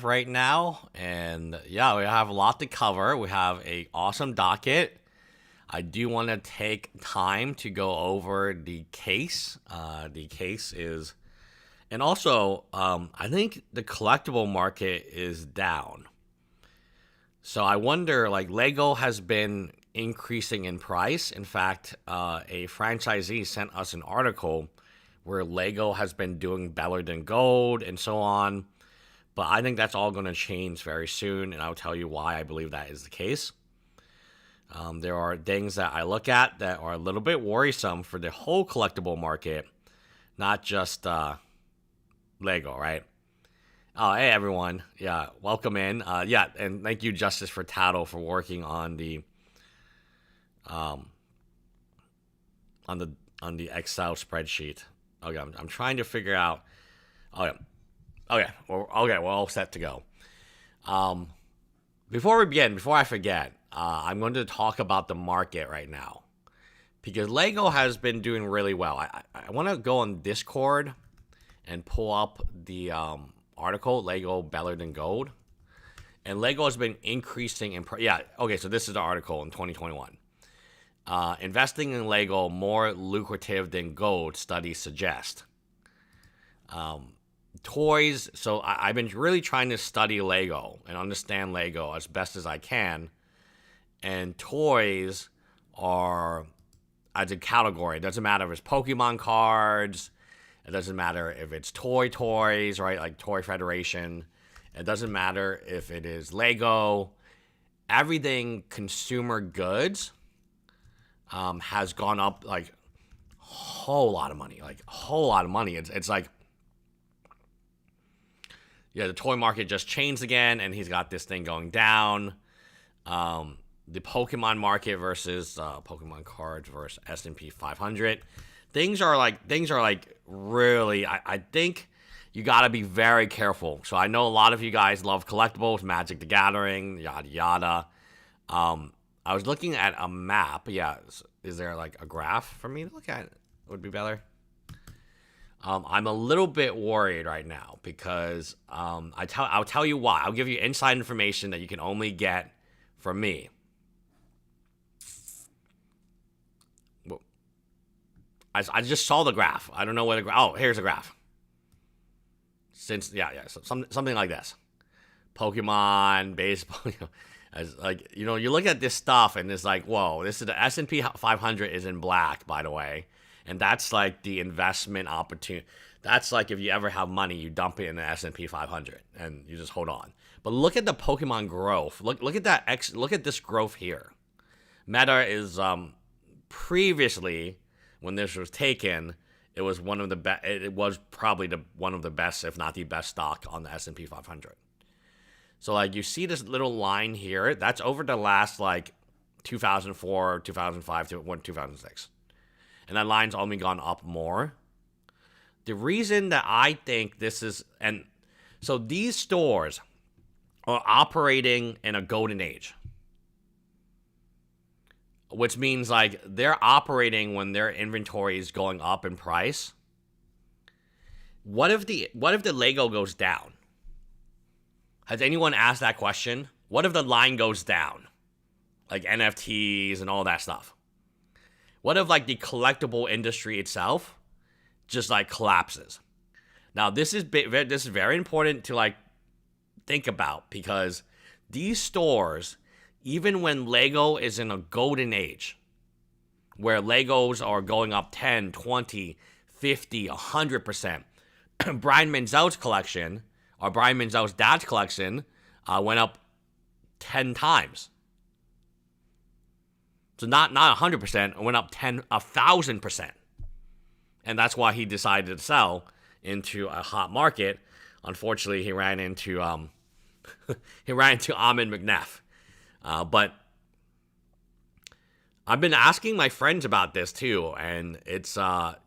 right now, and yeah, we have a lot to cover. We have a awesome docket. I do want to take time to go over the case. The case is, and also, I think the collectible market is down. So I wonder, like, Lego has been increasing in price. In fact, a franchisee sent us an article where Lego has been doing better than gold and so on. But I think that's all going to change very soon, and I'll tell you why I believe that is the case. There are things that I look at that are a little bit worrisome for the whole collectible market, not just Lego, right? Oh, hey everyone, yeah, welcome in. Yeah, and thank you, Justice for Tattle, for working on the um on the Excel spreadsheet. Okay, I'm trying to figure out. Okay, okay, we're all set to go. Um, Before we begin, before I forget, I'm going to talk about the market right now because Lego has been doing really well. I want to go on Discord and pull up the article, Lego Better Than Gold. And Lego has been increasing in price. Yeah, okay, so this is the article in 2021. Investing in Lego more lucrative than gold, studies suggest. Toys, so I've been really trying to study Lego and understand Lego as best as I can. And toys are, as a category, it doesn't matter if it's Pokemon cards, it doesn't matter if it's toys, right? Like Toy Federation. It doesn't matter if it is Lego. Everything consumer goods has gone up like a whole lot of money. Like a whole lot of money. It's like, yeah, the toy market just changed again, and he's got this thing going down. The Pokemon market versus Pokemon cards versus S&P 500. Things are like really. I think you got to be very careful. So I know a lot of you guys love collectibles, Magic the Gathering, yada yada. I was looking at a map. Yeah, is there like a graph for me to look at? It would be better. I'm a little bit worried right now because I'll tell you why. I'll give you inside information that you can only get from me. Well, I just saw the graph. I don't know where the graph. Oh, here's a graph. So something like this. Pokemon, baseball. You look at this stuff and it's like, whoa, this is the S&P 500 is in black, by the way. And that's like the investment opportunity. That's like if you ever have money, you dump it in the S&P 500 and you just hold on. But look at the Pokemon growth. Look at that. Look at this growth here. Meta is previously, when this was taken, it was one of the best. It was probably one of the best, if not the best stock on the S&P 500. So like you see this little line here. That's over the last like 2004, 2005 to 2006. And that line's only gone up more. The reason that I think this is, and so these stores are operating in a golden age, which means like they're operating when their inventory is going up in price. What if the Lego goes down? Has anyone asked that question? What if the line goes down? Like NFTs and all that stuff. What if like the collectible industry itself just like collapses? Now this is very important to like think about because these stores, even when Lego is in a golden age, where Legos are going up 10, 20, 50, 100%, Brian Menzel's collection, or Brian Menzel's dad's collection, went up 10 times. So not 100%, it went up 1,000%. And that's why he decided to sell into a hot market. Unfortunately, he ran into Ahmed McNeff. But I've been asking my friends about this too, and it's a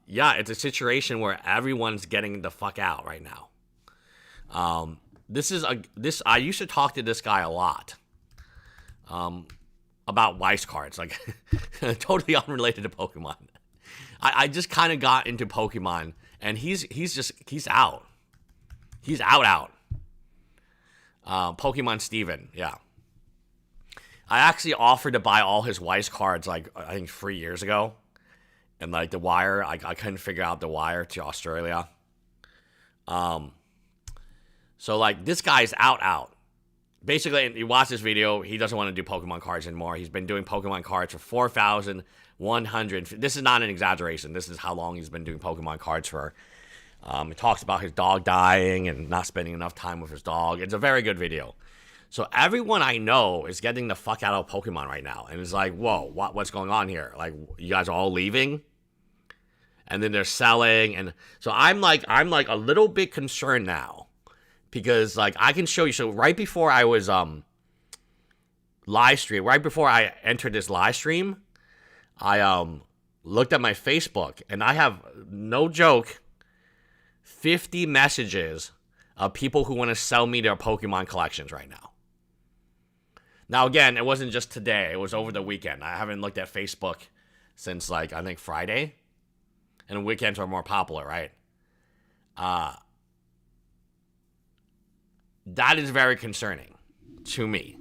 situation where everyone's getting the fuck out right now. I used to talk to this guy a lot. About Weiss cards, like totally unrelated to Pokemon. I just kind of got into Pokemon, and he's out. He's out. Pokemon Steven, yeah. I actually offered to buy all his wife's cards, like, I think 3 years ago. And, like, the wire, I couldn't figure out the wire to Australia. So, like, this guy's out. Basically, you watch this video, he doesn't want to do Pokemon cards anymore. He's been doing Pokemon cards for 4,100. This is not an exaggeration. This is how long he's been doing Pokemon cards for. He talks about his dog dying and not spending enough time with his dog. It's a very good video. So everyone I know is getting the fuck out of Pokemon right now. And it's like, whoa, what's going on here? Like, you guys are all leaving? And then they're selling. And so I'm like a little bit concerned now. Because, like, I can show you. So right before I was live stream, right before I entered this live stream, I looked at my Facebook. And I have, no joke, 50 messages of people who want to sell me their Pokemon collections right now. Now, again, it wasn't just today. It was over the weekend. I haven't looked at Facebook since, like, I think Friday. And weekends are more popular, right? That is very concerning to me.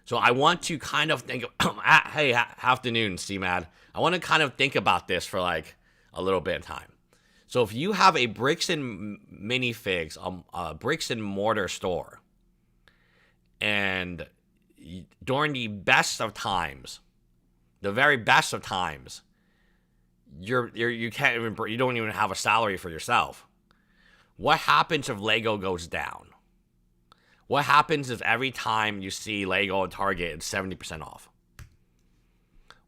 So I want to kind of think of, hey, afternoon, C-Mad. I want to kind of think about this for, like, a little bit of time. So if you have a bricks and minifigs, a bricks and mortar store, and during the best of times, the very best of times, you don't even have a salary for yourself. What happens if Lego goes down? What happens if every time you see Lego at Target, it's 70% off?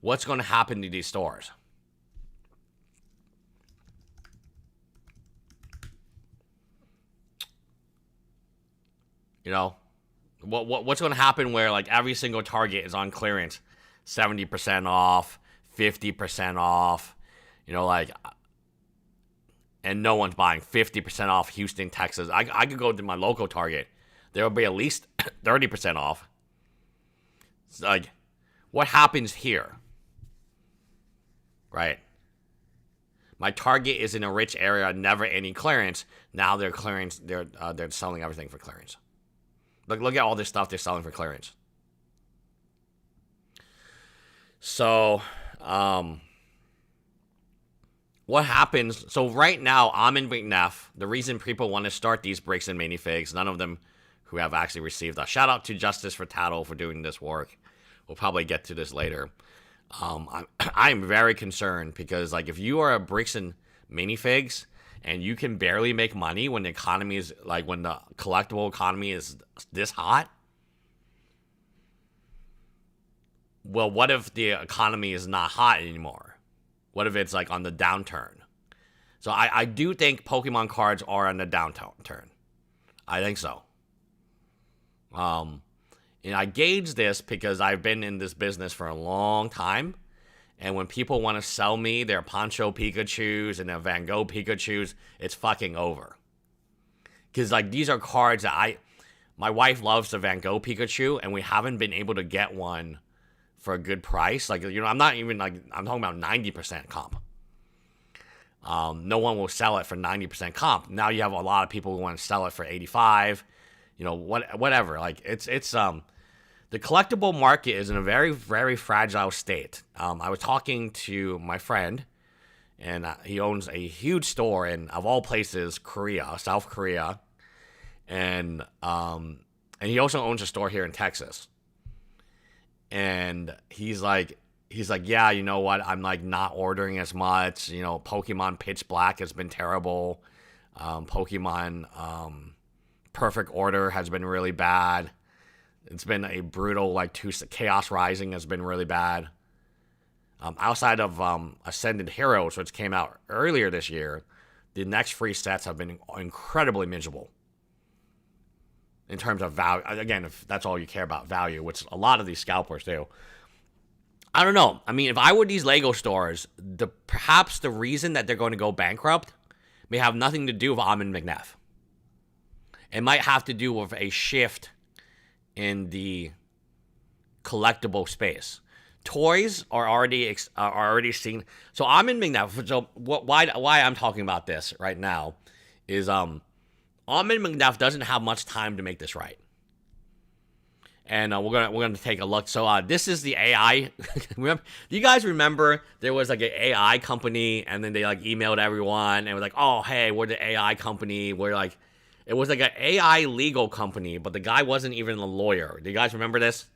What's going to happen to these stores? You know, what's going to happen where, like, every single Target is on clearance, 70% off, 50% off, you know, like, and no one's buying 50% off Houston, Texas. I could go to my local Target. There will be at least 30% off. It's like, what happens here? Right? My Target is in a rich area, never any clearance. Now they're selling everything for clearance. Look at all this stuff they're selling for clearance. So, what happens? So right now, I'm in McNeff. The reason people want to start these bricks and minifigs, none of them who have actually received a shout out to Justice for Tattle for doing this work. We'll probably get to this later. I'm very concerned because, like, if you are a bricks and minifigs and you can barely make money when the economy is, like, when the collectible economy is this hot, well, what if the economy is not hot anymore? What if it's, like, on the downturn? So I do think Pokemon cards are on the downturn. I think so. And I gauge this because I've been in this business for a long time. And when people want to sell me their Poncho Pikachus and their Van Gogh Pikachus, it's fucking over. Because, like, these are cards that my wife loves the Van Gogh Pikachu, and we haven't been able to get one for a good price. Like, you know, I'm not even, like, I'm talking about 90% comp. No one will sell it for 90% comp. Now you have a lot of people who want to sell it for 85, you know, whatever. Like, it's the collectible market is in a very, very fragile state. I was talking to my friend, and he owns a huge store in, of all places, Korea, South Korea, and he also owns a store here in Texas. And he's like, yeah, you know what? I'm, like, not ordering as much. You know, Pokemon Pitch Black has been terrible. Pokemon Perfect Order has been really bad. It's been a brutal, like, Chaos Rising has been really bad. Outside of Ascended Heroes, which came out earlier this year, the next three sets have been incredibly miserable. In terms of value, again, if that's all you care about, value, which a lot of these scalpers do. I don't know. I mean, if I were these Lego stores, perhaps the reason that they're going to go bankrupt may have nothing to do with Almond McNeff. It might have to do with a shift in the collectible space. Toys are already seen. So I'm in McNeff. So why I'm talking about this right now is Ahmed McDuff doesn't have much time to make this right. And we're gonna take a look. So this is the AI. Do you guys remember there was like an AI company, and then they like emailed everyone and was like, "Oh, hey, we're the AI company." We're like, it was like an AI legal company, but the guy wasn't even a lawyer. Do you guys remember this?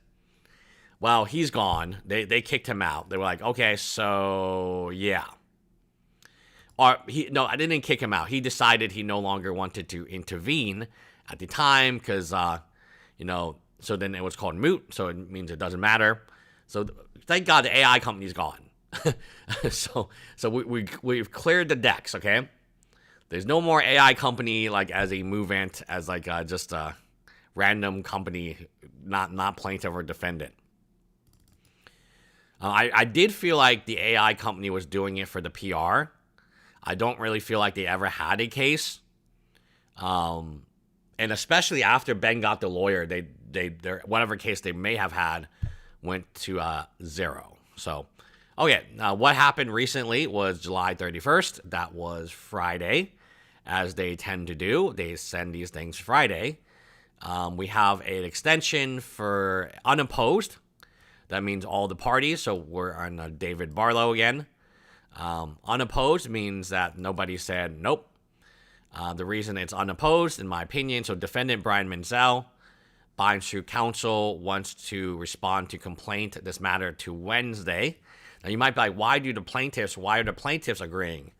Well, he's gone. They kicked him out. They were like, "Okay, so yeah." Or no, I didn't kick him out. He decided he no longer wanted to intervene at the time because So then it was called moot, so it means it doesn't matter. So thank God the AI company's gone. so we've cleared the decks, okay? There's no more AI company like as a movement, as like just a random company, not plaintiff or defendant. I did feel like the AI company was doing it for the PR. I don't really feel like they ever had a case. And especially after Ben got the lawyer, their whatever case they may have had went to 0. So, okay, what happened recently was July 31st. That was Friday, as they tend to do. They send these things Friday. We have an extension for unopposed. That means all the parties. So we're on David Barlow again. Unopposed means that nobody said nope. The reason it's unopposed, in my opinion, so defendant Brian Menzel binds through counsel, wants to respond to complaint this matter to Wednesday. Now you might be like, why are the plaintiffs agreeing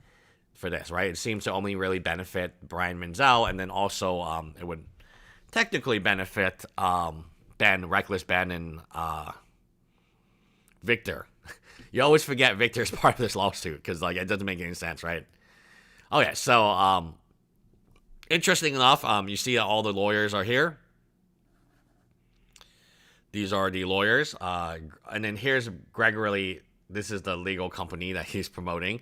for this, right? It seems to only really benefit Brian Menzel, and then also it would technically benefit Reckless Ben, and Victor. You always forget Victor's part of this lawsuit because like it doesn't make any sense, right? Okay, so interesting enough, you see all the lawyers are here. These are the lawyers. And then here's Gregory. This is the legal company that he's promoting,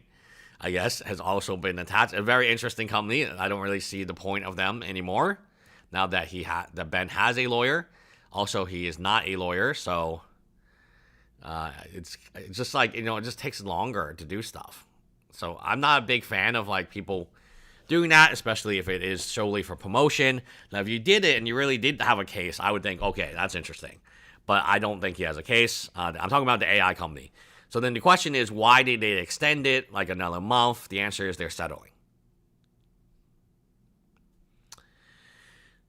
I guess, has also been attached. A very interesting company. I don't really see the point of them anymore now that that Ben has a lawyer. Also, he is not a lawyer, so it's just like, it just takes longer to do stuff. So I'm not a big fan of like people doing that, especially if it is solely for promotion. Now, if you did it and you really did have a case, I would think, okay, that's interesting. But I don't think he has a case. I'm talking about the AI company. So then the question is, why did they extend it like another month? The answer is they're settling.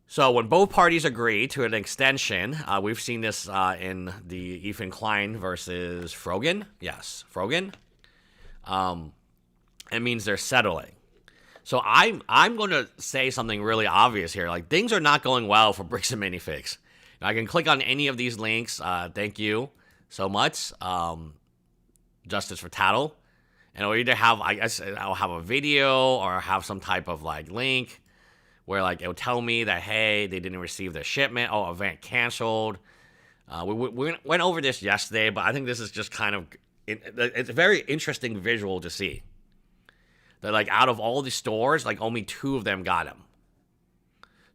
So when both parties agree to an extension, we've seen this in the Ethan Klein versus Frogan. Yes, Frogan. It means they're settling. So I'm going to say something really obvious here. Like, things are not going well for Bricks and Minifigs. I can click on any of these links. Thank you so much. Justice for Tattle. And it'll either have, I guess, I'll have a video or have some type of like link where like it'll tell me that, hey, they didn't receive their shipment. Oh, event canceled. We went over this yesterday, but I think this is just kind of, it's a very interesting visual to see. That like out of all the stores, like only 2 of them got them.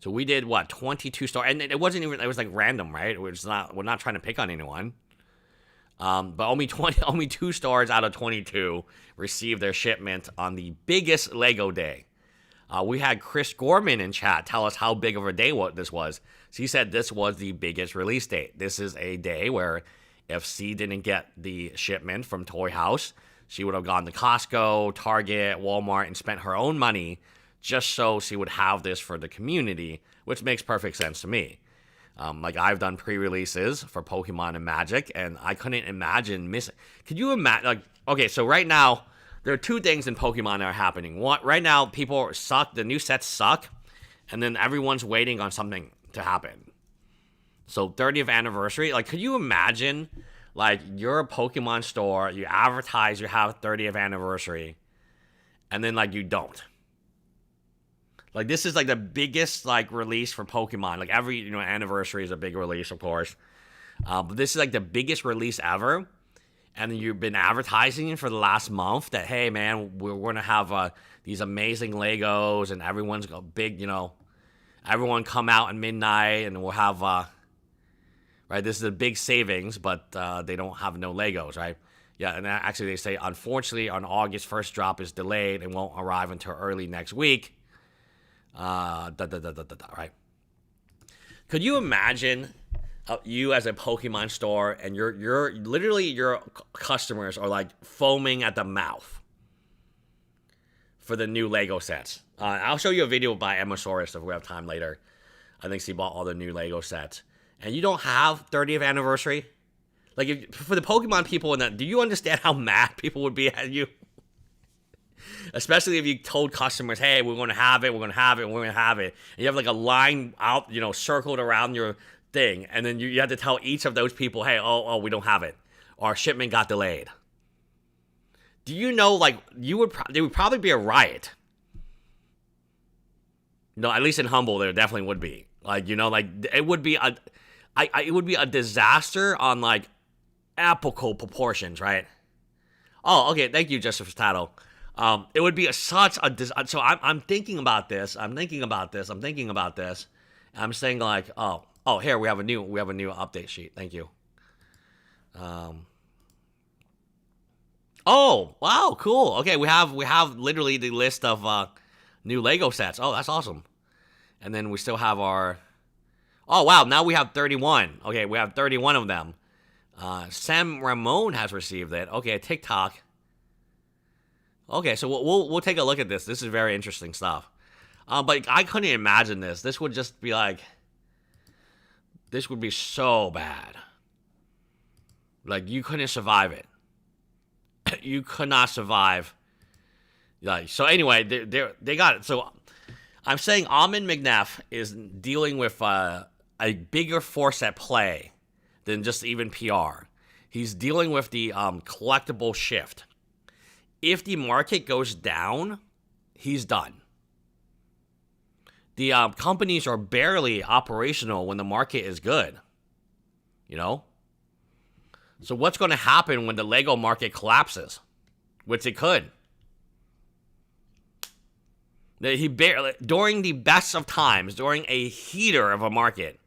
So we did 22 stores, and it wasn't even, it was like random, right? We're not trying to pick on anyone. But only 2 stores out of 22 received their shipment on the biggest Lego day. We had Chris Gorman in chat tell us how big of a day this was. So he said this was the biggest release date. This is a day where if C didn't get the shipment from Toy House, she would have gone to Costco, Target, Walmart, and spent her own money just so she would have this for the community, which makes perfect sense to me. Like, I've done pre-releases for Pokémon and Magic, and I couldn't imagine missing. Could you imagine? Like, okay, so right now, there are 2 things in Pokemon that are happening. One, right now, people suck. The new sets suck, and then everyone's waiting on something to happen. So 30th anniversary. Like, could you imagine, like, you're a Pokemon store, you advertise you have 30th anniversary, and then, like, you don't. Like, this is, like, the biggest, like, release for Pokemon. Like, every, anniversary is a big release, of course. But this is, like, the biggest release ever. And you've been advertising for the last month that, hey, man, we're going to have these amazing Legos, and everyone's big, everyone come out at midnight, and we'll have, right, this is a big savings, but they don't have no Legos, right? Yeah, and actually they say, unfortunately, on August 1st drop is delayed and won't arrive until early next week. Right. Could you imagine you as a Pokemon store and you're literally your customers are like foaming at the mouth for the new Lego sets? I'll show you a video by Emmasaurus if we have time later. I think she bought all the new Lego sets. And you don't have 30th anniversary? Like, for the Pokemon people in that, do you understand how mad people would be at you? Especially if you told customers, hey, we're going to have it, we're going to have it, we're going to have it. And you have like a line out, circled around your thing. And then you have to tell each of those people, hey, we don't have it. Our shipment got delayed. Do you know, like, there would probably be a riot. No, at least in Humble, there definitely would be. Like, it would be a disaster on, like, epical proportions, right? Oh, okay, thank you, Justice Tato. It would be such a so I'm thinking about this. I'm thinking about this. I'm saying like, here we have a new update sheet. Thank you. Oh, wow, cool. Okay, we have literally the list of new Lego sets. Oh, that's awesome. And then we still have our. Oh wow, now we have 31. Okay, we have 31 of them. Sam Ramon has received it. Okay, TikTok. Okay, so we'll take a look at this. This is very interesting stuff. But I couldn't imagine this. This would just be like, this would be so bad. Like, you couldn't survive it. You could not survive. Like, so anyway, they got it. So I'm saying Almond McNeff is dealing with a bigger force at play than just even PR. He's dealing with the collectible shift. If the market goes down, he's done. The companies are barely operational when the market is good. So what's going to happen when the Lego market collapses? Which it could. During the best of times, during a heater of a market,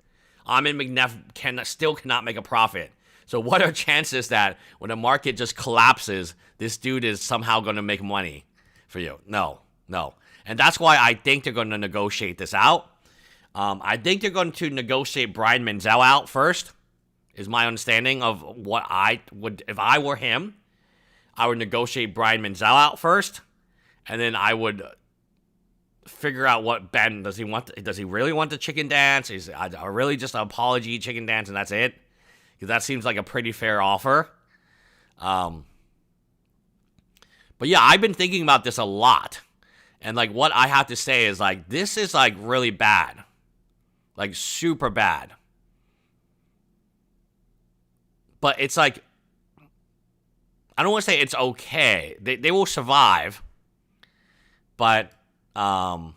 Almond McNeff still cannot make a profit. So what are chances that when the market just collapses, this dude is somehow going to make money for you? No. And that's why I think they're going to negotiate this out. I think they're going to negotiate Brian Menzel out first, is my understanding of what I would, if I were him, I would negotiate Brian Menzel out first, and then I would figure out what Ben, does he really want the chicken dance? Is really just an apology chicken dance and that's it? Because that seems like a pretty fair offer. But yeah, I've been thinking about this a lot. And like what I have to say is like, this is like really bad. Like super bad. But it's like, I don't want to say it's okay. They will survive. But what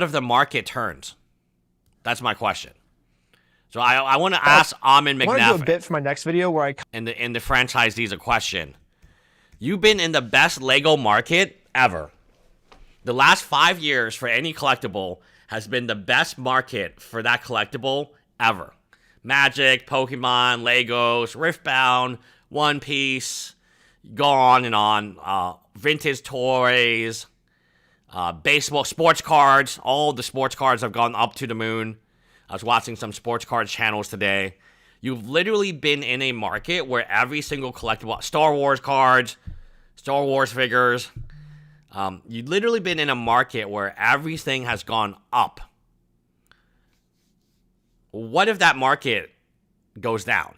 if the market turns? That's my question. So I want to ask Almond McNeff. I want to do a bit for my next video where I and the franchisees a question. You've been in the best Lego market ever. The last 5 years for any collectible has been the best market for that collectible ever. Magic, Pokemon, Legos, Riftbound, One Piece, go on and on. Vintage toys, baseball, sports cards. All the sports cards have gone up to the moon. I was watching some sports cards channels today. You've literally been in a market where every single collectible, Star Wars cards, Star Wars figures, you've literally been in a market where everything has gone up. What if that market goes down?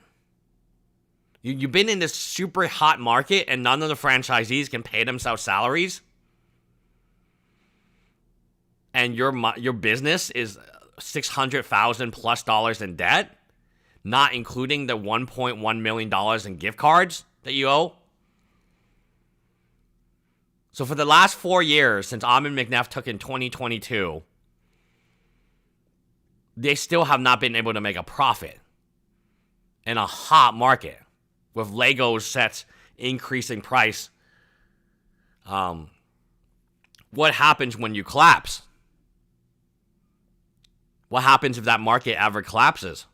You've been in this super hot market and none of the franchisees can pay themselves salaries? And your business is $600,000 plus in debt? Not including the $1.1 million in gift cards that you owe? So for the last 4 years, since Almond McNeff took in 2022, they still have not been able to make a profit in a hot market with Lego sets increasing price. What happens when you collapse? What happens if that market ever collapses?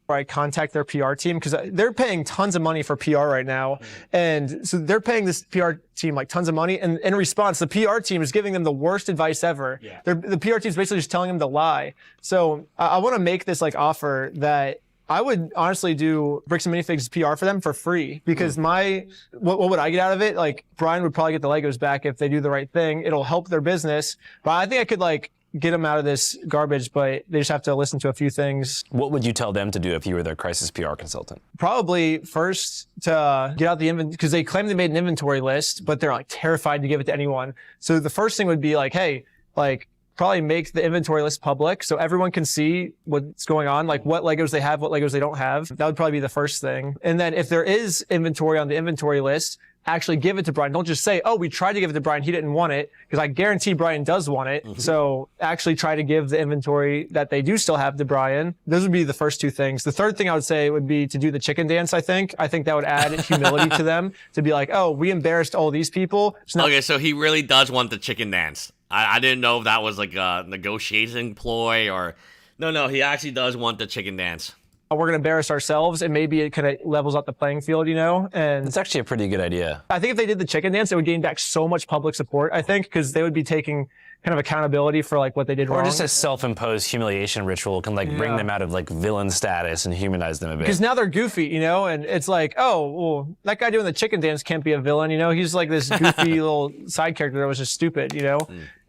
where I contact their PR team because they're paying tons of money for PR right now. And so they're paying this PR team like tons of money. And in response, the PR team is giving them the worst advice ever. Yeah. The PR team is basically just telling them to lie. So I want to make this like offer that I would honestly do Bricks and Minifigs PR for them for free because what would I get out of it? Like Brian would probably get the Legos back if they do the right thing. It'll help their business. But I think I could like get them out of this garbage, but they just have to listen to a few things. What would you tell them to do if you were their crisis PR consultant? Probably first to get out the inventory, because they claim they made an inventory list, but they're like terrified to give it to anyone. So the first thing would be like, hey, like probably make the inventory list public so everyone can see what's going on, like what Legos they have, what Legos they don't have. That would probably be the first thing. And then if there is inventory on the inventory list, actually give it to Brian. Don't just say, oh, we tried to give it to Brian, he didn't want it, because I guarantee Brian does want it. So actually try to give the inventory that they do still have to Brian. Those would be the first two things. The third thing I would say would be to do the chicken dance, I think. I think that would add humility to them to be like, oh, we embarrassed all these people. Okay, so he really does want the chicken dance. I didn't know if that was like a negotiation ploy or... No, he actually does want the chicken dance. We're going to embarrass ourselves, and maybe it kind of levels out the playing field, you know? And It's actually a pretty good idea. I think if they did the chicken dance, it would gain back so much public support, I think, because they would be taking kind of accountability for like what they did wrong. Or just a self-imposed humiliation ritual can like bring them out of like villain status and humanize them a bit. Because now they're goofy, you know, and it's like, oh, well, that guy doing the chicken dance can't be a villain, you know? He's like this goofy little side character that was just stupid, you know?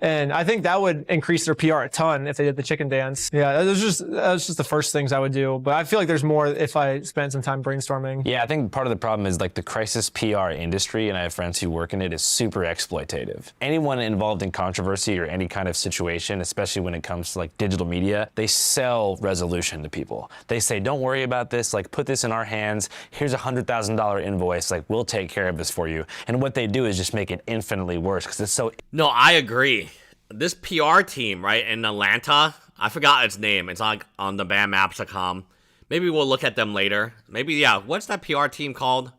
And I think that would increase their PR a ton if they did the chicken dance. Yeah, that was just the first things I would do. But I feel like there's more if I spent some time brainstorming. Yeah, I think part of the problem is like the crisis PR industry, and I have friends who work in it, is super exploitative. Anyone involved in controversy or any kind of situation, especially when it comes to like digital media, they sell resolution to people. They say, don't worry about this, like put this in our hands, here's a $100,000 invoice, like we'll take care of this for you. And what they do is just make it infinitely worse because it's so... No, I agree. This PR team, right, in Atlanta, I forgot its name. It's like on the bandmaps.com. Maybe we'll look at them later. Maybe, yeah, what's that PR team called?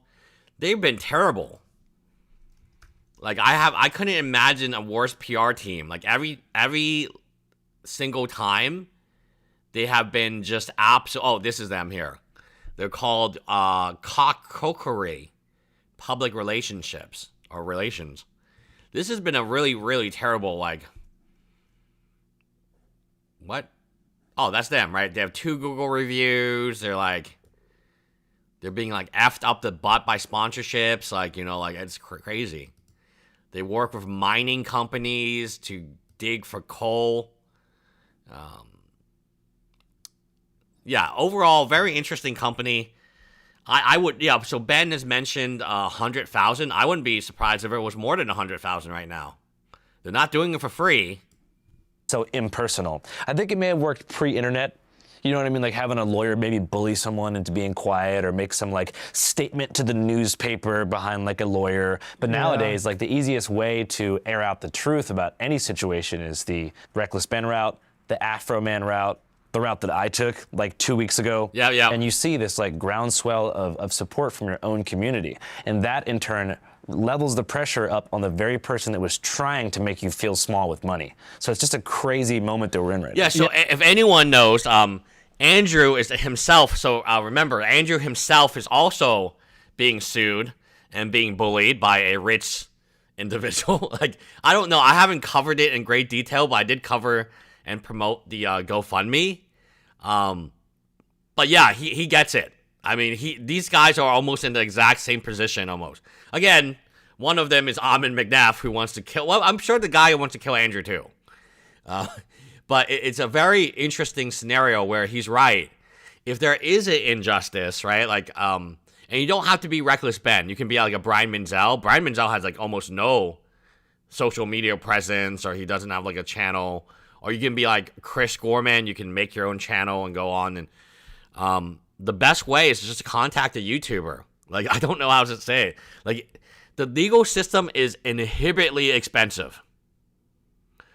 They've been terrible. Like, I couldn't imagine a worse PR team. Like, every single time, they have been just oh, this is them here. They're called cockery, public relationships, or relations. This has been a really, really terrible, like... What? Oh, that's them, right? They have 2 Google reviews. They're being like effed up the butt by sponsorships. Like, you know, like it's crazy. They work with mining companies to dig for coal. Yeah, overall, very interesting company. I would, yeah, so Ben has mentioned 100,000. I wouldn't be surprised if it was more than 100,000 right now. They're not doing it for free. So impersonal. I think it may have worked pre-internet. You know what I mean? Like having a lawyer maybe bully someone into being quiet or make some like statement to the newspaper behind like a lawyer. But nowadays, like the easiest way to air out the truth about any situation is the Reckless Ben route, the Afro Man route, the route that I took like 2 weeks ago. Yeah. And you see this like groundswell of support from your own community. And that in turn levels the pressure up on the very person that was trying to make you feel small with money. So it's just a crazy moment that we're in right now. Yeah, so if anyone knows, Andrew is himself, so remember, Andrew himself is also being sued and being bullied by a rich individual. Like, I don't know, I haven't covered it in great detail, but I did cover and promote the GoFundMe. But yeah, he gets it. I mean, these guys are almost in the exact same position, almost. Again, one of them is Amin McNabb, who wants to kill... Well, I'm sure the guy who wants to kill Andrew, too. But it's a very interesting scenario where he's right. If there is an injustice, right, like... and you don't have to be Reckless Ben. You can be like a Brian Menzel. Brian Menzel has, like, almost no social media presence, or he doesn't have, like, a channel. Or you can be like Chris Gorman. You can make your own channel and go on. And the best way is just to contact a YouTuber. Like, I don't know how to say it. Like, the legal system is inhibitly expensive.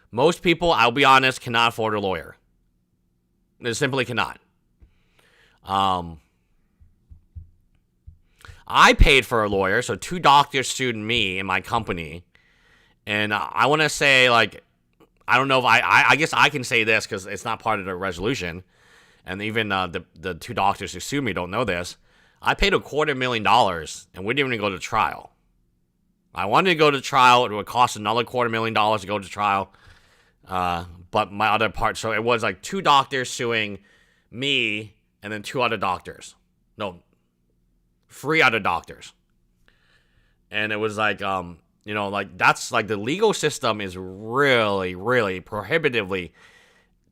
Most people, I'll be honest, cannot afford a lawyer. They simply cannot. I paid for a lawyer, so 2 doctors sued me in my company. And I want to say, like, I don't know if I guess I can say this because it's not part of the resolution. and even the two doctors who sued me don't know this. I paid $250,000 and we didn't even go to trial. I wanted to go to trial. It would cost another $250,000 to go to trial. But my other part, so it was like two doctors suing me and then two other doctors. No, three other doctors. And it was like, like that's like the legal system is really, really prohibitively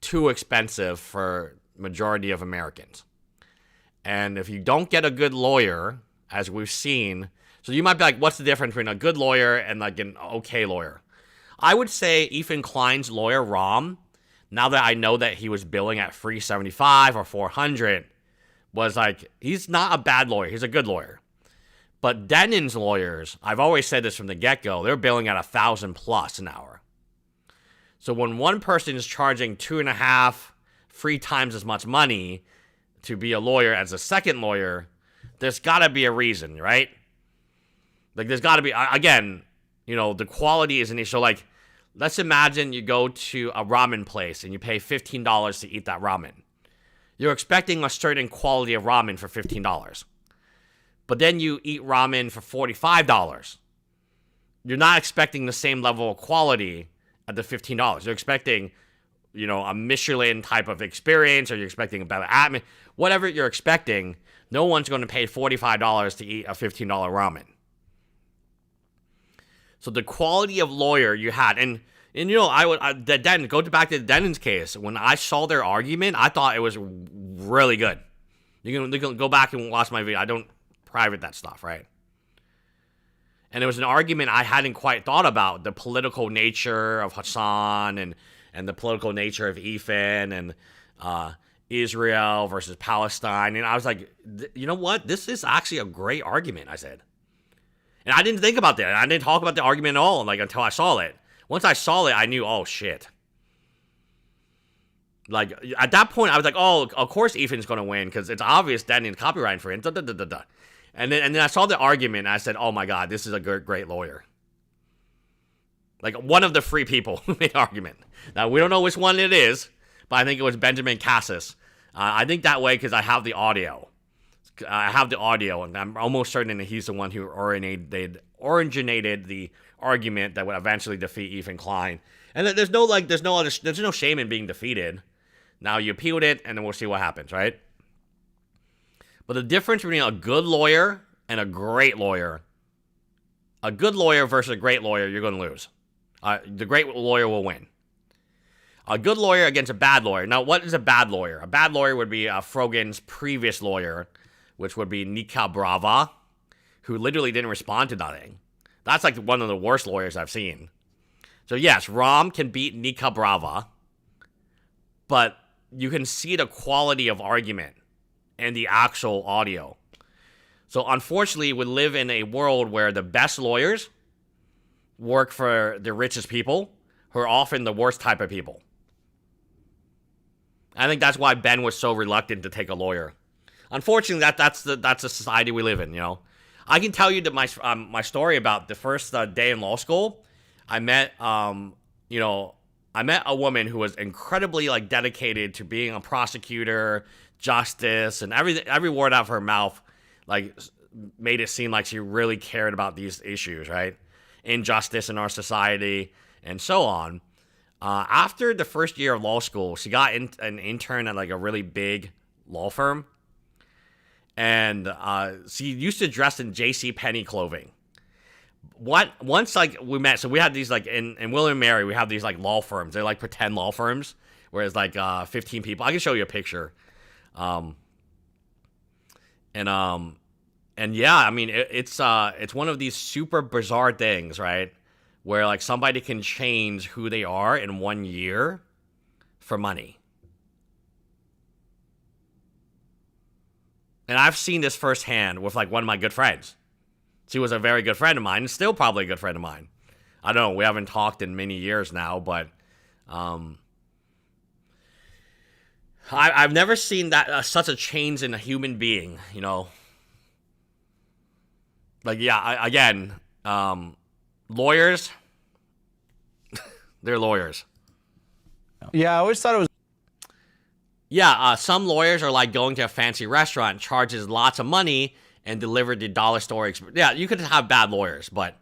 too expensive for majority of Americans. And if you don't get a good lawyer, as we've seen, so you might be like, what's the difference between a good lawyer and like an okay lawyer? I would say Ethan Klein's lawyer, Rom, now that I know that he was billing at $375 or $400, was like, he's not a bad lawyer. He's a good lawyer. But Denon's lawyers, I've always said this from the get-go, they're billing at $1,000+ an hour. So when one person is charging 2.5, 3 times as much money to be a lawyer as a second lawyer, there's got to be a reason, right? Like, there's got to be, again, the quality is an issue. So, like, let's imagine you go to a ramen place and you pay $15 to eat that ramen. You're expecting a certain quality of ramen for $15. But then you eat ramen for $45. You're not expecting the same level of quality at the $15. You're expecting, a Michelin type of experience, or you're expecting a better atmosphere. Whatever you're expecting, no one's going to pay $45 to eat a $15 ramen. So the quality of lawyer you had, and go back to Denon's case. When I saw their argument, I thought it was really good. You can go back and watch my video. I don't private that stuff, right? And it was an argument I hadn't quite thought about, the political nature of Hassan and the political nature of Ethan and Israel versus Palestine. And I was like, you know what? This is actually a great argument, I said. And I didn't think about that. I didn't talk about the argument at all, like, until I saw it. Once I saw it, I knew, oh, shit. Like, at that point, I was like, oh, of course Ethan's going to win, because it's obvious Denon's copyright infringement. And then I saw the argument, and I said, oh, my God, this is a great lawyer. Like, one of the 3 people who made the argument. Now, we don't know which one it is, but I think it was Benjamin Cassis. I think that way because I have the audio. And I'm almost certain that he's the one who originated the argument that would eventually defeat Ethan Klein. And there's no shame in being defeated. Now you appealed it, and then we'll see what happens, right? But the difference between a good lawyer and a great lawyer, a good lawyer versus a great lawyer, you're going to lose. The great lawyer will win. A good lawyer against a bad lawyer. Now, what is a bad lawyer? A bad lawyer would be Frogan's previous lawyer, which would be Nika Brava, who literally didn't respond to nothing. That's like one of the worst lawyers I've seen. So yes, Rom can beat Nika Brava, but you can see the quality of argument and the actual audio. So unfortunately, we live in a world where the best lawyers work for the richest people, who are often the worst type of people. I think that's why Ben was so reluctant to take a lawyer. Unfortunately, that's the society we live in. I can tell you that my story about the first day in law school. I met a woman who was incredibly dedicated to being a prosecutor, justice, and every word out of her mouth made it seem like she really cared about these issues, right? Injustice in our society and so on. After the first year of law school, she got an intern at a really big law firm. And she used to dress in JCPenney clothing. Once we met, so we had these in William & Mary, we have these law firms. They're pretend law firms, where it's 15 people. I can show you a picture. And yeah, I mean it's one of these super bizarre things, right? Where somebody can change who they are in 1 year for money. And I've seen this firsthand with one of my good friends. She was a very good friend of mine, and still probably a good friend of mine. I don't know, we haven't talked in many years now, but I've never seen that such a change in a human being, lawyers, they're lawyers. Yeah, I always thought it was Yeah, some lawyers are like going to a fancy restaurant, charges lots of money, and deliver the dollar store experience. Yeah, you could have bad lawyers, but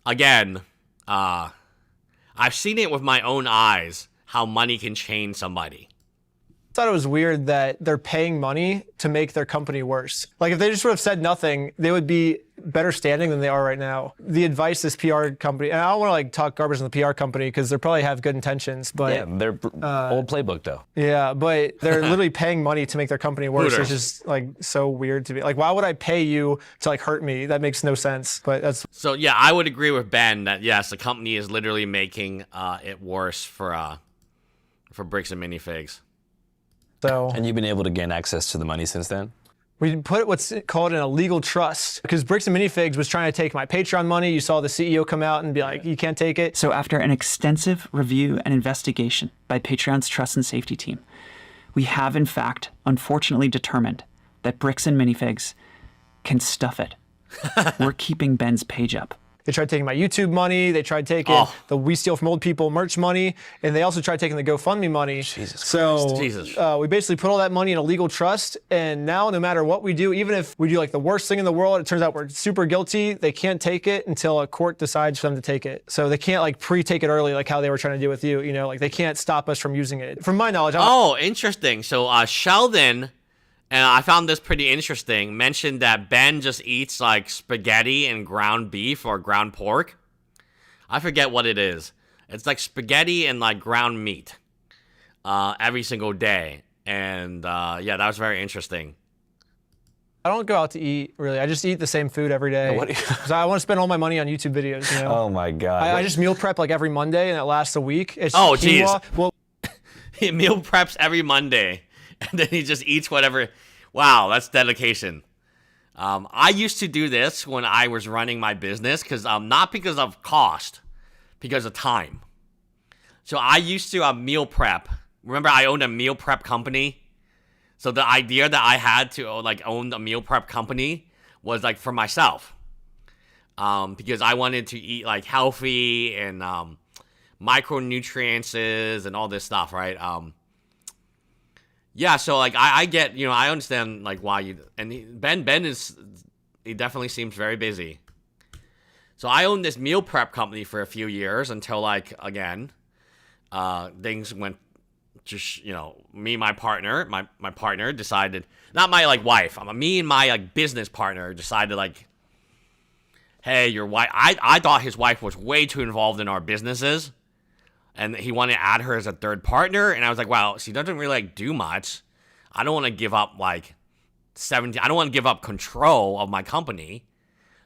again, I've seen it with my own eyes how money can change somebody. I thought it was weird that they're paying money to make their company worse. Like if they just would have said nothing, they would be better standing than they are right now. The advice this PR company, and I don't want to like talk garbage on the PR company because they probably have good intentions, but Yeah, they're old playbook though. yeah, but they're literally paying money to make their company worse. Hooters. It's just like so weird to me. Like, why would I pay you to like hurt me? That makes no sense. But that's So yeah, I would agree with Ben that yes, the company is literally making it worse for Bricks and Minifigs. so. And you've been able to gain access to the money since then? We put what's called an illegal trust because Bricks and Minifigs was trying to take my Patreon money. You saw the CEO come out and be like, you can't take it. So after an extensive review and investigation by Patreon's trust and safety team, we have in fact, unfortunately determined that Bricks and Minifigs can stuff it. We're keeping Ben's page up. They tried taking my YouTube money. They tried taking the We Steal From Old People merch money. And they also tried taking the GoFundMe money. Jesus So Jesus. we basically put all that money in a legal trust. And now no matter what we do, even if we do like the worst thing in the world, it turns out we're super guilty, they can't take it until a court decides for them to take it. So they can't like pre-take it early like how they were trying to do with you. You know, like they can't stop us from using it. From my knowledge, Oh, interesting. So Sheldon, and I found this pretty interesting, mentioned that Ben just eats like spaghetti and ground beef or ground pork. I forget what it is. It's like spaghetti and like ground meat every single day. And yeah, that was very interesting. I don't go out to eat really. I just eat the same food every day. What do you- Because I want to spend all my money on YouTube videos. You know? Oh my God. I just meal prep like every Monday and it lasts a week. It's Oh, quinoa. geez. Well, He meal preps every Monday, and then he just eats whatever. Wow, that's dedication. I used to do this when I was running my business, not because of cost, because of time. So I used to meal prep. Remember, I owned a meal prep company. So the idea that I had to like own a meal prep company was like for myself, because I wanted to eat like healthy and micronutrients and all this stuff, right? Yeah, so like I get, I understand like why you, and Ben he definitely seems very busy. So I owned this meal prep company for a few years until like again, things went just, me and my partner, my partner decided, not my like wife, me and my like business partner decided like, hey, your wife, I thought his wife was way too involved in our businesses. And he wanted to add her as a third partner. And I was like, wow, she doesn't really like do much. I don't want to give up like 17. I don't want to give up control of my company.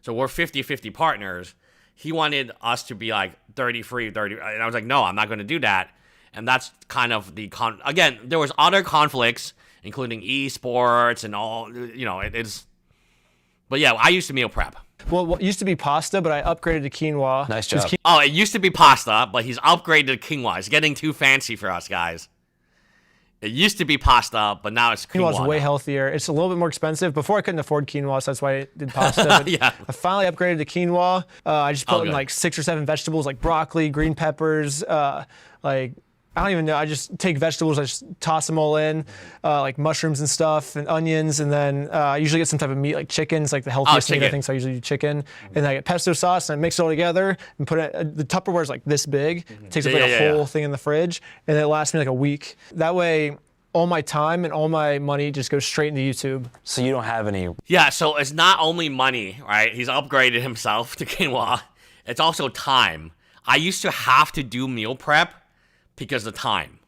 So we're 50-50 partners. He wanted us to be like 30-30. And I was like, no, I'm not going to do that. And that's kind of the again, there was other conflicts, including esports and all, it's, but yeah, I used to meal prep. well, what used to be pasta, but I upgraded to quinoa. Nice 'Cause job. Oh, it used to be pasta, but he's upgraded to quinoa. It's getting too fancy for us guys. It used to be pasta, but now it's quinoa. Quinoa is way now. healthier. It's a little bit more expensive. Before I couldn't afford quinoa, so that's why I did pasta. But Yeah. I finally upgraded to quinoa. I just put in good. like 6 or 7 vegetables, like broccoli, green peppers, like I don't even know. I just take vegetables, I just toss them all in, like mushrooms and stuff, and onions, and then I usually get some type of meat, like chicken. It's like the healthiest meat, I chicken. think, so I usually do chicken. And then I get pesto sauce, and I mix it all together, and put it, the Tupperware is like this big. It takes up like a whole thing in the fridge, and it lasts me like a week. That way, all my time and all my money just goes straight into YouTube. So you don't have any. Yeah, so it's not only money, right? He's upgraded himself to quinoa. It's also time. I used to have to do meal prep because of time.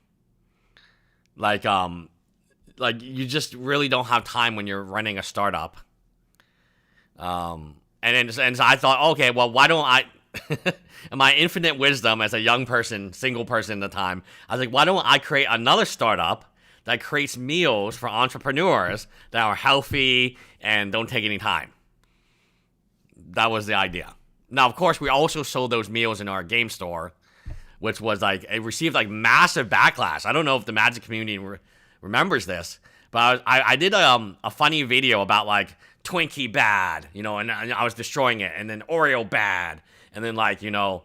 Like you just really don't have time when you're running a startup. And so I thought, okay, well, why don't I, in my infinite wisdom as a young person, single person at the time, I was like, why don't I create another startup that creates meals for entrepreneurs that are healthy and don't take any time? That was the idea. Now, of course, we also sold those meals in our game store, which was like, it received like massive backlash. I don't know if the Magic community remembers this, but I did a funny video about like Twinkie bad, and I was destroying it, and then Oreo bad, and then like, what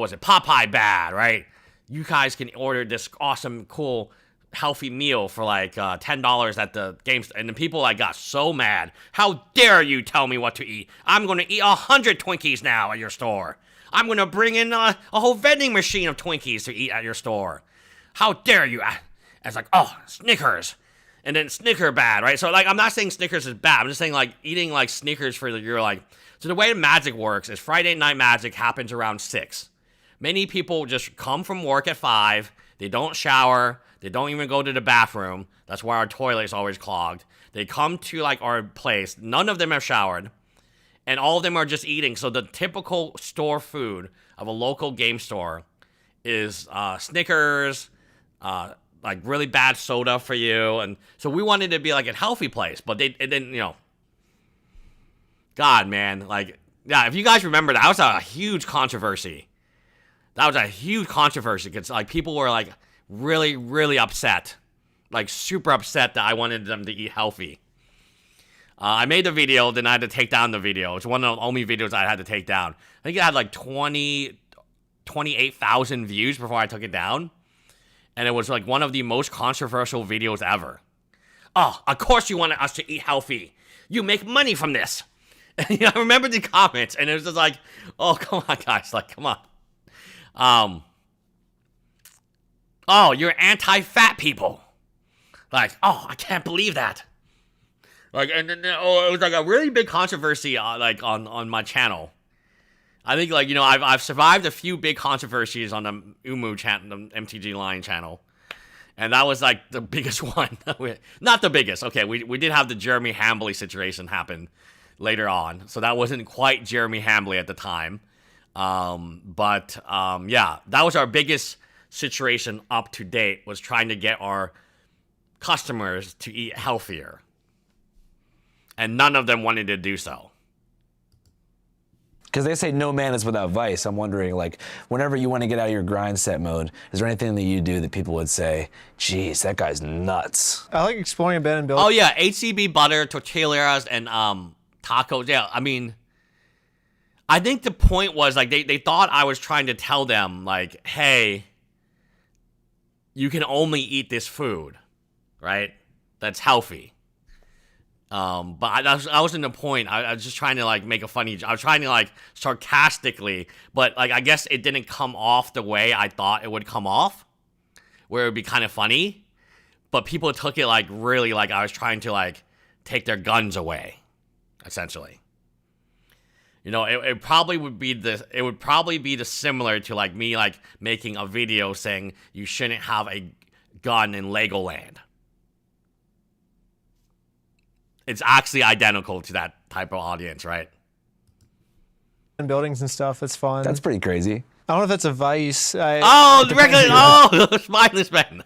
was it, Popeye bad, right? you guys can order this awesome, cool, healthy meal for like $10 at the GameStop. And the people like got so mad. How dare you tell me what to eat? I'm gonna eat 100 Twinkies now at your store. I'm gonna bring in a whole vending machine of Twinkies to eat at your store. How dare you? And it's like, oh, Snickers. And then Snicker bad, right? So like, I'm not saying Snickers is bad. I'm just saying like eating like Snickers for your like. So the way Magic works is Friday Night Magic happens around 6. Many people just come from work at 5. They don't shower. They don't even go to the bathroom. That's why our toilet is always clogged. They come to like our place. None of them have showered. And all of them are just eating. So the typical store food of a local game store is Snickers, like really bad soda for you. And so we wanted to be like a healthy place. But they didn't, you know. God, man. Like, yeah, if you guys remember, that was a huge controversy. That was a huge controversy because like people were like really, really upset. Like super upset that I wanted them to eat healthy. I made the video, then I had to take down the video. It's one of the only videos I had to take down. I think it had like 28,000 views before I took it down. And it was like one of the most controversial videos ever. Oh, of course you wanted us to eat healthy. You make money from this. And I remember the comments, and it was just like, oh, come on, guys. Like, come on. Oh, you're anti-fat people. Like, oh, I can't believe that. Like, and then, oh, it was like a really big controversy, like on my channel. I think, like, you know, I've survived a few big controversies on the Umu channel, the MTG Line channel, and that was like the biggest one. Not the biggest. Okay, we did have the Jeremy Hambley situation happen later on, so that wasn't quite Jeremy Hambley at the time. But yeah, that was our biggest situation up to date, was trying to get our customers to eat healthier. And none of them wanted to do so. Because they say no man is without vice. I'm wondering, like, whenever you want to get out of your grind set mode, is there anything that you do that people would say, geez, that guy's nuts? I like exploring abandoned buildings. Oh yeah, HCB butter, tortillas, and tacos. Yeah, I mean, I think the point was, like, they thought I was trying to tell them, like, hey, you can only eat this food, right? That's healthy. But that wasn't the point. I was just trying to, like, make a funny. I was trying to, like, sarcastically, but, like, I guess it didn't come off the way I thought it would come off, where it would be kind of funny. But people took it, like, really, like I was trying to, like, take their guns away, essentially. You know, it probably would be the similar to, like, me, like, making a video saying you shouldn't have a gun in Legoland. It's actually identical to that type of audience, right? And buildings and stuff. It's fun. That's pretty crazy. I don't know if that's a vice. Spineless Ben.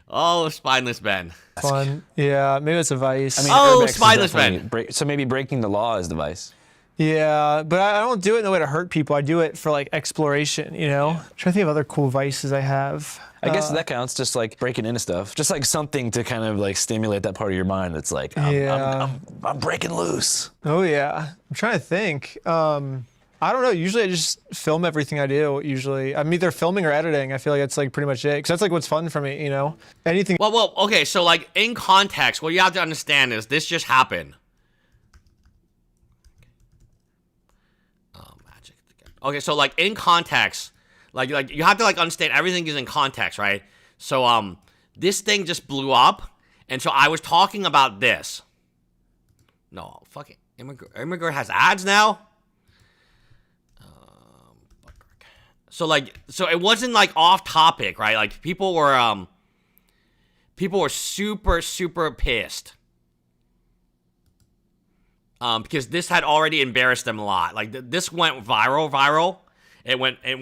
Oh, Spineless Ben. Fun. Yeah, maybe it's a vice. I mean, Oh, Urbex is Spineless definitely so maybe breaking the law is the vice. Yeah, but I don't do it in a way to hurt people. I do it for, like, exploration, you know? I'm trying to think of other cool vices I have. I guess that counts, just like breaking into stuff. Just like something to kind of like stimulate that part of your mind that's like, I'm breaking loose. Oh, yeah. I'm trying to think. I don't know. Usually I just film everything I do, usually. I'm either filming or editing. I feel like that's, like, pretty much it. Because that's, like, what's fun for me, you know? Anything. Well, okay, so, like, in context, what you have to understand is this just happened. Magic. Okay, so, like, in context, like you have to, like, understand everything is in context, right? So, this thing just blew up, and so I was talking about this. No, fucking Immigrant has ads now? So it wasn't, like, off topic, right? Like, people were super, super pissed. Because this had already embarrassed them a lot. Like, this went viral. It went, you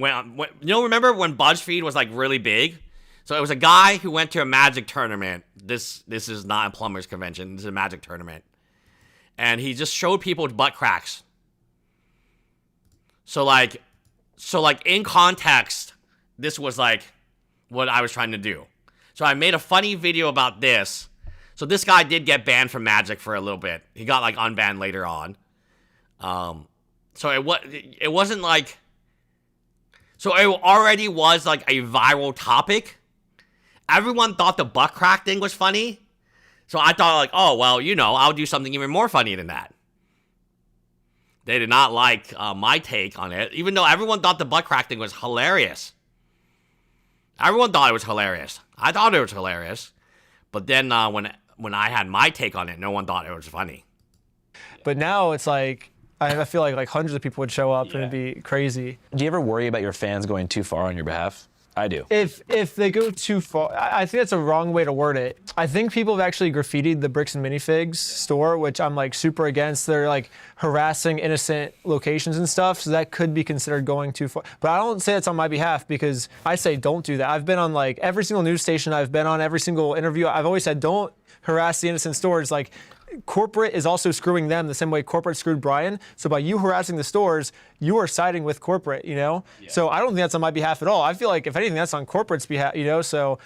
know, remember when BuzzFeed was, like, really big? So it was a guy who went to a Magic tournament. This is not a plumber's convention. This is a Magic tournament. And he just showed people butt cracks. So, like, in context, this was, like, what I was trying to do. So I made a funny video about this. So this guy did get banned from Magic for a little bit. He got, like, unbanned later on. So it wasn't, like... So it already was like a viral topic. Everyone thought the butt crack thing was funny. So I thought like, oh, well, I'll do something even more funny than that. They did not like my take on it, even though everyone thought the butt crack thing was hilarious. Everyone thought it was hilarious. I thought it was hilarious. But then when I had my take on it, no one thought it was funny. But now it's like, I feel like hundreds of people would show up and it'd be crazy. Do you ever worry about your fans going too far on your behalf? I do. If they go too far, I think that's a wrong way to word it. I think people have actually graffitied the Bricks and Minifigs store, which I'm like super against. They're like harassing innocent locations and stuff, so that could be considered going too far. But I don't say it's on my behalf because I say don't do that. I've been on like every single news station I've been on, every single interview. I've always said don't harass the innocent stores. Like, corporate is also screwing them the same way corporate screwed Brian. So by you harassing the stores, you are siding with corporate, So I don't think that's on my behalf at all. I feel like if anything, that's on corporate's behalf, So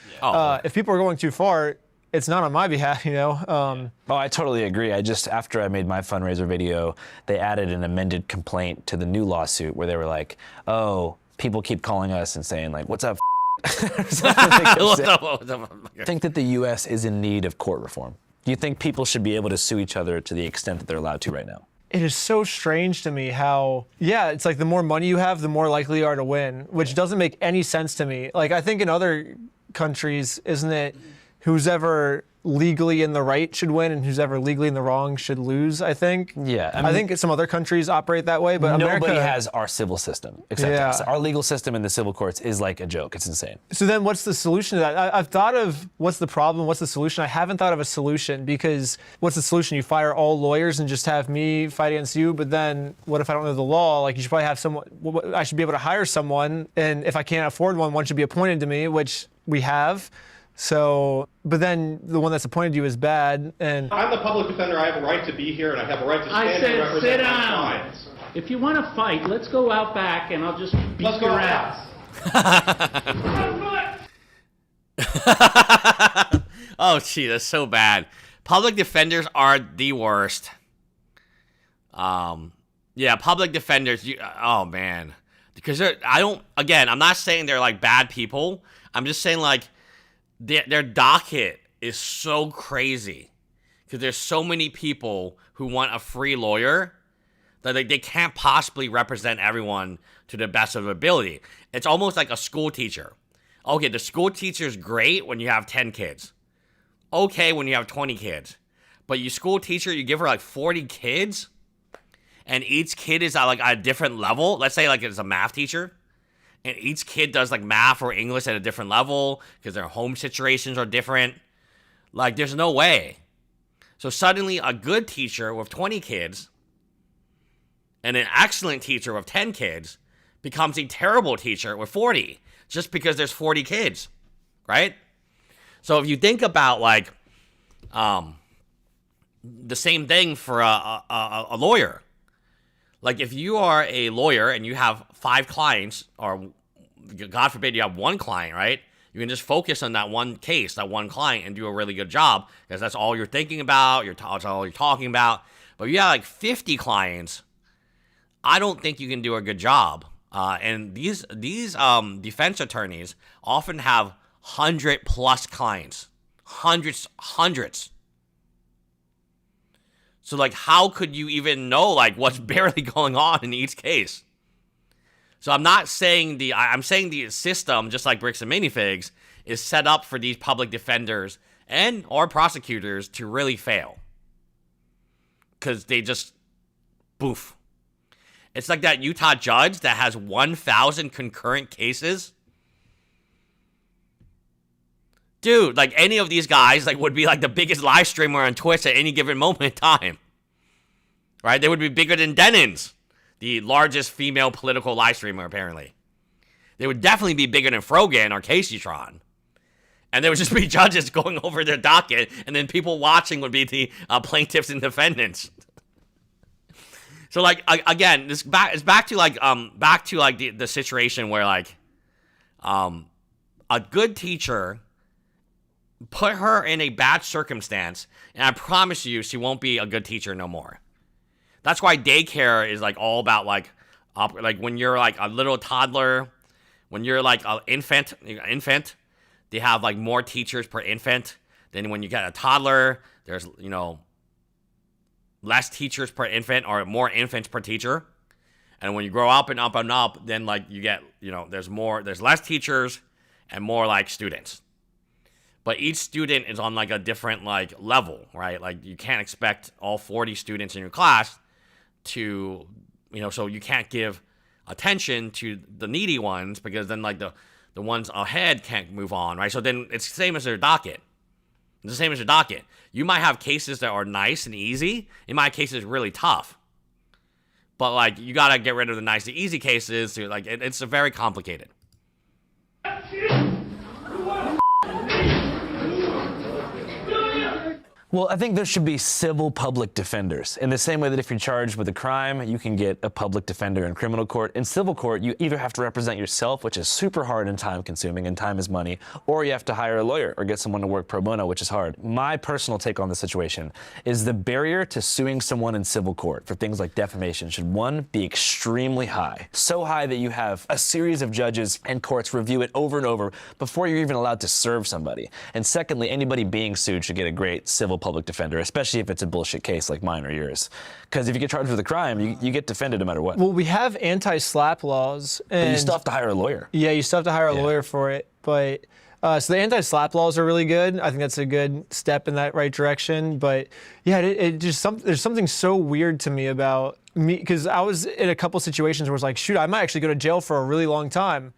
if people are going too far, it's not on my behalf, Oh, I totally agree. After I made my fundraiser video, they added an amended complaint to the new lawsuit where they were like, oh, people keep calling us and saying like, what's up, I think that the U.S. is in need of court reform. Do you think people should be able to sue each other to the extent that they're allowed to right now? It is so strange to me how, it's like the more money you have, the more likely you are to win, which doesn't make any sense to me. Like, I think in other countries, isn't it who's ever legally in the right should win and who's ever legally in the wrong should lose, I think. Yeah. I think some other countries operate that way, but nobody America has our civil system except us. Our legal system in the civil courts is like a joke. It's insane. So then what's the solution to that? I've thought of what's the problem, what's the solution? I haven't thought of a solution because what's the solution? You fire all lawyers and just have me fight against you, but then what if I don't know the law? Like, you should probably have someone, I should be able to hire someone, and if I can't afford one should be appointed to me, which we have. So, but then the one that's appointed you is bad, and I'm the public defender. I have a right to be here, and I have a right to stand here and represent my clients. If you want to fight, let's go out back, and I'll just beat your ass. Oh, gee, that's so bad. Public defenders are the worst. Public defenders. Oh man, because I'm not saying they're like bad people. I'm just saying like. Their docket is so crazy because there's so many people who want a free lawyer that they can't possibly represent everyone to the best of ability. It's almost like a school teacher. Okay, the school teacher's great when you have 10 kids. Okay, when you have 20 kids. But you school teacher, you give her like 40 kids and each kid is at like a different level. Let's say like it's a math teacher. And each kid does like math or English at a different level because their home situations are different. Like, there's no way. So suddenly a good teacher with 20 kids and an excellent teacher with 10 kids becomes a terrible teacher with 40 just because there's 40 kids, right? So if you think about like the same thing for a lawyer. Like, if you are a lawyer and you have 5 clients, or God forbid you have 1 client, right? You can just focus on that one case, that one client, and do a really good job because that's all you're thinking about. That's all you're talking about. But if you have like 50 clients, I don't think you can do a good job. And these defense attorneys often have 100+ clients, hundreds. So, like, how could you even know, like, what's barely going on in each case? So I'm saying the system, just like Bricks and Minifigs, is set up for these public defenders and or prosecutors to really fail. Because they just, boof. It's like that Utah judge that has 1,000 concurrent cases. Dude, like, any of these guys like would be like the biggest live streamer on Twitch at any given moment in time. Right? They would be bigger than Denon's, the largest female political live streamer, apparently. They would definitely be bigger than Frogan or Caseytron. And there would just be judges going over their docket, and then people watching would be the plaintiffs and defendants. So, like, again, it's back to the situation where, like, a good teacher, put her in a bad circumstance, and I promise you she won't be a good teacher no more. That's why daycare is like all about like when you're like a little toddler when you're like an infant, they have like more teachers per infant. Then when you get a toddler, there's, less teachers per infant or more infants per teacher. And when you grow up and up and up, then like you get, there's less teachers and more like students. But each student is on like a different like level, right? Like you can't expect all 40 students in your class to, so you can't give attention to the needy ones because then like the ones ahead can't move on, right? So then it's the same as their docket. It's the same as your docket. You might have cases that are nice and easy. In my cases, really tough. But like you gotta get rid of the nice and easy cases. So, like it's a very complicated. Well, I think there should be civil public defenders. In the same way that if you're charged with a crime, you can get a public defender in criminal court. In civil court, you either have to represent yourself, which is super hard and time consuming, and time is money, or you have to hire a lawyer or get someone to work pro bono, which is hard. My personal take on the situation is the barrier to suing someone in civil court for things like defamation should, one, be extremely high. So high that you have a series of judges and courts review it over and over before you're even allowed to serve somebody. And secondly, anybody being sued should get a great civil public defender, especially if it's a bullshit case like mine or yours. Because if you get charged with a crime, you get defended no matter what. Well, we have anti-slap laws. And but you still have to hire a lawyer. Yeah, you still have to hire a lawyer for it. But so the anti-slap laws are really good. I think that's a good step in that right direction. But yeah, there's something so weird to me about me, because I was in a couple situations where it's like, shoot, I might actually go to jail for a really long time.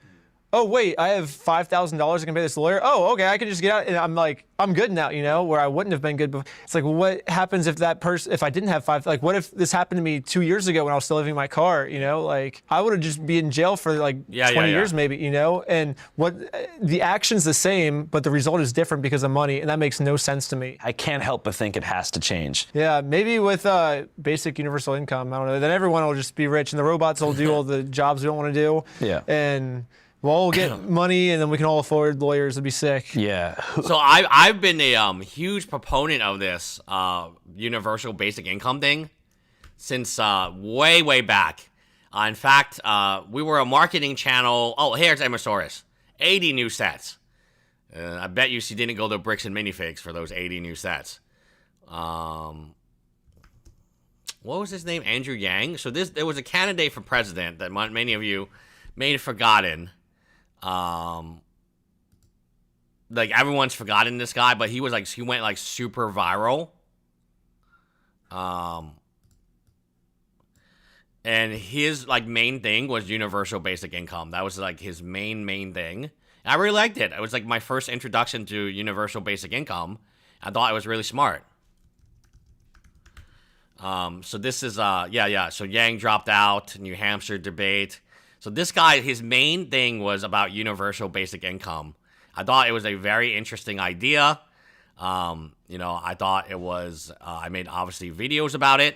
Oh, wait, I have $5,000 I can pay this lawyer. Oh, okay, I can just get out. And I'm like, I'm good now, where I wouldn't have been good before. It's like, well, what happens if if I didn't have like, what if this happened to me 2 years ago when I was still living in my car, like, I would have just been in jail for like 20 years maybe, and the action's the same, but the result is different because of money, and that makes no sense to me. I can't help but think it has to change. Yeah, maybe with basic universal income, I don't know, then everyone will just be rich, and the robots will do all the jobs we don't want to do. Yeah. And we'll get money, and then we can all afford lawyers. It'd be sick. Yeah. So I've been a huge proponent of this universal basic income thing since way back. In fact, we were a marketing channel. Oh, here's Emosaurus. 80 new sets. I bet you she didn't go to Bricks and Minifigs for those 80 new sets. What was his name? Andrew Yang. So there was a candidate for president that many of you may have forgotten. Like everyone's forgotten this guy, but he went like super viral. And his like main thing was universal basic income. That was like his main thing. And I really liked it. It was like my first introduction to universal basic income. I thought it was really smart. So this is So Yang dropped out, New Hampshire debate. So this guy, his main thing was about universal basic income. I thought it was a very interesting idea. I thought it was, I made obviously videos about it,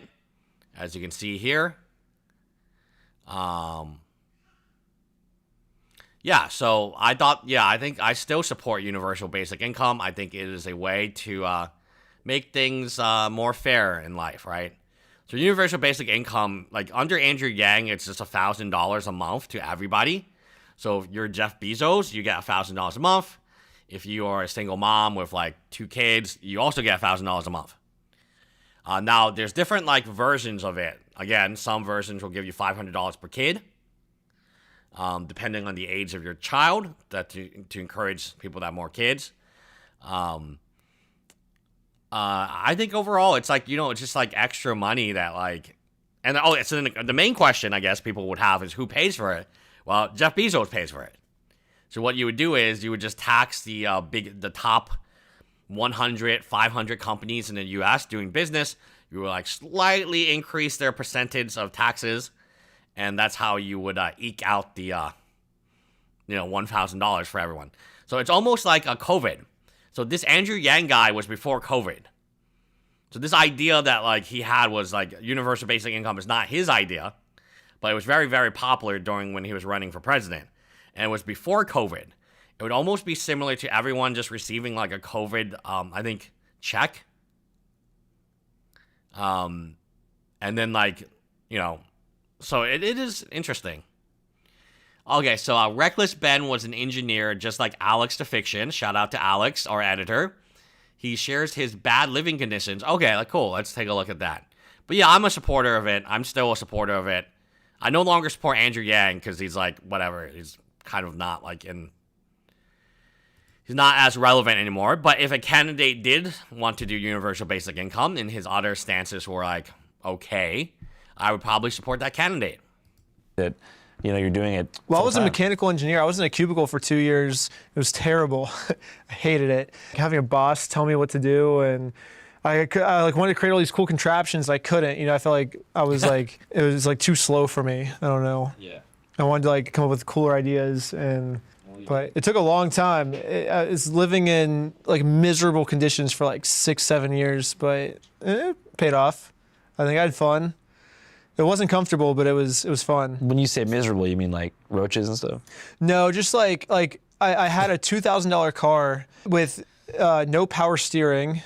as you can see here. So I thought, I think I still support universal basic income. I think it is a way to make things more fair in life, right? So universal basic income, like under Andrew Yang, it's just $1,000 a month to everybody. So if you're Jeff Bezos, you get $1,000 a month. If you are a single mom with like 2 kids, you also get $1,000 a month. Now there's different like versions of it. Again, some versions will give you $500 per kid, depending on the age of your child, to encourage people to have more kids. I think overall it's like, it's just like extra money that like, and so the main question I guess people would have is who pays for it? Well, Jeff Bezos pays for it. So what you would do is you would just tax the top 100, 500 companies in the U.S. doing business. You would like slightly increase their percentage of taxes, and that's how you would eke out the $1,000 for everyone. So it's almost like a COVID. So this Andrew Yang guy was before COVID. So this idea that like he had was like universal basic income is not his idea, but it was very, very popular during when he was running for president. And it was before COVID. It would almost be similar to everyone just receiving like a COVID, I think, check. And then like, so it is interesting. Okay, so Reckless Ben was an engineer just like Alex the Fiction. Shout out to Alex, our editor. He shares his bad living conditions. Okay, like, cool. Let's take a look at that. But yeah, I'm a supporter of it. I'm still a supporter of it. I no longer support Andrew Yang because he's like, whatever. He's kind of not like in... He's not as relevant anymore. But if a candidate did want to do universal basic income and his other stances were like, okay, I would probably support that candidate. That, you know, you're doing it. Well, I was a full-time. mechanical engineer. I was in a cubicle for 2 years. It was terrible. I hated it. Having a boss tell me what to do, and I like wanted to create all these cool contraptions. I couldn't. You know, I felt like I was like it was like too slow for me. I don't know. Yeah. I wanted to like come up with cooler ideas, but it took a long time. I was living in like miserable conditions for like 6-7 years, but it paid off. I think I had fun. It wasn't comfortable, but it was fun. When you say miserable, you mean like roaches and stuff? No, just like I had a $2,000 car with no power steering,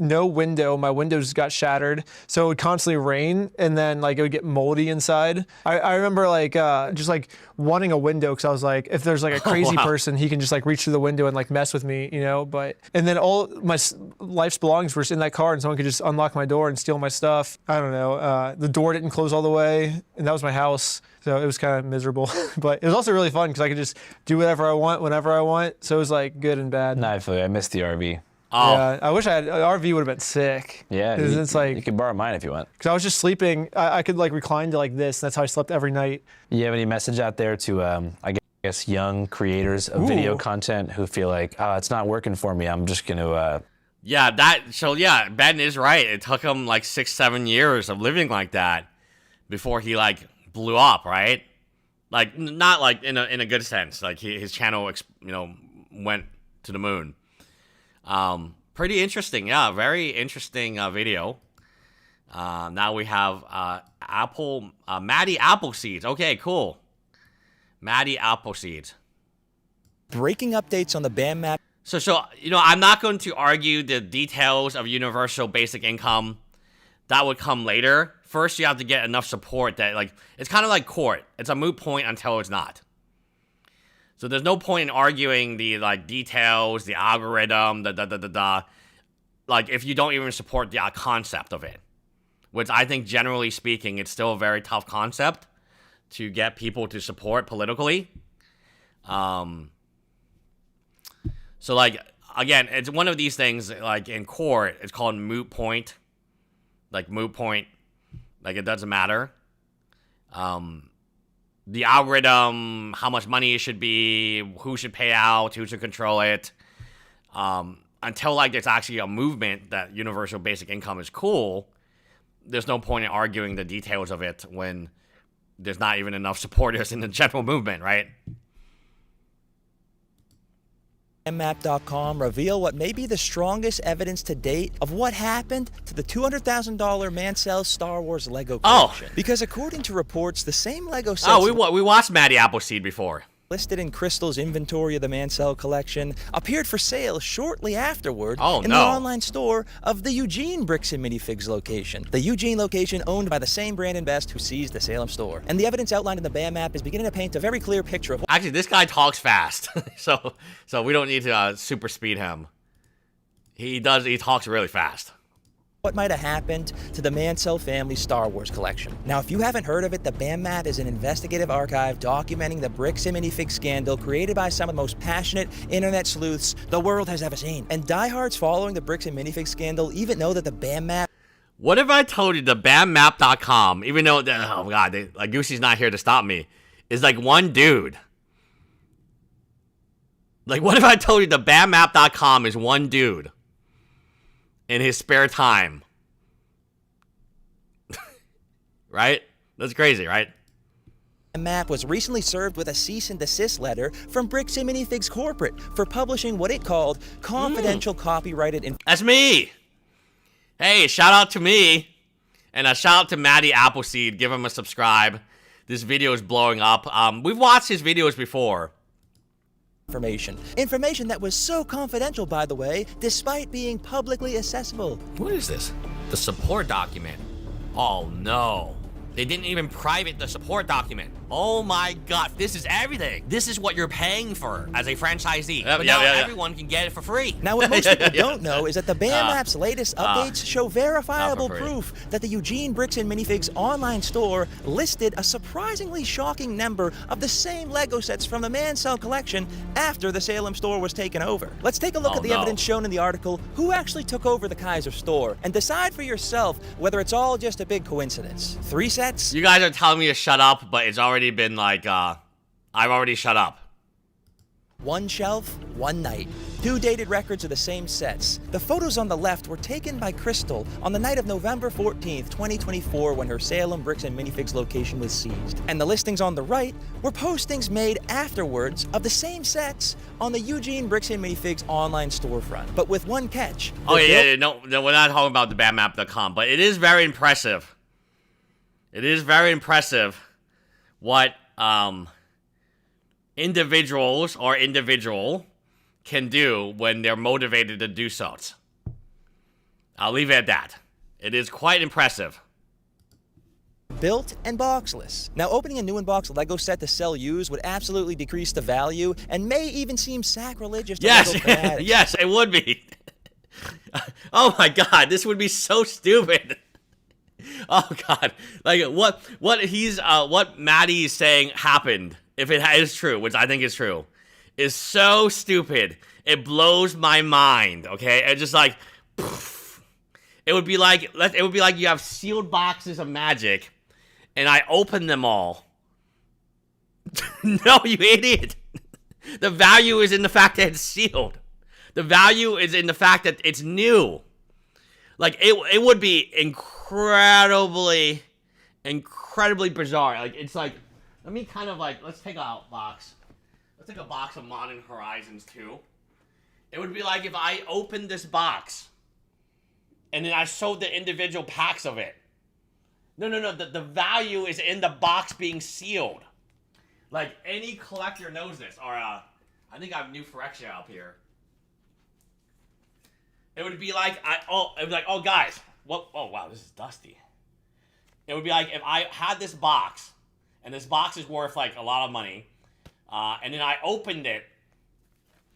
no window. My windows got shattered, so it would constantly rain, and then like it would get moldy inside. I remember like just like wanting a window because I was like, if there's like a crazy person, he can just like reach through the window and like mess with me, you know. And then all my life's belongings were just in that car, and someone could just unlock my door and steal my stuff. I don't know. The door didn't close all the way, and that was my house. So it was kind of miserable, but it was also really fun because I could just do whatever I want, whenever I want. So it was like good and bad. No, I feel you. I missed the RV. Oh. Yeah, I wish I had, RV would have been sick. Yeah, 'Cause you, it's like, you can borrow mine if you want. because I was just sleeping, I could like recline to like this, and that's how I slept every night. You have any message out there to, I guess, young creators of video content who feel like, oh, it's not working for me. I'm just going to... Yeah, Ben is right. It took him like 6-7 years of living like that before he like blew up, right? Like, not like in a good sense. Like his channel, went to the moon. Pretty interesting. Yeah, very interesting video. Now we have Maddie Appleseed. Okay, cool. Maddie Appleseed. Breaking updates on the BAM map. So I'm not going to argue the details of universal basic income. That would come later. First, you have to get enough support that, like, it's kind of like court. It's a moot point until it's not. So there's no point in arguing the, like, details, the algorithm, like, if you don't even support the concept of it. Which I think, generally speaking, it's still a very tough concept to get people to support politically. So, like, again, it's one of these things, like, in court, it's called moot point. Like, moot point. Like, it doesn't matter. The algorithm, how much money it should be, who should pay out, who should control it. Until, like, there's actually a movement that universal basic income is cool, there's no point in arguing the details of it when there's not even enough supporters in the general movement, right? Map.com reveal what may be the strongest evidence to date of what happened to the $200,000 Mansell Star Wars Lego collection. Because according to reports, the same Lego sets we watched Maddie Appleseed before. listed in Crystal's inventory of the Mansell collection appeared for sale shortly afterward in the no. online store of the Eugene Bricks and Minifigs location. The Eugene location owned by the same Brandon Best who seized the Salem store. And the evidence outlined in the BAM map is beginning to paint a very clear picture of Actually, this guy talks fast, so we don't need to super speed him. He talks really fast. what might have happened to the Mansell family Star Wars collection. Now, if you haven't heard of it, the BAM map is an investigative archive documenting the Bricks and Minifigs scandal created by some of the most passionate internet sleuths the world has ever seen. And diehards following the Bricks and Minifigs scandal even know that the BAM map... What if I told you the BAMmap.com, even though, oh god, Goosey's not here to stop me, is like one dude. Like, what if I told you the BAMmap.com is one dude in his spare time? Right? That's crazy, right? map was recently served with a cease and desist letter from Bricks and Minifigs Corporate for publishing what it called confidential copyrighted information. That's me! Hey, shout out to me. And a shout out to Maddie Appleseed. Give him a subscribe. This video is blowing up. We've watched his videos before. Information that was so confidential, by the way, despite being publicly accessible. What is this? The support document. Oh no. They didn't even private the support document. Oh my god, this is everything. This is what you're paying for as a franchisee. But now everyone can get it for free. Now, what most people don't know is that the BAM app's latest updates show verifiable proof that the Eugene Bricks and Minifigs online store listed a surprisingly shocking number of the same Lego sets from the Mansell collection after the Salem store was taken over. Let's take a look at the evidence shown in the article, who actually took over the Kaiser store, and decide for yourself whether it's all just a big coincidence. 3 sets? You guys are telling me to shut up, but it's already been like, I've already shut up. 1 shelf, 1 night. 2 dated records of the same sets. The photos on the left were taken by Crystal on the night of November 14th, 2024, when her Salem Bricks and Minifigs location was seized. And the listings on the right were postings made afterwards of the same sets on the Eugene Bricks and Minifigs online storefront. But with one catch. No, we're not talking about the BAMapp.com, but it is very impressive. It is very impressive what individuals or individual can do when they're motivated to do so. I'll leave it at that. It is quite impressive. Built and boxless. Now, opening a new in-box Lego set to sell used would absolutely decrease the value and may even seem sacrilegious to Lego fanatics. Yes, it would be. Oh my god, this would be so stupid. Oh god, like what Maddie's saying happened, if it is true, which I think is true, is so stupid. It blows my mind. Okay, it's just like, poof. It would be like you have sealed boxes of Magic, and I open them all. No, you idiot. The value is in the fact that it's sealed. The value is in the fact that it's new. Like, it would be incredibly bizarre. Like, it's like, let me kind of like, let's take a box. Let's take a box of Modern Horizons 2. It would be like if I opened this box and then I showed the individual packs of it. No, the value is in the box being sealed. Like, any collector knows this. Or, I think I have new Phyrexia up here. It would be like, oh guys, what? Oh wow, this is dusty. It would be like if I had this box, and this box is worth like a lot of money, and then I opened it.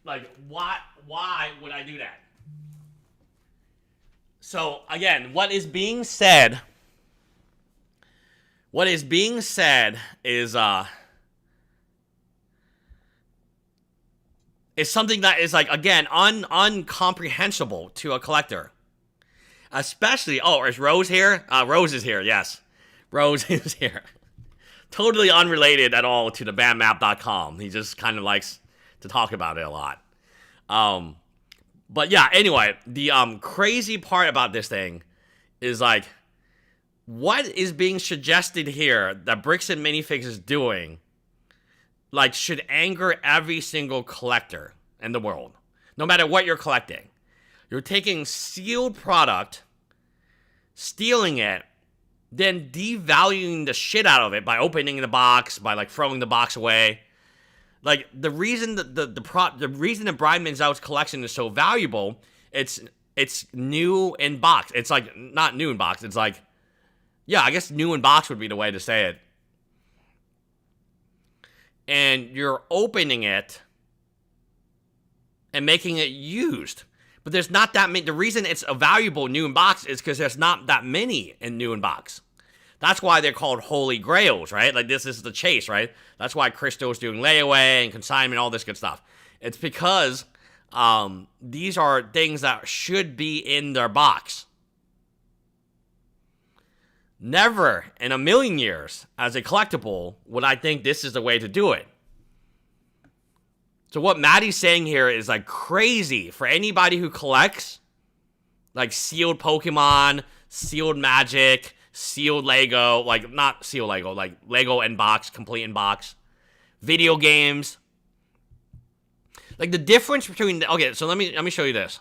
Like, why would I do that? So again, what is being said is something that is, like, again, uncomprehensible to a collector. Especially, is Rose here? Rose is here, yes. Rose is here. Totally unrelated at all to the BAMapp.com. He just kind of likes to talk about it a lot. But yeah, anyway, the crazy part about this thing is, like, what is being suggested here that Bricks and Minifigs is doing, like, should anger every single collector in the world, no matter what you're collecting. You're taking sealed product, stealing it, then devaluing the shit out of it by opening the box, by, like, throwing the box away. Like, the reason that the reason that Brian Menzel's collection is so valuable, it's new in box. It's like, not new in box. It's like, yeah, I guess new in box would be the way to say it. And you're opening it and making it used. But there's not that many. The reason it's a valuable new in box is because there's not that many in new in box. That's why they're called holy grails, right? Like, this is the chase, right? That's why Crystal's doing layaway and consignment, all this good stuff. It's because these are things that should be in their box. Never in a million years, as a collectible, would I think this is the way to do it. So what Maddie's saying here is, like, crazy for anybody who collects, like, sealed Pokemon, sealed Magic, sealed Lego, like, not sealed Lego, like Lego in box, complete in box, video games. Like, the difference between, okay, so let me show you this.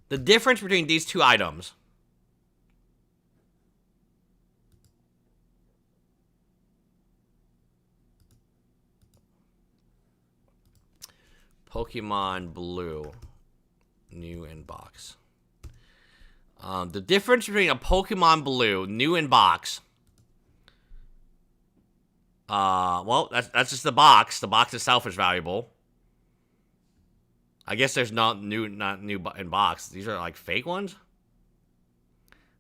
The difference between these two items. Pokemon Blue, new in box. The difference between a Pokemon Blue, new in box, Well, that's just the box. The box itself is valuable. I guess there's not new in box. These are like fake ones.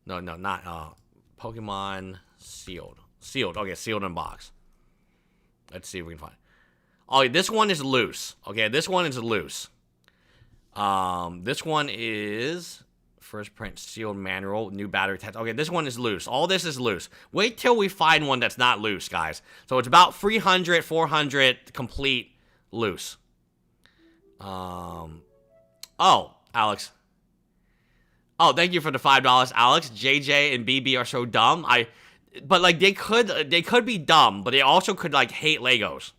No, not Pokemon sealed. Sealed. Okay, sealed in box. Let's see if we can find it. Oh, this one is loose. Okay, this one is loose. This one is first print sealed manual, new battery test. Okay, this one is loose. All this is loose. Wait till we find one that's not loose, guys. So it's about 300, 400 complete loose. Oh, Alex. Oh, thank you for the $5, Alex. JJ and BB are so dumb. But like they could be dumb, but they also could like hate Legos.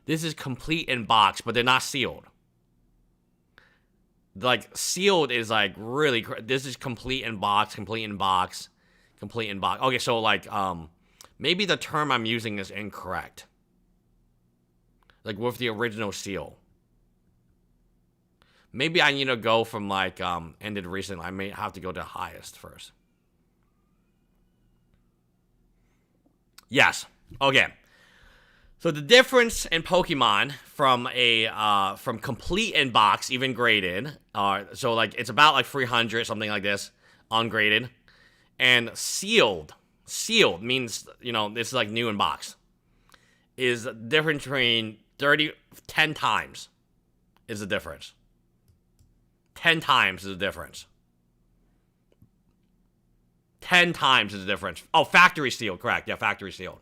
This is complete in box, but they're not sealed. Like sealed is like really. This is complete in box, complete in box, complete in box. Okay, so like maybe the term I'm using is incorrect. Like with the original seal. Maybe I need to go from like ended recently. I may have to go to highest first. Yes. Okay. So the difference in Pokemon from from complete in box, even graded, so like it's about like 300, something like this, ungraded, and sealed. Sealed means, you know, this is like new in box. Is the difference between 10 times is the difference. 10 times is the difference. 10 times is the difference. Oh, factory sealed, correct. Yeah, factory sealed.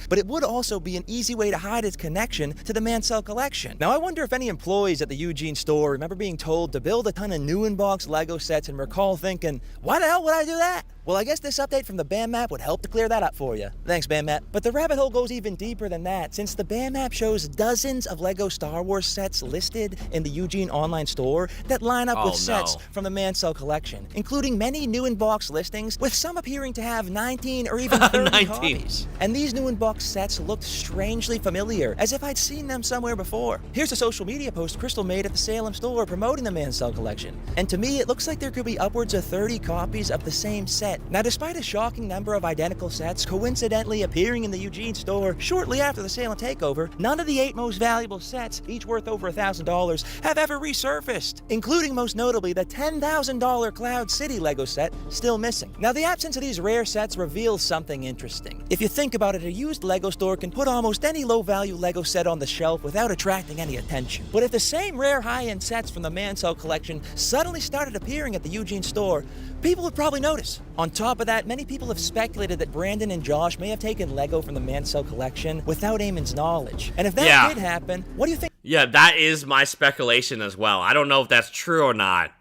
But it would also be an easy way to hide its connection to the Mansell collection. Now, I wonder if any employees at the Eugene store remember being told to build a ton of new in-box Lego sets and recall thinking, why the hell would I do that? Well, I guess this update from the BAM map would help to clear that up for you. Thanks, BAM map. But the rabbit hole goes even deeper than that, since the BAM map shows dozens of Lego Star Wars sets listed in the Eugene online store that line up with sets from the Mansell collection, including many new in-box listings, with some appearing to have 19 or even 30 copies. And these new in-box sets looked strangely familiar, as if I'd seen them somewhere before. Here's a social media post Crystal made at the Salem store promoting the Mansell collection. And to me, it looks like there could be upwards of 30 copies of the same set. Now, despite a shocking number of identical sets coincidentally appearing in the Eugene store shortly after the Salem takeover, none of the 8 most valuable sets, each worth over $1,000, have ever resurfaced, including most notably the $10,000 Cloud City Lego set still missing. Now, the absence of these rare sets reveals something interesting. If you think about it, a used Lego store can put almost any low-value Lego set on the shelf without attracting any attention. But if the same rare high-end sets from the Mansell collection suddenly started appearing at the Eugene store, people would probably notice. On top of that, many people have speculated that Brandon and Josh may have taken Lego from the Mansell collection without Eamon's knowledge. And if that did happen, what do you think? Yeah, that is my speculation as well. I don't know if that's true or not.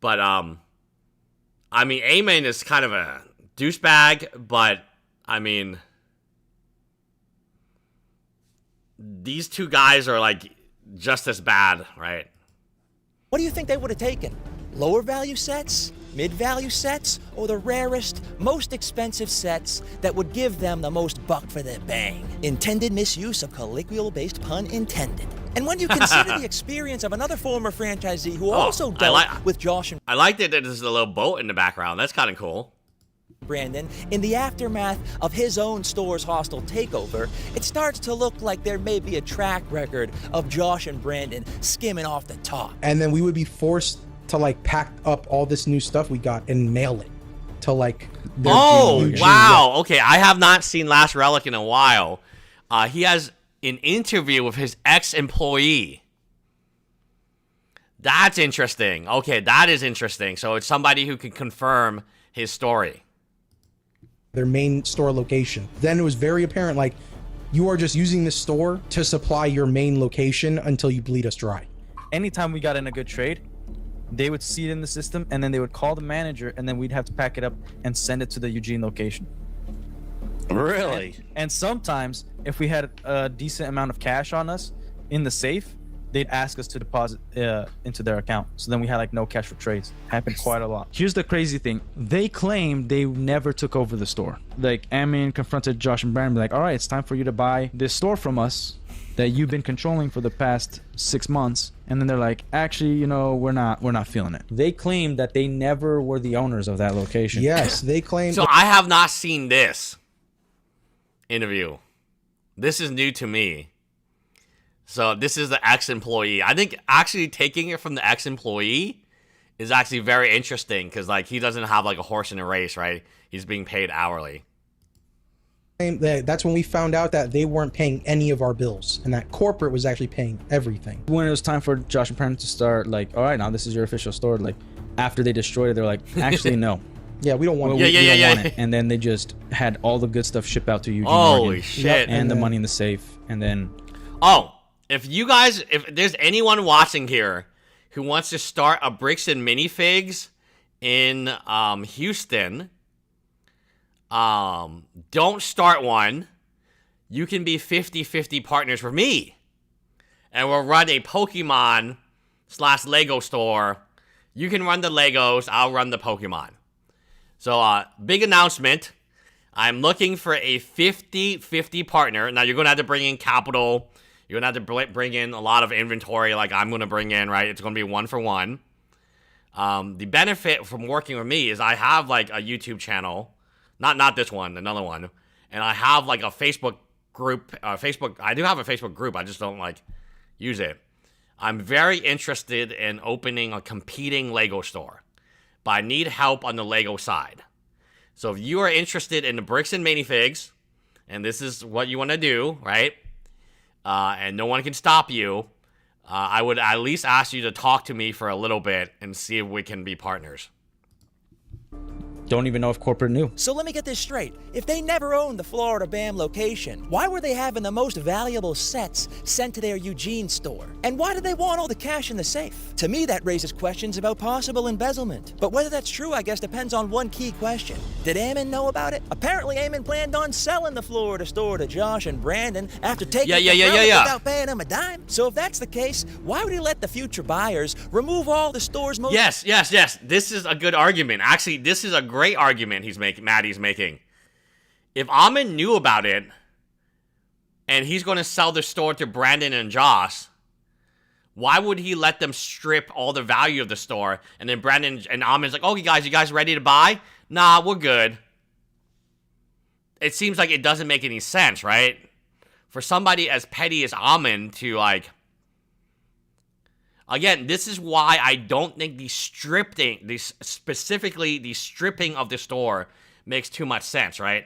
But, I mean, Eamon is kind of a douchebag, but, I mean, these two guys are, like, just as bad, right? What do you think they would have taken? Lower value sets? Mid-value sets, or the rarest, most expensive sets that would give them the most buck for their bang? Intended misuse of colloquial-based pun intended. And when you consider the experience of another former franchisee who also dealt with Josh and I like that there's a little boat in the background. That's kind of cool. Brandon, in the aftermath of his own store's hostile takeover, it starts to look like there may be a track record of Josh and Brandon skimming off the top. And then we would be forced to like pack up all this new stuff we got and mail it to like their wow. Okay, I have not seen Last Relic in a while. He has an interview with his ex-employee. That's interesting. Okay, that is interesting. So it's somebody who can confirm his story. Their main store location. Then it was very apparent, like, you are just using this store to supply your main location until you bleed us dry. Anytime we got in a good trade, they would see it in the system, and then they would call the manager, and then we'd have to pack it up and send it to the Eugene location. Really? And sometimes, if we had a decent amount of cash on us in the safe, they'd ask us to deposit into their account. So then we had like no cash for trades. Happened quite a lot. Here's the crazy thing. They claimed they never took over the store. Like, Amin confronted Josh and Brandon, like, all right, it's time for you to buy this store from us that you've been controlling for the past 6 months. And then they're like, actually, you know, we're not feeling it. They claimed that they never were the owners of that location. Yes, they claimed. So I have not seen this. interview. This is new to me. So this is the ex-employee. I think actually taking it from the ex-employee is actually very interesting because like he doesn't have like a horse in a race, right? He's being paid hourly. That's when we found out that they weren't paying any of our bills and that corporate was actually paying everything. When it was time for Josh and Brandon to start, like, all right, now this is your official store. Like, after they destroyed it, they're like, actually, no. Yeah, we don't want it. We don't want it. And then they just had all the good stuff shipped out to Eugene. Holy shit. And the money in the safe. And then... Oh, if there's anyone watching here who wants to start a Bricks and Minifigs in Houston, don't start one. You can be 50-50 partners with me. And we'll run a Pokemon / Lego store. You can run the Legos, I'll run the Pokemon. So, big announcement. I'm looking for a 50-50 partner. Now, you're going to have to bring in capital. You're going to have to bring in a lot of inventory like I'm going to bring in, right? It's going to be 1-for-1. The benefit from working with me is I have, like, a YouTube channel. Not this one, another one. And I have, like, a Facebook group. I do have a Facebook group. I just don't, like, use it. I'm very interested in opening a competing Lego store. But I need help on the Lego side. So if you are interested in the Bricks and Minifigs, and this is what you want to do, right? And no one can stop you, I would at least ask you to talk to me for a little bit and see if we can be partners. Don't even know if corporate knew. So let me get this straight. If they never owned the Florida BAM location, why were they having the most valuable sets sent to their Eugene store? And why did they want all the cash in the safe? To me, that raises questions about possible embezzlement. But whether that's true, I guess, depends on one key question. Did Ammon know about it? Apparently, Ammon planned on selling the Florida store to Josh and Brandon after taking it without paying them a dime. So if that's the case, why would he let the future buyers remove all the store's most... Yes. This is a good argument. Actually, this is a great argument Maddie's making. If Ammon knew about it, and he's going to sell the store to Brandon and Josh, why would he let them strip all the value of the store? And then Brandon and Ammon's like, oh, you guys ready to buy? Nah, we're good. It seems like it doesn't make any sense, right? For somebody as petty as Ammon to, like... Again, this is why I don't think specifically the stripping of the store makes too much sense, right?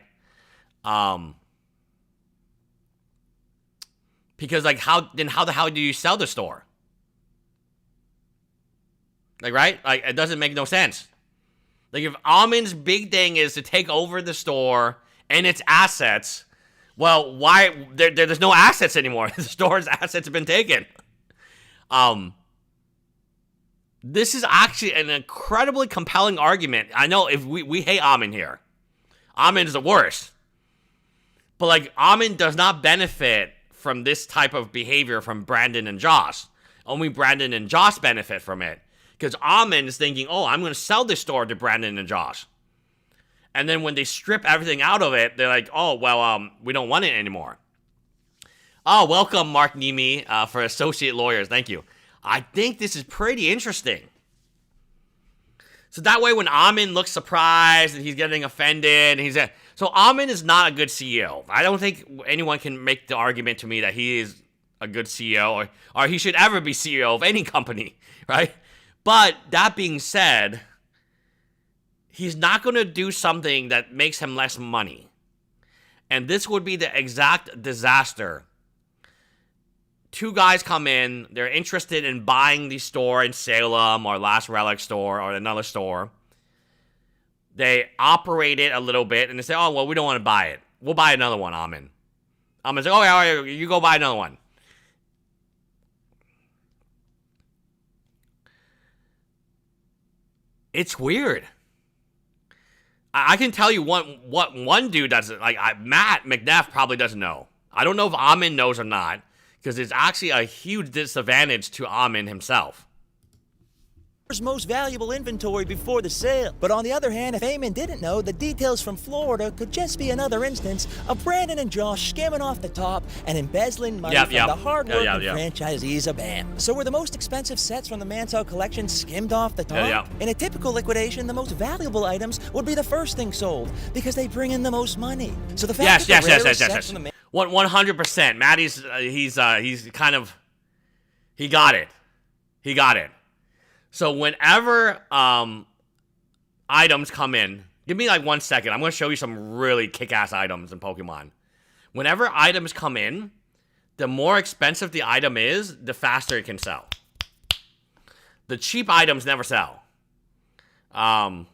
Because, like, how the hell do you sell the store? Like, right? Like, it doesn't make no sense. Like, if Ammon's big thing is to take over the store and its assets, well, why? There's no assets anymore. The store's assets have been taken. This is actually an incredibly compelling argument. I know if we hate Ammon here. Ammon is the worst. But, like, Ammon does not benefit from this type of behavior from Brandon and Josh. Only Brandon and Josh benefit from it. Because Ammon is thinking, oh, I'm going to sell this store to Brandon and Josh. And then when they strip everything out of it, they're like, oh, well, we don't want it anymore. Oh, welcome, Mark Nemi, for Associate Lawyers. Thank you. I think this is pretty interesting. So that way when Ammon looks surprised and he's getting offended, and so Ammon is not a good CEO. I don't think anyone can make the argument to me that he is a good CEO or he should ever be CEO of any company, right? But that being said, he's not going to do something that makes him less money. And this would be the exact disaster. Two guys come in, they're interested in buying the store in Salem or Last Relic store or another store. They operate it a little bit and they say, oh, well, we don't want to buy it. We'll buy another one, Ammon. Ammon's like, oh, yeah, you go buy another one. It's weird. I can tell you what one dude doesn't, like, Matt McNeff probably doesn't know. I don't know if Ammon knows or not, because it's actually a huge disadvantage to Ammon himself. most valuable inventory before the sale. But on the other hand, if Eamon didn't know, the details from Florida could just be another instance of Brandon and Josh skimming off the top and embezzling money from the hard-working franchisees of BAM. So were the most expensive sets from the Mansell collection skimmed off the top? In a typical liquidation, the most valuable items would be the first thing sold because they bring in the most money. So the fact that the rarest sets from the 100%. Maddie's he's kind of he got it. He got it. So whenever items come in, give me like 1 second. I'm going to show you some really kick-ass items in Pokemon. Whenever items come in, the more expensive the item is, the faster it can sell. The cheap items never sell. I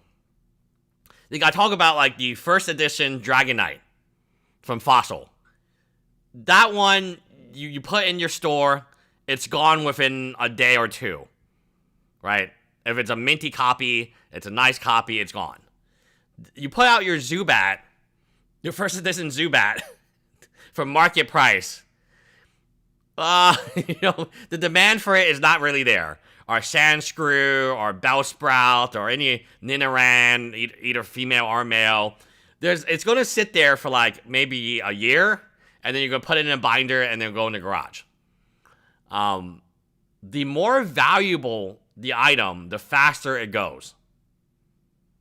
talk about like the first edition Dragonite from Fossil. That one, you put in your store, it's gone within a day or two. Right? If it's a minty copy, it's a nice copy, it's gone. You put out your Zubat, your first edition Zubat, for market price. The demand for it is not really there. Or Sandscrew, or Bellsprout, or any Nidoran, either female or male. It's going to sit there for like maybe a year, and then you're going to put it in a binder and then go in the garage. The more valuable the item, the faster it goes.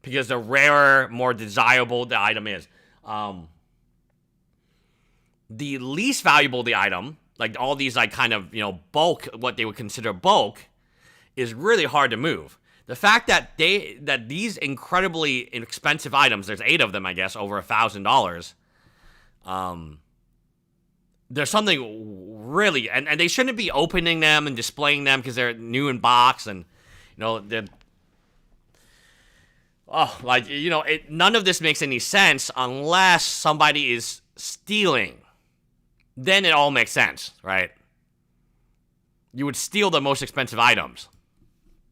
Because the rarer, more desirable the item is. The least valuable the item, like all these like kind of, bulk, what they would consider bulk, is really hard to move. The fact that these incredibly expensive items, there's 8 of them, I guess, over $1,000, there's something really, and they shouldn't be opening them and displaying them because they're new in box, and they're none of this makes any sense unless somebody is stealing. Then it all makes sense, right? You would steal the most expensive items.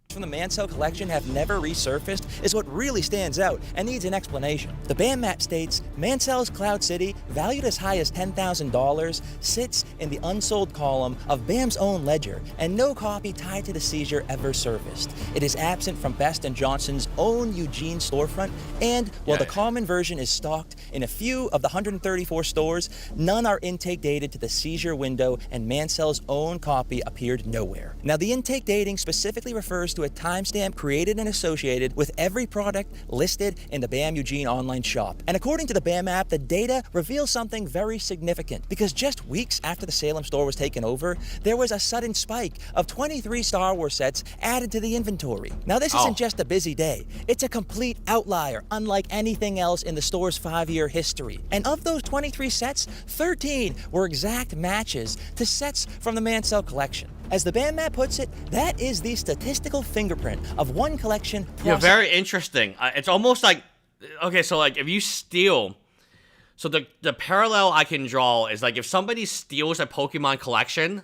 From the Mansell collection have never resurfaced is what really stands out and needs an explanation. The BAM map states Mansell's Cloud City, valued as high as $10,000, sits in the unsold column of BAM's own ledger, and no copy tied to the seizure ever surfaced. It is absent from Best & Johnson's own Eugene storefront, and while the common version is stocked in a few of the 134 stores, none are intake dated to the seizure window, and Mansell's own copy appeared nowhere. Now, the intake dating specifically refers to a timestamp created and associated with every product listed in the BAM Eugene online shop. And according to the BAM app, the data reveals something very significant, because just weeks after the Salem store was taken over, there was a sudden spike of 23 Star Wars sets added to the inventory. Now, this isn't just a busy day. It's a complete outlier, unlike anything else in the store's 5-year history. And of those 23 sets, 13 were exact matches to sets from the Mansell collection. As the BAM map puts it, that is the statistical fingerprint of one collection process. Yeah, very interesting. It's almost like, okay, so like if you steal, so the parallel I can draw is like if somebody steals a Pokemon collection,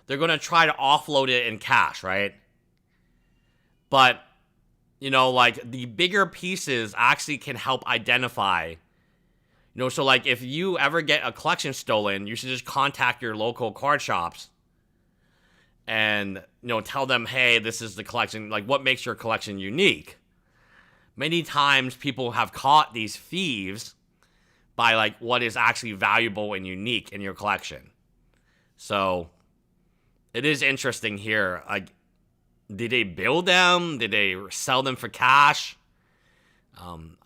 they're going to try to offload it in cash, right? But, like the bigger pieces actually can help identify, so like if you ever get a collection stolen, you should just contact your local card shops and, tell them, hey, this is the collection, like what makes your collection unique. Many times people have caught these thieves by like what is actually valuable and unique in your collection. So it is interesting here. Like, did they build them? Did they sell them for cash?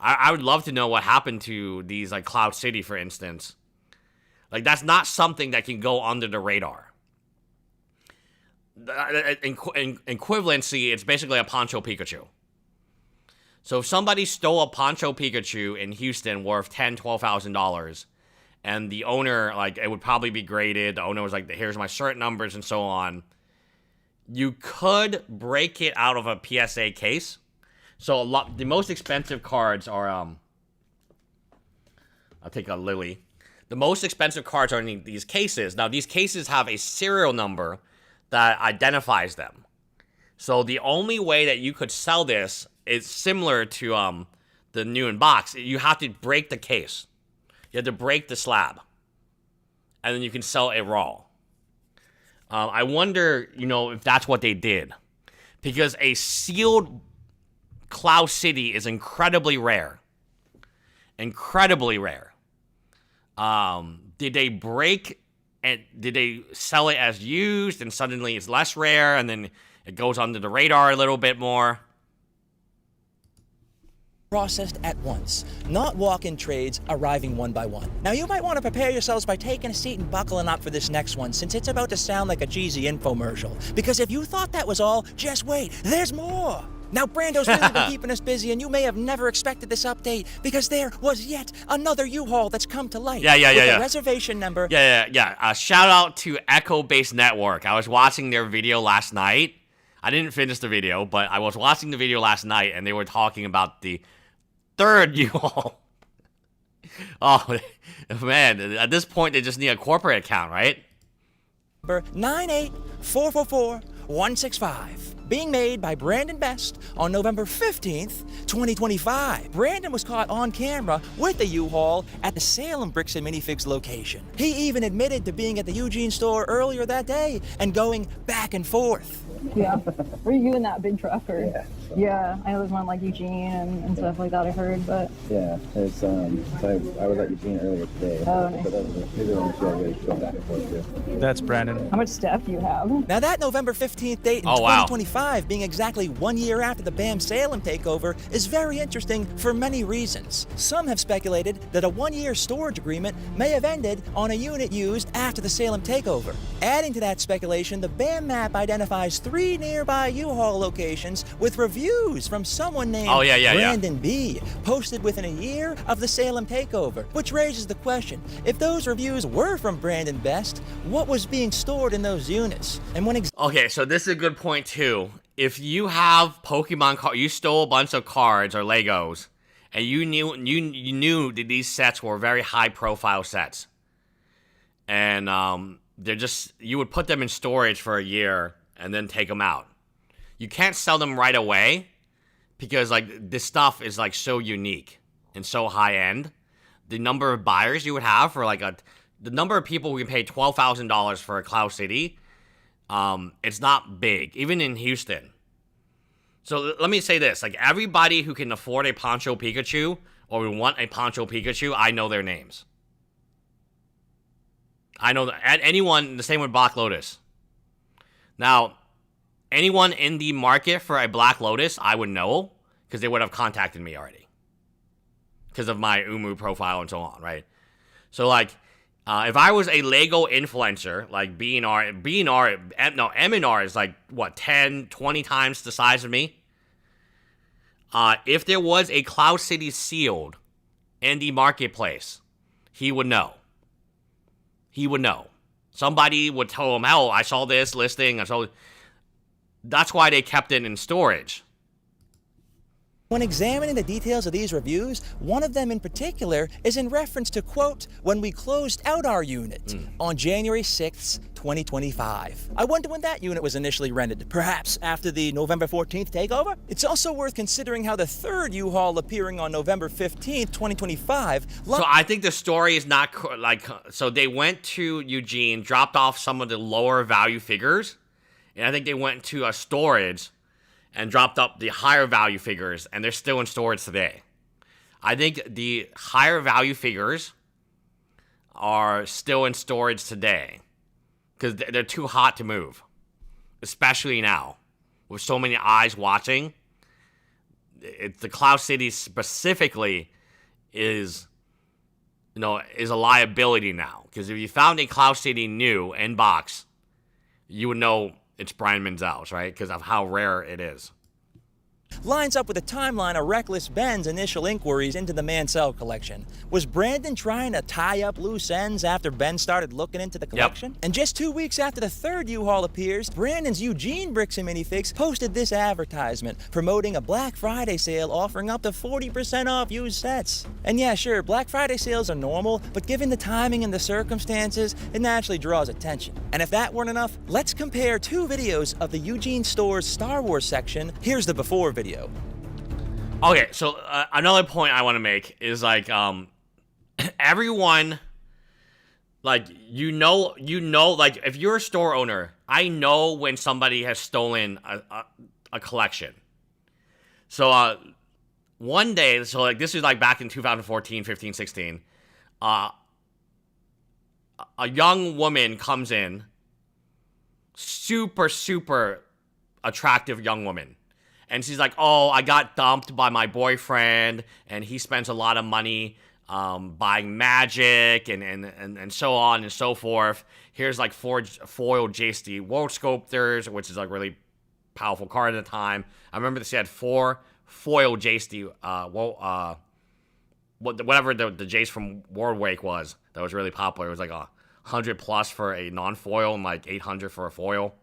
I would love to know what happened to these, like Cloud City, for instance. Like, that's not something that can go under the radar. In equivalency, it's basically a Poncho Pikachu. So if somebody stole a Poncho Pikachu in Houston worth $10,000, $12,000, and the owner, like, it would probably be graded, the owner was like, here's my cert numbers and so on, you could break it out of a PSA case. So the most expensive cards are, I'll take a Lily. The most expensive cards are in these cases. Now, these cases have a serial number that identifies them. So the only way that you could sell this is similar to the new in box. You have to break the case. You have to break the slab. And then you can sell it raw. I wonder, if that's what they did. because a sealed Cloud City is incredibly rare. Incredibly rare. Did they break and did they sell it as used and suddenly it's less rare and then it goes under the radar a little bit more? Processed at once, not walk-in trades arriving one by one. Now you might want to prepare yourselves by taking a seat and buckling up for this next one, since it's about to sound like a cheesy infomercial. Because if you thought that was all, just wait, there's more! Now Brando's really been keeping us busy, and you may have never expected this update, because there was yet another U-Haul that's come to light. Yeah. With a reservation number. Yeah. Shout out to Echo Base Network. I was watching their video last night. I didn't finish the video, but I was watching the video last night, and they were talking about the third U-Haul. Oh, man. At this point, they just need a corporate account, right? 98444-165. Being made by Brandon Best on November 15th, 2025. Brandon was caught on camera with the U-Haul at the Salem Bricks and Minifigs location. He even admitted to being at the Eugene store earlier that day and going back and forth. Yeah. Were you in that big truck or? Yeah. I know there's one like Eugene and stuff like that I heard, but. Yeah, it's so I was at Eugene earlier today. Oh, nice. But that was the one show we go back and forth to. That's Brandon. How much stuff do you have? Now that November 15th date in 2025 being exactly 1 year after the BAM Salem takeover is very interesting for many reasons. Some have speculated that a 1-year storage agreement may have ended on a unit used after the Salem takeover. Adding to that speculation, the BAM map identifies 3 nearby U-Haul locations with reviews from someone named Brandon B, posted within a year of the Salem takeover, which raises the question, if those reviews were from Brandon Best, what was being stored in those units? And when Okay, so this is a good point too. If you have Pokemon cards, you stole a bunch of cards or Legos, and you knew that these sets were very high-profile sets, and you would put them in storage for a year and then take them out. You can't sell them right away because like this stuff is like so unique and so high-end. The number of buyers you would have for like the number of people who can pay $12,000 for a Cloud City. It's not big, even in Houston. So let me say this, like everybody who can afford a Poncho Pikachu or want a Poncho Pikachu, I know their names. I know that anyone, the same with Black Lotus. Now, anyone in the market for a Black Lotus, I would know because they would have contacted me already because of my Umu profile and so on, right? So like, if I was a Lego influencer, like M&R is like, what, 10, 20 times the size of me? If there was a Cloud City sealed in the marketplace, he would know. He would know. Somebody would tell him, oh, I saw this listing. That's why they kept it in storage. When examining the details of these reviews, one of them in particular is in reference to, quote, when we closed out our unit on January 6th, 2025. I wonder when that unit was initially rented, perhaps after the November 14th takeover? It's also worth considering how the third U-Haul appearing on November 15th, 2025... So I think the story is not, so they went to Eugene, dropped off some of the lower value figures, and I think they went to a storage and dropped up the higher value figures, and they're still in storage today. I think the higher value figures are still in storage today because they're too hot to move, especially now with so many eyes watching. The Cloud City specifically is a liability now because if you found a Cloud City new in box, you would know it's Brian Menzel's, right? Because of how rare it is. Lines up with the timeline of Reckless Ben's initial inquiries into the Mansell collection. Was Brandon trying to tie up loose ends after Ben started looking into the collection? Yep. And just 2 weeks after the third U-Haul appears, Brandon's Eugene Bricks and Minifigs posted this advertisement promoting a Black Friday sale offering up to 40% off used sets. And yeah, sure, Black Friday sales are normal, but given the timing and the circumstances, it naturally draws attention. And if that weren't enough, let's compare 2 videos of the Eugene store's Star Wars section. Here's the before video. Okay, so another point I want to make is like everyone, like you know, like if you're a store owner, I know when somebody has stolen a collection. So one day, so like this is like back in 2014, 15, 16, a young woman comes in, super attractive young woman. And she's like, oh, I got dumped by my boyfriend, and he spends a lot of money buying magic and so on and so forth. Here's like 4 foil JST World Sculptors, which is like really powerful card at the time. I remember she had 4 foil JST, whatever the Jace from World Wake was that was really popular. It was like 100 plus for a non-foil and like 800 for a foil.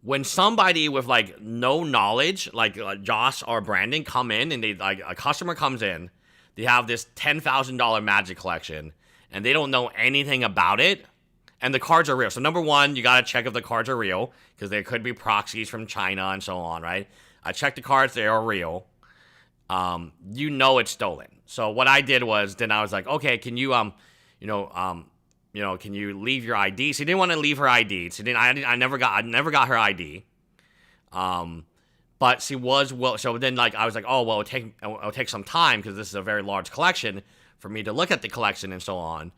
When somebody with like no knowledge, like Josh or Brandon, come in and they like a customer comes in, they have this $10,000 magic collection and they don't know anything about it, and the cards are real. So number one, you gotta check if the cards are real because there could be proxies from China and so on, right? I checked the cards; they are real. You know it's stolen. So what I did was then I was like, okay, can you can you leave your ID? She didn't want to leave her ID. I never got her ID. But she was so then like I was like, oh well, it'll take some time because this is a very large collection for me to look at the collection and so on.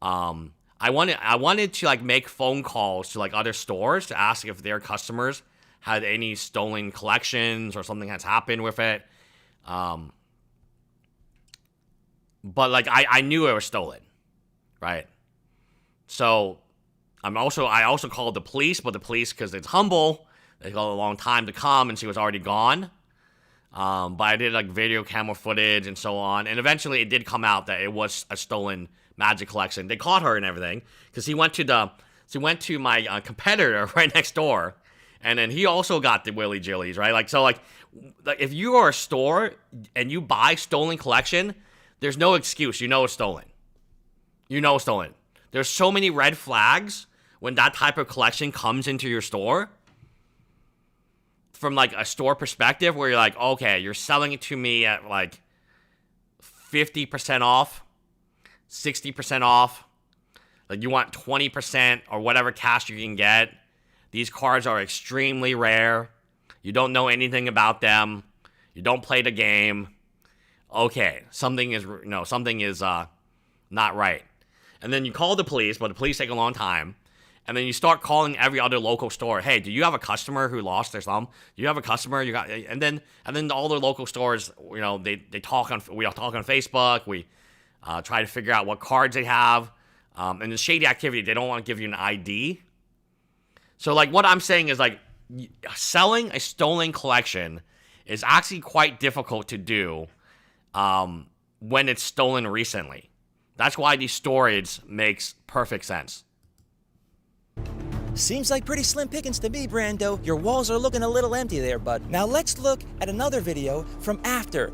I wanted to like make phone calls to like other stores to ask if their customers had any stolen collections or something has happened with it. But like I knew it was stolen, right? So I also called the police, but the police, because it's humble, they got a long time to come, and she was already gone. But I did like video camera footage and so on, and eventually it did come out that it was a stolen magic collection. They caught her and everything because she went to my competitor right next door, and then he also got the willy jillies, right? Like if you are a store and you buy stolen collection, there's no excuse. You know it's stolen. You know it's stolen. There's so many red flags when that type of collection comes into your store. From like a store perspective where you're like, okay, you're selling it to me at like 50% off, 60% off. Like you want 20% or whatever cash you can get. These cards are extremely rare. You don't know anything about them. You don't play the game. Okay, something is not right. And then you call the police, but the police take a long time. And then you start calling every other local store. Hey, do you have a customer who lost their thumb? Do you have a customer you got? And then all the local stores, we all talk on Facebook. We try to figure out what cards they have. And the shady activity, they don't want to give you an ID. So like what I'm saying is like selling a stolen collection is actually quite difficult to do when it's stolen recently. That's why the storage makes perfect sense. Seems like pretty slim pickings to me, Brando. Your walls are looking a little empty there, bud. Now let's look at another video from after.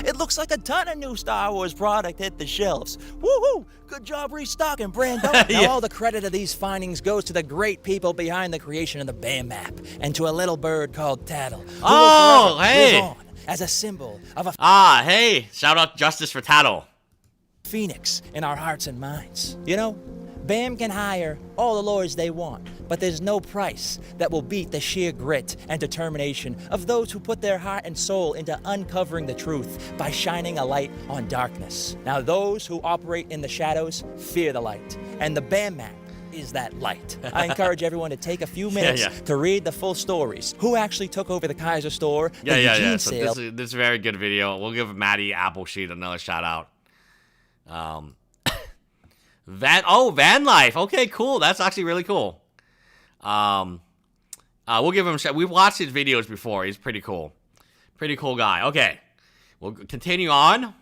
It looks like a ton of new Star Wars product hit the shelves. Woohoo! Good job restocking, Brando. Now all the credit of these findings goes to the great people behind the creation of the BAM map, and to a little bird called Tattle. Oh, hey! Live on as a symbol of a hey! Shout out Justice for Tattle. Phoenix in our hearts and minds. You know, BAM can hire all the lawyers they want, but there's no price that will beat the sheer grit and determination of those who put their heart and soul into uncovering the truth by shining a light on darkness. Now, those who operate in the shadows fear the light, and the BAM map is that light. I encourage everyone to take a few minutes to read the full stories. Who actually took over the Kaiser store? So this is a very good video. We'll give Maddie Applesheet another shout out. Van Life. Okay, cool. That's actually really cool. We'll give him a shout. We've watched his videos before. He's pretty cool. Pretty cool guy. Okay. We'll continue on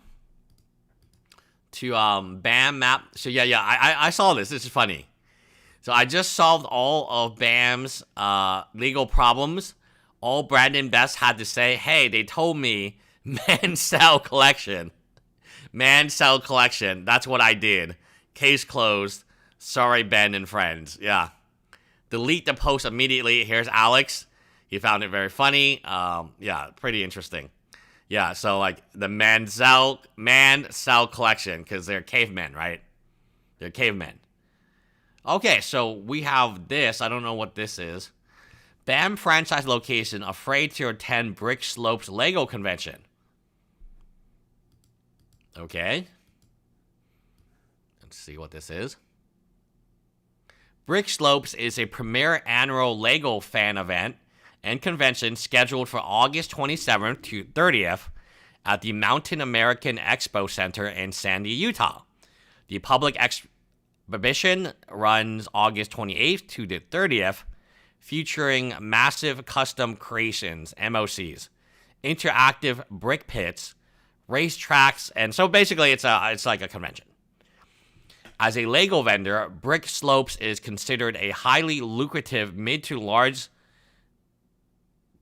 to BAM map. So I saw this. This is funny. So I just solved all of BAM's legal problems. All Brandon Best had to say, hey, they told me man sell collection. Man sell collection. That's what I did. Case closed. Sorry, Ben and friends. Yeah. Delete the post immediately. Here's Alex. He found it very funny. Pretty interesting. Yeah, so like the man sell collection, because they're cavemen, right? They're cavemen. Okay, so we have this. I don't know what this is. BAM franchise location afraid to attend Brick Slopes Lego convention. Okay. Let's see what this is. Brick Slopes is a premier annual Lego fan event and convention scheduled for August 27th to 30th at the Mountain American Expo Center in Sandy, Utah. The public exhibition runs August 28th to the 30th, featuring massive custom creations, MOCs, interactive brick pits, racetracks, and so basically it's like a convention. As a Lego vendor, Brick Slopes is considered a highly lucrative mid to large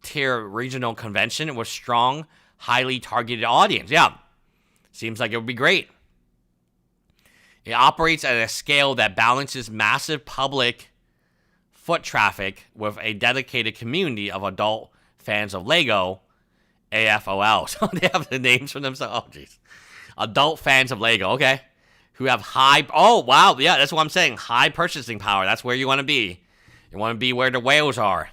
tier regional convention with strong, highly targeted audience. Yeah, seems like it would be great. It operates at a scale that balances massive public foot traffic with a dedicated community of adult fans of Lego, AFOL. So they have the names for themselves. Oh, jeez. Adult fans of Lego, okay. Who have high, oh, wow, yeah, that's what I'm saying. High purchasing power. That's where you want to be. You want to be where the whales are.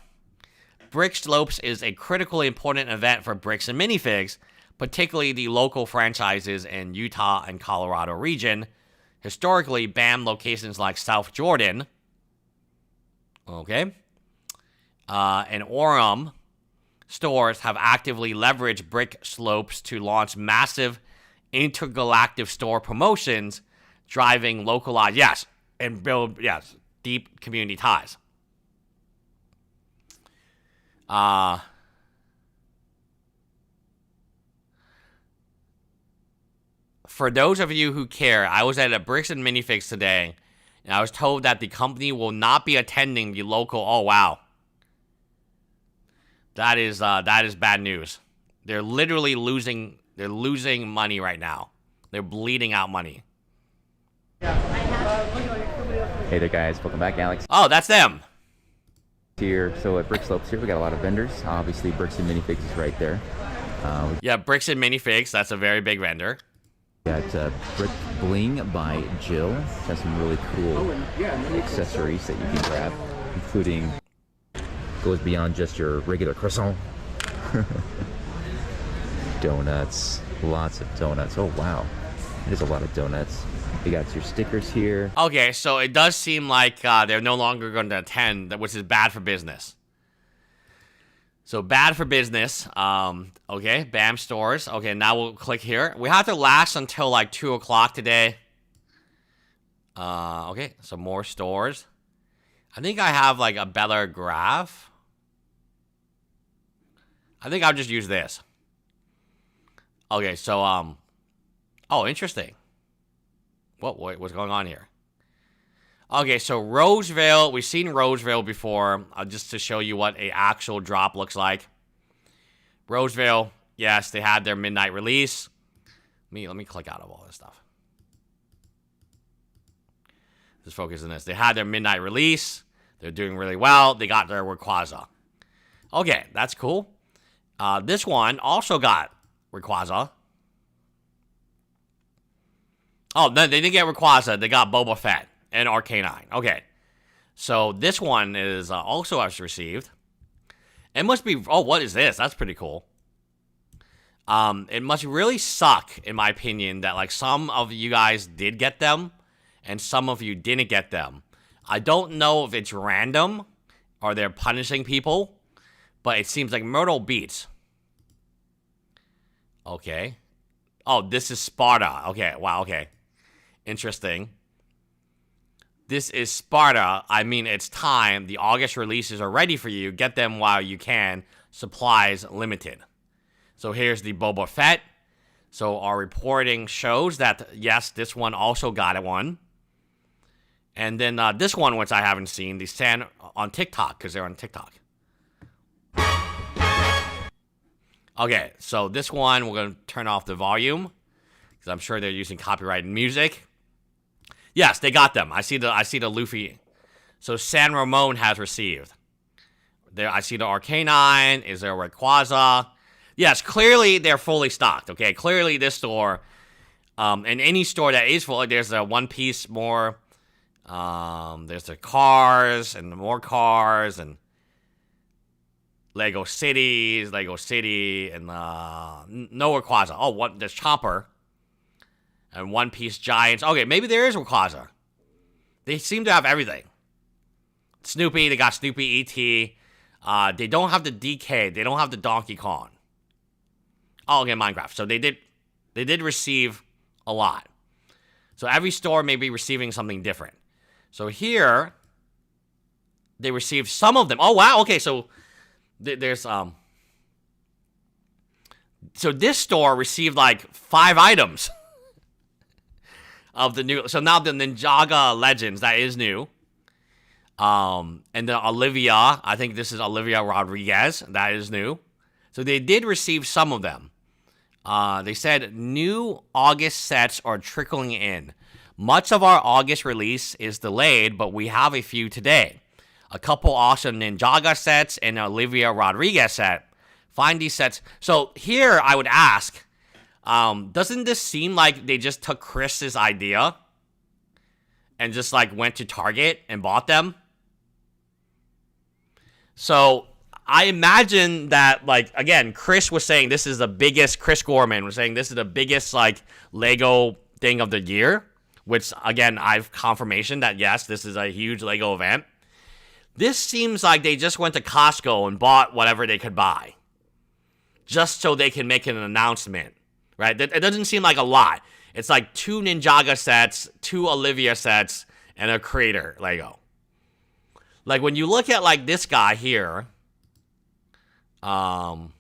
Brick Slopes is a critically important event for Bricks and Minifigs, particularly the local franchises in Utah and Colorado region. Historically, BAM locations like South Jordan, okay, and Orem stores have actively leveraged Brick Slopes to launch massive intergalactic store promotions, driving localized, yes, and build, yes, deep community ties. For those of you who care, I was at a Bricks and Minifigs today, and I was told that the company will not be attending the local. Oh wow, that is bad news. They're literally losing. They're losing money right now. They're bleeding out money. Hey there, guys. Welcome back, Alex. Oh, that's them. Here, so at Brick Slopes here, we got a lot of vendors. Obviously, Bricks and Minifigs is right there. Yeah, Bricks and Minifigs. That's a very big vendor. Got Brick Bling by Jill. Has some really cool accessories that you can grab, including goes beyond just your regular croissant. Donuts, lots of donuts. Oh wow, there's a lot of donuts. You got your stickers here. Okay, so it does seem like they're no longer going to attend, which is bad for business. So bad for business. Okay, BAM stores. Okay, now we'll click here. We have to last until like 2 o'clock today. Okay, so more stores. I think I have like a better graph. I think I'll just use this. Okay, so oh, interesting. What's going on here? Okay, so Roseville, we've seen Roseville before, just to show you what a actual drop looks like. Roseville, yes, they had their midnight release. Let me click out of all this stuff. Just focus on this. They had their midnight release. They're doing really well. They got their Rayquaza. Okay, that's cool. This one also got Rayquaza. Oh, no, they didn't get Rayquaza. They got Boba Fett and Arcanine. Okay. So this one is also I've received. It must be... Oh, what is this? That's pretty cool. It must really suck, in my opinion, that like some of you guys did get them and some of you didn't get them. I don't know if it's random or they're punishing people, but it seems like Myrtle Beach. Okay. Oh, this is Sparta. Okay, wow, okay. Interesting. This is Sparta. I mean, it's time. The August releases are ready for you. Get them while you can. Supplies limited. So here's the Boba Fett. So our reporting shows that, yes, this one also got one. And then this one, which I haven't seen, the Sand on TikTok, because they're on TikTok. Okay, so this one, we're going to turn off the volume, because I'm sure they're using copyrighted music. Yes, they got them. I see the Luffy. So San Ramon has received. There, I see the Arcanine. Is there a Rayquaza? Yes, clearly they're fully stocked. Okay, clearly this store, and any store that is full, there's a One Piece more There's the cars and more cars and Lego Cities, Lego City, and no Rayquaza. Oh, there's Chomper and One Piece Giants. Okay, maybe there is Rayquaza. They seem to have everything. Snoopy, they got Snoopy E.T. They don't have the DK. They don't have the Donkey Kong. Oh, okay, Minecraft. So they did receive a lot. So every store may be receiving something different. So here, they received some of them. Oh, wow. Okay, so there's so this store received like 5 items of the new. So now the Ninjaga Legends, that is new. And then Olivia, I think this is Olivia Rodriguez, that is new. So they did receive some of them. They said new August sets are trickling in. Much of our August release is delayed, but we have a few today. A couple awesome Ninjaga sets and Olivia Rodriguez set. Find these sets. So here I would ask, doesn't this seem like they just took Chris's idea and just like went to Target and bought them? So I imagine that, like, again, Chris was saying this is the biggest, Chris Gorman was saying this is the biggest, like, Lego thing of the year, which, again, I've confirmation that, yes, this is a huge Lego event. This seems like they just went to Costco and bought whatever they could buy just so they can make an announcement, right? It doesn't seem like a lot. It's like 2 Ninjaga sets, 2 Olivia sets, and a Creator Lego. Like, when you look at, like, this guy here, like,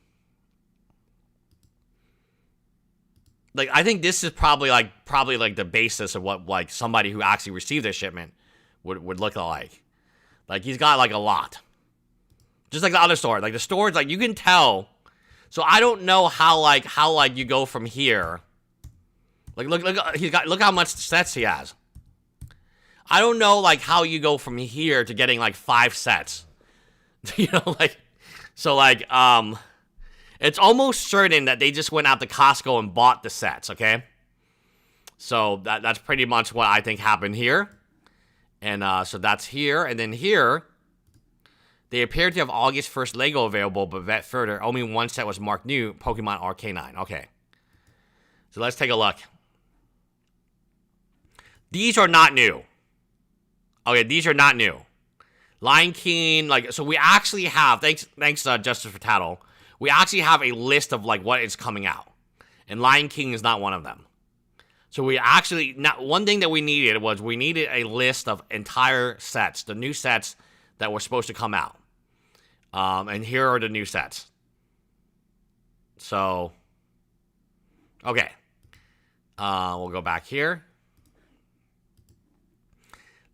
I think this is probably like the basis of what, like, somebody who actually received this shipment would look like. Like, he's got, like, a lot. Just like the other store. Like, the stores, like, you can tell. So I don't know how you go from here. Like, look how much sets he has. I don't know, like, how you go from here to getting, like, 5 sets. You know, like, so, like, it's almost certain that they just went out to Costco and bought the sets, okay? So that's pretty much what I think happened here. And so that's here. And then here, they appear to have August 1st Lego available, but vet further, only 1 set was marked new, Pokemon RK9. Okay. So let's take a look. These are not new. Okay, these are not new. Lion King, like, so we actually have, thanks Justice for Tattle, we actually have a list of, like, what is coming out. And Lion King is not one of them. So we actually, one thing that we needed was we needed a list of entire sets, the new sets that were supposed to come out. And here are the new sets. So, okay. We'll go back here.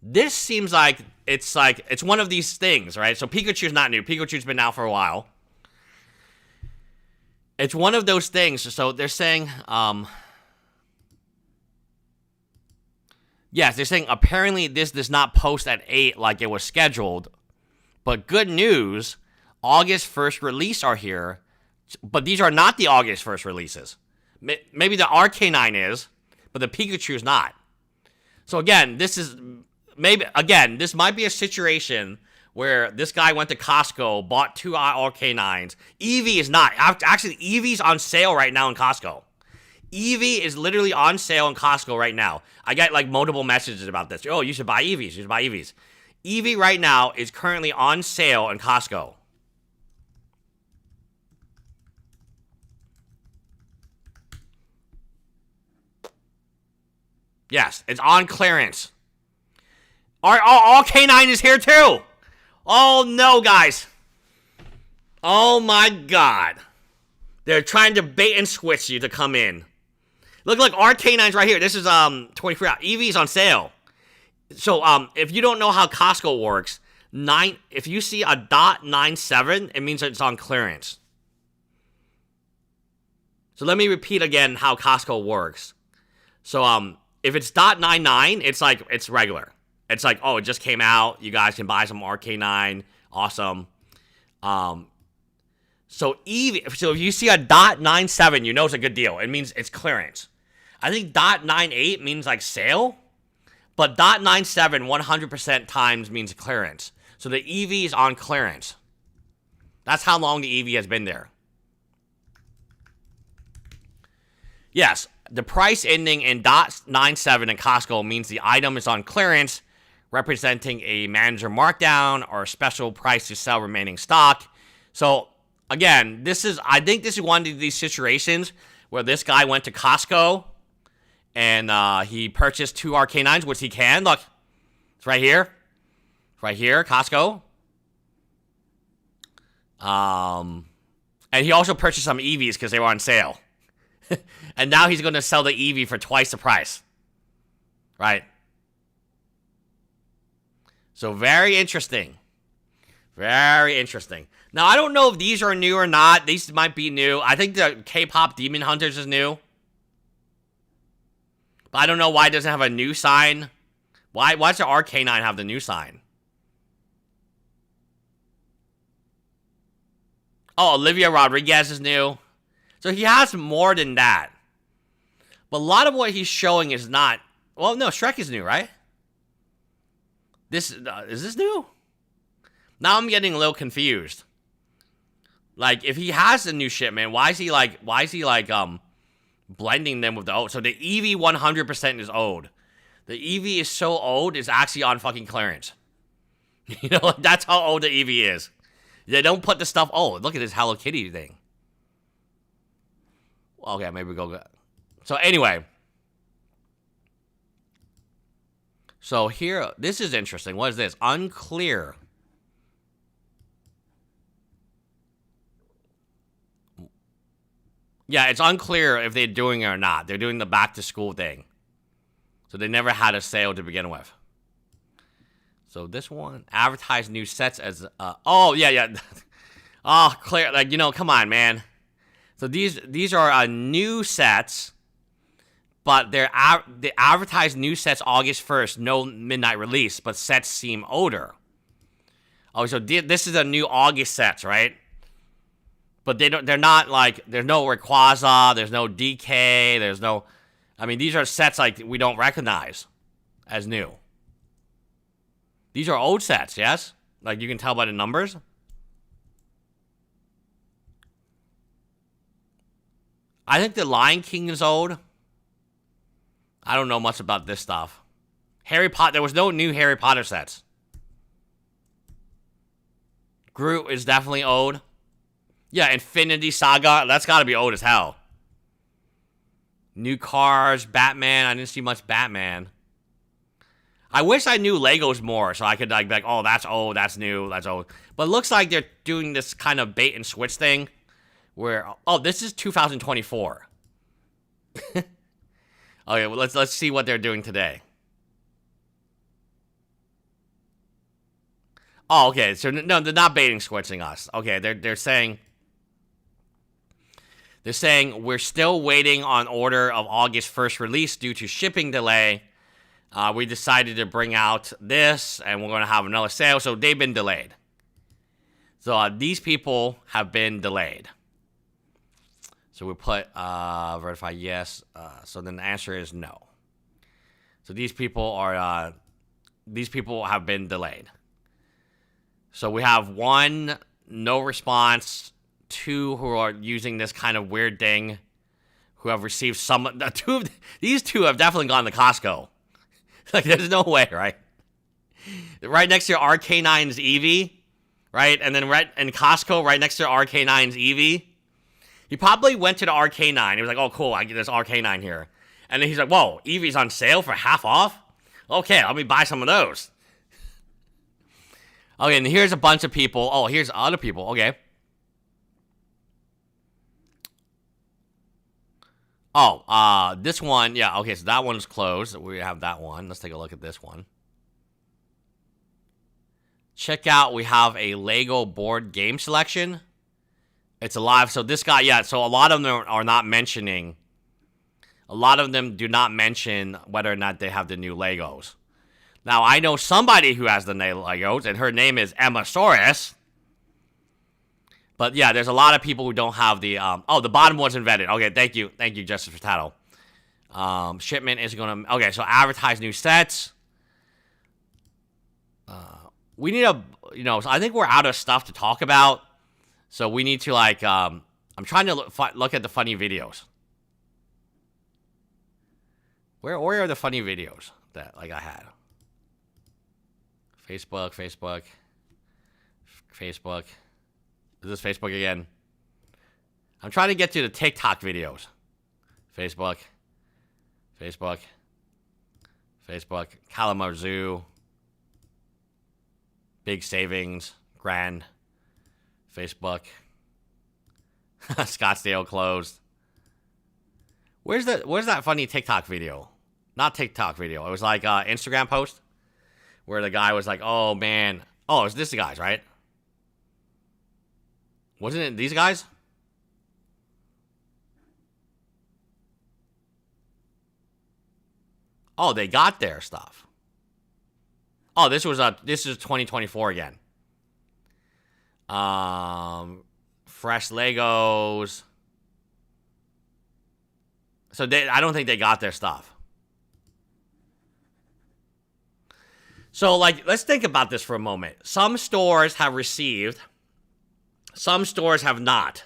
This seems like it's one of these things, right? So Pikachu's not new. Pikachu's been out for a while. It's one of those things. So they're saying, yes, they're saying apparently this does not post at 8 like it was scheduled. But good news, August 1st release are here. But these are not the August 1st releases. Maybe the RK9 is, but the Pikachu's not. So again, this might be a situation where this guy went to Costco, bought 2 RK9s. Eevee is not. Actually, Eevee's on sale right now in Costco. Eevee is literally on sale in Costco right now. I get, like, multiple messages about this. Oh, you should buy Eevees. You should buy Eevees. Eevee right now is currently on sale in Costco. Yes, it's on clearance. RK9 is here too. Oh no, guys. Oh my god. They're trying to bait and switch you to come in. Look, RK9's right here. This is 24 hours. Eevee's on sale. So if you don't know how Costco works, if you see a .97, it means it's on clearance. So let me repeat again how Costco works. So if it's .99, it's like it's regular. It's like, oh, it just came out. You guys can buy some RK9. Awesome. So if you see a .97, you know it's a good deal. It means it's clearance. I think .98 means like sale. But .97 100% times means clearance. So the EV is on clearance. That's how long the EV has been there. Yes, the price ending in .97 in Costco means the item is on clearance, representing a manager markdown or a special price to sell remaining stock. So again, I think this is one of these situations where this guy went to Costco and he purchased 2 RK9s, which he can. Look, it's right here. It's right here, Costco. And he also purchased some EVs because they were on sale. And now he's going to sell the EV for twice the price. Right? So very interesting. Very interesting. Now, I don't know if these are new or not. These might be new. I think the K-pop Demon Hunters is new. But I don't know why it doesn't have a new sign. Why does the RK9 have the new sign? Oh, Olivia Rodriguez is new. So he has more than that. But a lot of what he's showing is not... Well, no, Shrek is new, right? Is this new? Now I'm getting a little confused. Like, if he has the new shipment, why is he blending them with the old? So the EV 100% is old. The EV is so old, it's actually on fucking clearance. You know, like, that's how old the EV is. They don't put the stuff... Oh, look at this Hello Kitty thing. Okay, maybe we go... So anyway. So here, this is interesting. What is this? Unclear. Yeah, it's unclear if they're doing it or not. They're doing the back to school thing. So they never had a sale to begin with. So this one, advertise new sets as, oh, yeah. Oh, clear, like, you know, come on, man. So these are new sets, but they advertise new sets August 1st, no midnight release, but sets seem older. Oh, so this is a new August sets, right? But they're not like, there's no Rayquaza, there's no DK, there's no, I mean, these are sets like we don't recognize as new. These are old sets, yes? Like you can tell by the numbers. I think the Lion King is old. I don't know much about this stuff. Harry Potter, there was no new Harry Potter sets. Groot is definitely old. Yeah, Infinity Saga, that's gotta be old as hell. New Cars, Batman, I didn't see much Batman. I wish I knew Legos more so I could like be like, oh, that's old, that's new, that's old. But it looks like they're doing this kind of bait and switch thing where, oh, this is 2024. Okay, well, let's see what they're doing today. Oh, okay, so no, they're not baiting switching us. Okay, they're saying we're still waiting on order of August 1st release due to shipping delay. We decided to bring out this, and we're going to have another sale, so they've been delayed. So these people have been delayed. So we put verify yes. So then the answer is no. So these people have been delayed. So we have 1, no response. 2 who are using this kind of weird thing, who have received some. These two have definitely gone to Costco. Like, there's no way, right? Right next to RK9's Eevee, right? And then right in Costco, right next to RK9's Eevee. He probably went to the RK9. He was like, oh, cool, I get this RK9 here. And then he's like, whoa, Eevee's on sale for half off? Okay, let me buy some of those. Okay, and here's a bunch of people. Oh, here's other people. Okay. Oh, this one, yeah, okay, so that one's closed. We have that one. Let's take a look at this one. Check out, we have a Lego board game selection. It's alive. So this guy, yeah, so a lot of them are not mentioning. A lot of them do not mention whether or not they have the new Legos. Now, I know somebody who has the new Legos, and her name is Emmasaurus. But yeah, there's a lot of people who don't have the, oh, the bottom one's invented. Okay, thank you, Justice Furtado. Shipment is gonna, okay, so advertise new sets. we need so I think we're out of stuff to talk about. So we need to like, I'm trying to look at the funny videos. Where are the funny videos that like I had? Facebook. Is this Facebook again? I'm trying to get to the TikTok videos. Facebook. Kalamazoo. Big savings. Grand. Facebook. Scottsdale closed. Where's that funny TikTok video? Not TikTok video. It was like Instagram post where the guy was like, "Oh man, it's this guys, right? Wasn't it these guys?" Oh, they got their stuff. Oh, this is 2024 again. Fresh Legos. So I don't think they got their stuff. So like, let's think about this for a moment. Some stores have received, some stores have not.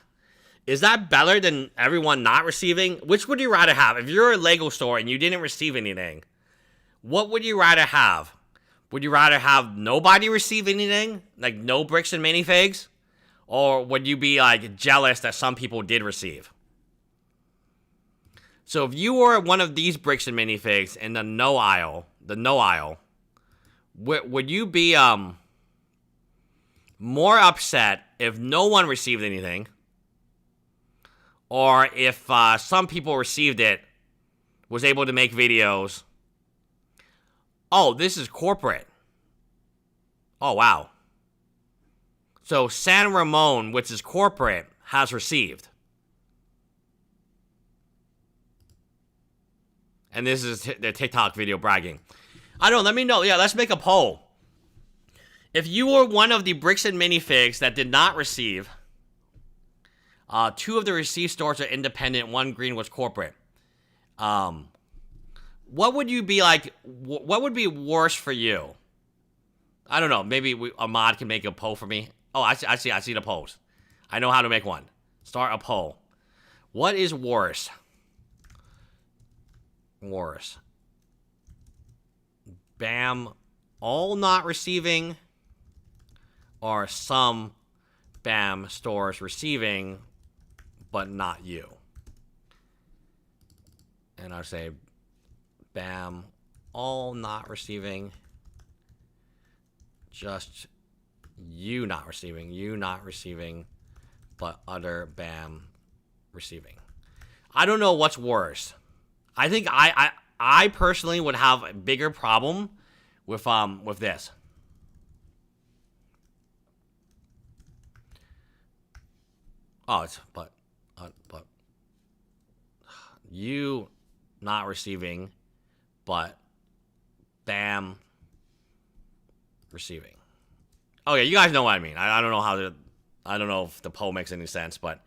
Is that better than everyone not receiving? Which would you rather have? If you're a Lego store and you didn't receive anything, what would you rather have? Would you rather have nobody receive anything? Like no bricks and minifigs? Or would you be like jealous that some people did receive? So if you were one of these bricks and minifigs in the no aisle, would you be more upset if no one received anything? Or if some people received it, was able to make videos? Oh, this is corporate. Oh, wow. So San Ramon, which is corporate, has received. And this is the TikTok video bragging. I don't know, let me know. Yeah, let's make a poll. If you were one of the bricks and minifigs that did not receive, 2 of the received stores are independent, 1 green was corporate. What would you be like? What would be worse for you? I don't know. Maybe Ahmad can make a poll for me. Oh, I see the polls. I know how to make one. Start a poll. What is worse? BAM all not receiving, or some BAM stores receiving but not you? And I'll say BAM all not receiving, just you not receiving, but other BAM receiving. I don't know what's worse. I think I personally would have a bigger problem with this. Oh, it's but you not receiving, but BAM receiving. Oh yeah, you guys know what I mean. I don't know I don't know if the poll makes any sense, but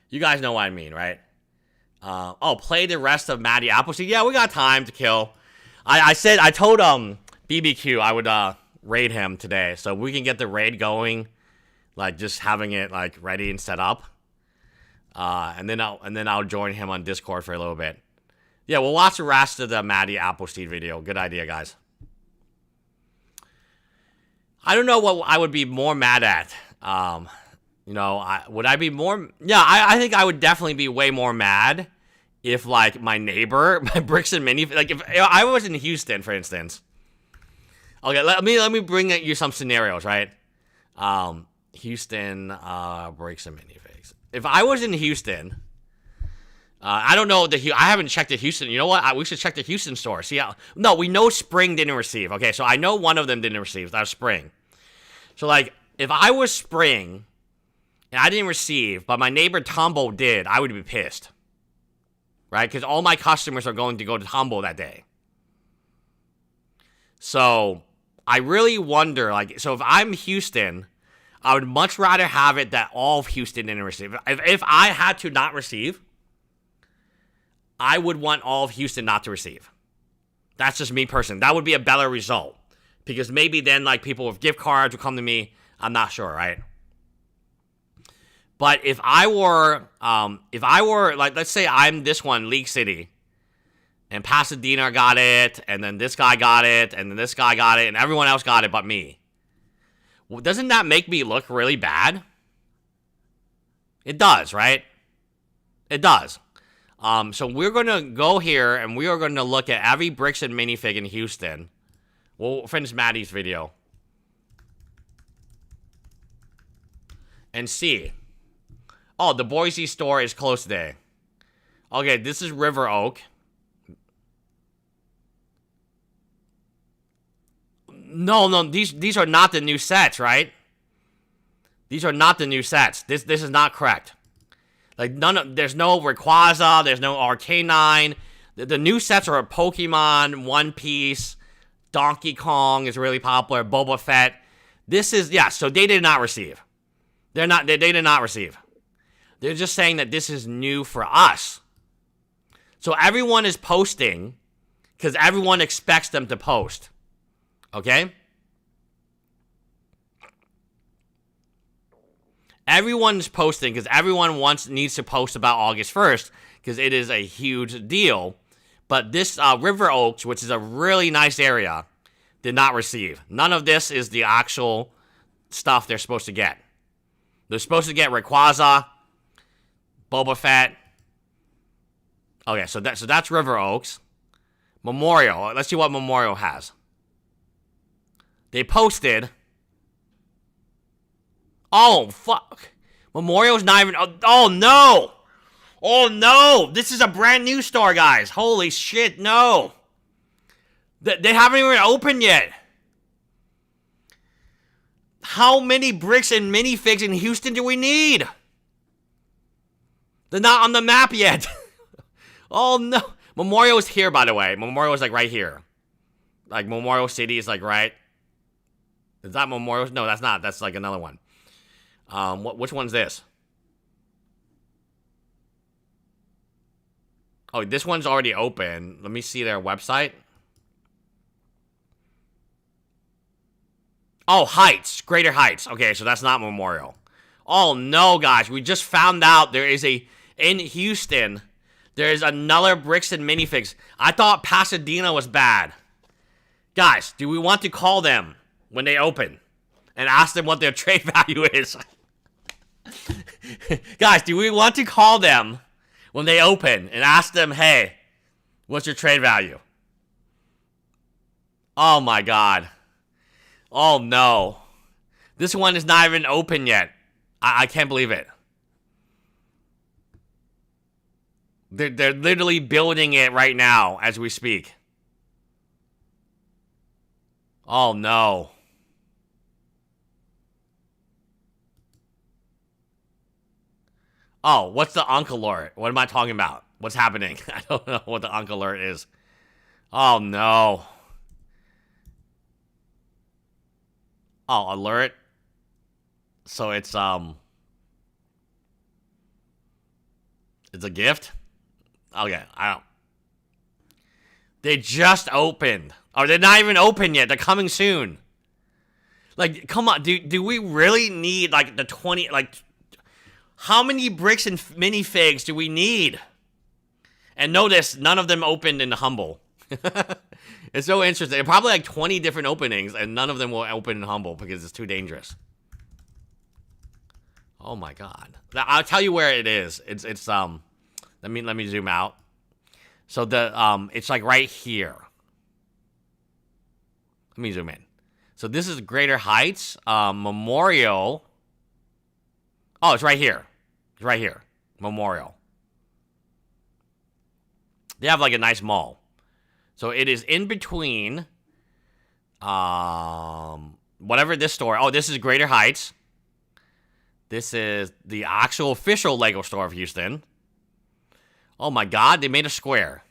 you guys know what I mean, right? Play the rest of Matty Appleseed. Yeah, we got time to kill. I told BBQ I would raid him today, so we can get the raid going, like just having it like ready and set up. And then I'll join him on Discord for a little bit. Yeah, we'll watch the rest of the Matty Appleseed video. Good idea, guys. I don't know what I would be more mad at. Would I be more? Yeah, I think I would definitely be way more mad if, like, my neighbor, my bricks and mini, like, if I was in Houston, for instance. Okay, let me bring you some scenarios, right? Houston, bricks and minifigs. If I was in Houston, I don't know I haven't checked the Houston. You know what? We should check the Houston store. See how? No, we know Spring didn't receive. Okay, so I know one of them didn't receive. That was Spring. So, like, if I was Spring and I didn't receive, but my neighbor Tombo did, I would be pissed. Right? Because all my customers are going to go to Tombo that day. So, I really wonder, like, so if I'm Houston, I would much rather have it that all of Houston didn't receive. If I had to not receive, I would want all of Houston not to receive. That's just me personally. That would be a better result. Because maybe then, like, people with gift cards will come to me. I'm not sure, right? But if I were, like, let's say I'm this one, League City, and Pasadena got it, and then this guy got it, and then this guy got it, and everyone else got it but me. Well, doesn't that make me look really bad? It does, right? It does. So we're going to go here, and we are going to look at every Bricks and Minifig in Houston. We'll finish Maddie's video. And see. Oh, the Boise store is closed today. Okay, this is River Oak. No, these are not the new sets, right? These are not the new sets. This is not correct. Like, there's no Rayquaza, there's no Arcanine. The new sets are Pokemon, One Piece, Donkey Kong is really popular, Boba Fett. This is, yeah, so they did not receive. They did not receive. They're just saying that this is new for us. So everyone is posting because everyone expects them to post. Okay? Everyone's posting because everyone needs to post about August 1st because it is a huge deal. But this River Oaks, which is a really nice area, did not receive. None of this is the actual stuff they're supposed to get. They're supposed to get Rayquaza, Boba Fett. Okay, so that's River Oaks. Memorial. Let's see what Memorial has. They posted. Oh, fuck. Memorial's not even... Oh, no. Oh, no. This is a brand new store, guys. Holy shit, no. They haven't even opened yet. How many bricks and minifigs in Houston do we need? They're not on the map yet. Oh, no. Memorial is here, by the way. Memorial is, like, right here. Like, Memorial City is, like, right... Is that Memorial? No, that's not. That's like another one. Which one's this? Oh, this one's already open. Let me see their website. Oh, Heights. Greater Heights. Okay, so that's not Memorial. Oh, no, guys. We just found out there is in Houston, there is another Bricks and Minifigs. I thought Pasadena was bad. Guys, do we want to call them when they open and ask them what their trade value is? Guys, do we want to call them when they open and ask them, hey, what's your trade value? Oh my God. Oh no. This one is not even open yet. I can't believe it. They're literally building it right now as we speak. Oh no. Oh, what's the Unk Alert? What am I talking about? What's happening? I don't know what the Unk Alert is. Oh, no. Oh, alert. So it's a gift? Okay, I don't. They just opened. Or they're not even open yet. They're coming soon. Like, come on. Do we really need, like, the 20, like... How many bricks and minifigs do we need? And notice, none of them opened in Humble. It's so interesting. Probably like 20 different openings, and none of them will open in Humble because it's too dangerous. Oh my God. Now, I'll tell you where it is. It's let me zoom out. So it's like right here. Let me zoom in. So this is Greater Heights, Memorial. Oh, it's right here. It's right here. Memorial. They have like a nice mall. So it is in between whatever this store. Oh, this is Greater Heights. This is the actual official Lego store of Houston. Oh my God, they made a square.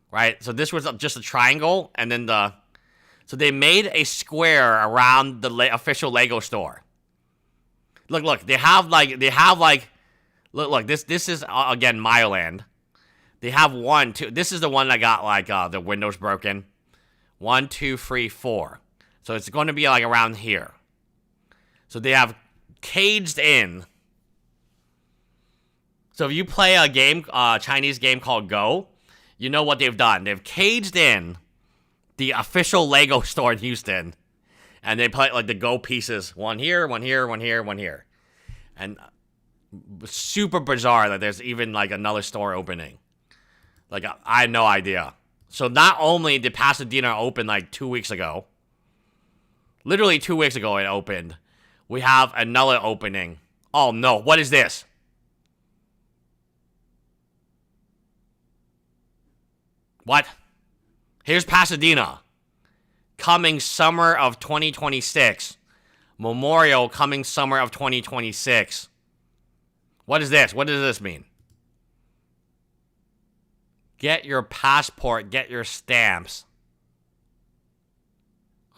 Right? So this was just a triangle and then so they made a square around the official Lego store. Look, they have like, look, this is, again, Myoland. They have 1, 2, this is the one that got, like, the windows broken. 1, 2, 3, 4. So it's going to be like around here. So they have caged in. So if you play a game, Chinese game called Go, you know what they've done. They've caged in the official Lego store in Houston. And they put like the Go pieces. One here, one here, one here, one here. And super bizarre that there's even like another store opening. Like, I had no idea. So not only did Pasadena open like 2 weeks ago, literally 2 weeks ago it opened, we have another opening. Oh no, what is this? What? Here's Pasadena. Coming summer of 2026. Memorial coming summer of 2026. What is this? What does this mean? Get your passport, get your stamps.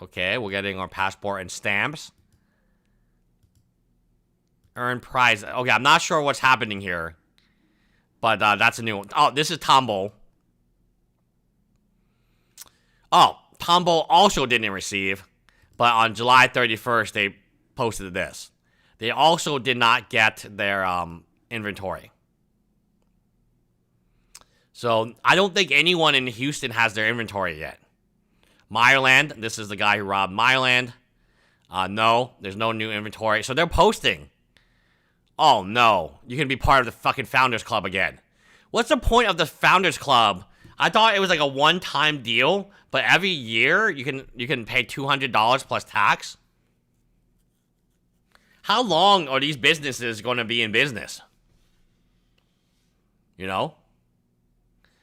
Okay, we're getting our passport and stamps. Earn prize. Okay, I'm not sure what's happening here. But that's a new one. Oh, this is Tombow. Oh, Tombow also didn't receive. But on July 31st, they posted this. They also did not get their inventory. So I don't think anyone in Houston has their inventory yet. Meyerland, this is the guy who robbed Meyerland. No, there's no new inventory. So they're posting. Oh no, you can be part of the fucking Founders Club again. What's the point of the Founders Club? I thought it was like a one-time deal, but every year you can pay $200 plus tax. How long are these businesses going to be in business? You know?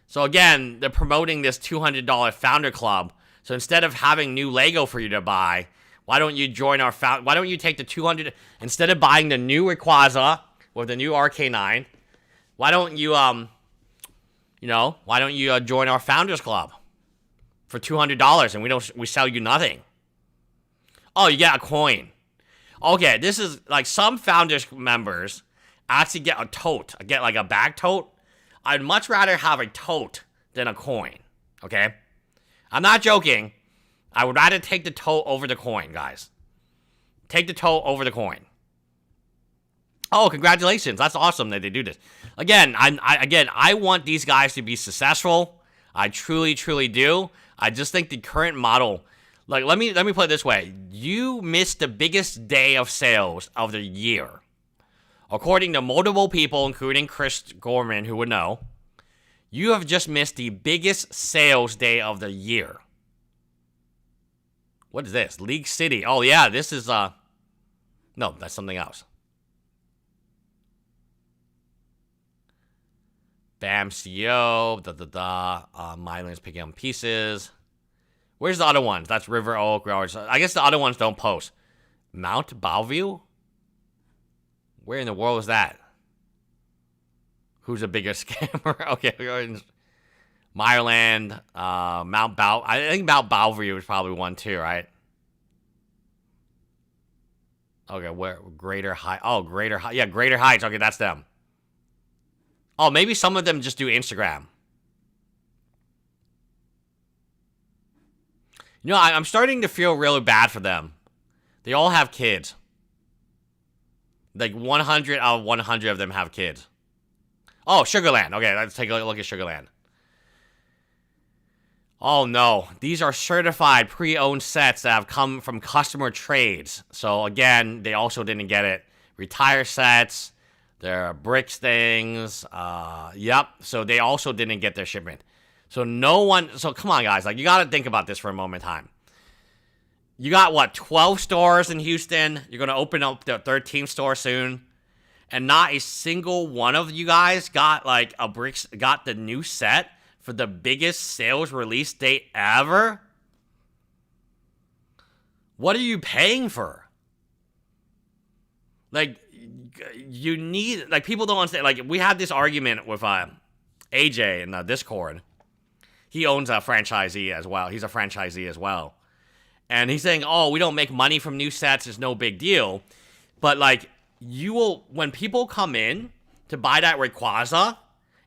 So again, they're promoting this $200 Founder Club. So instead of having new Lego for you to buy, why don't you join our why don't you take the 200 instead of buying the new Rayquaza or the new RK9? Why don't you why don't you join our Founders Club for $200 and we sell you nothing? Oh, you get a coin. Okay, this is like some Founders members actually get a tote. Get like a bag tote. I'd much rather have a tote than a coin. Okay? I'm not joking. I would rather take the tote over the coin, guys. Take the tote over the coin. Oh, congratulations. That's awesome that they do this. Again, I want these guys to be successful. I truly, truly do. I just think the current model, like, let me put it this way. You missed the biggest day of sales of the year. According to multiple people, including Chris Gorman, who would know, you have just missed the biggest sales day of the year. What is this? League City. Oh, yeah, this is, no, that's something else. Bam CO, Mylan's picking up pieces. Where's the other ones? That's River Oak. I guess the other ones don't post. Mount Bellevue? Where in the world is that? Who's the biggest scammer? Okay, Meyerland, I think Mount Bellevue is probably one too, right? Okay, where Greater Heights? Oh, Greater Heights. Yeah, Greater Heights. Okay, that's them. Oh, maybe some of them just do Instagram. You know, I'm starting to feel really bad for them. They all have kids. Like 100 out of 100 of them have kids. Oh, Sugarland. Okay, let's take a look at Sugarland. Oh no, these are certified pre-owned sets that have come from customer trades. So again, they also didn't get it. Retire sets, their bricks things. Yep. So they also didn't get their shipment. So so come on guys, like you gotta think about this for a moment in time. You got what, 12 stores in Houston? You're gonna open up the 13th store soon. And not a single one of you guys got like got the new set for the biggest sales release date ever? What are you paying for? Like, you need, like, people don't understand. Like, we had this argument with AJ in the Discord. He owns a franchisee as well. He's a franchisee as well. And he's saying, oh, we don't make money from new sets. It's no big deal. But, like, you will, when people come in to buy that Rayquaza,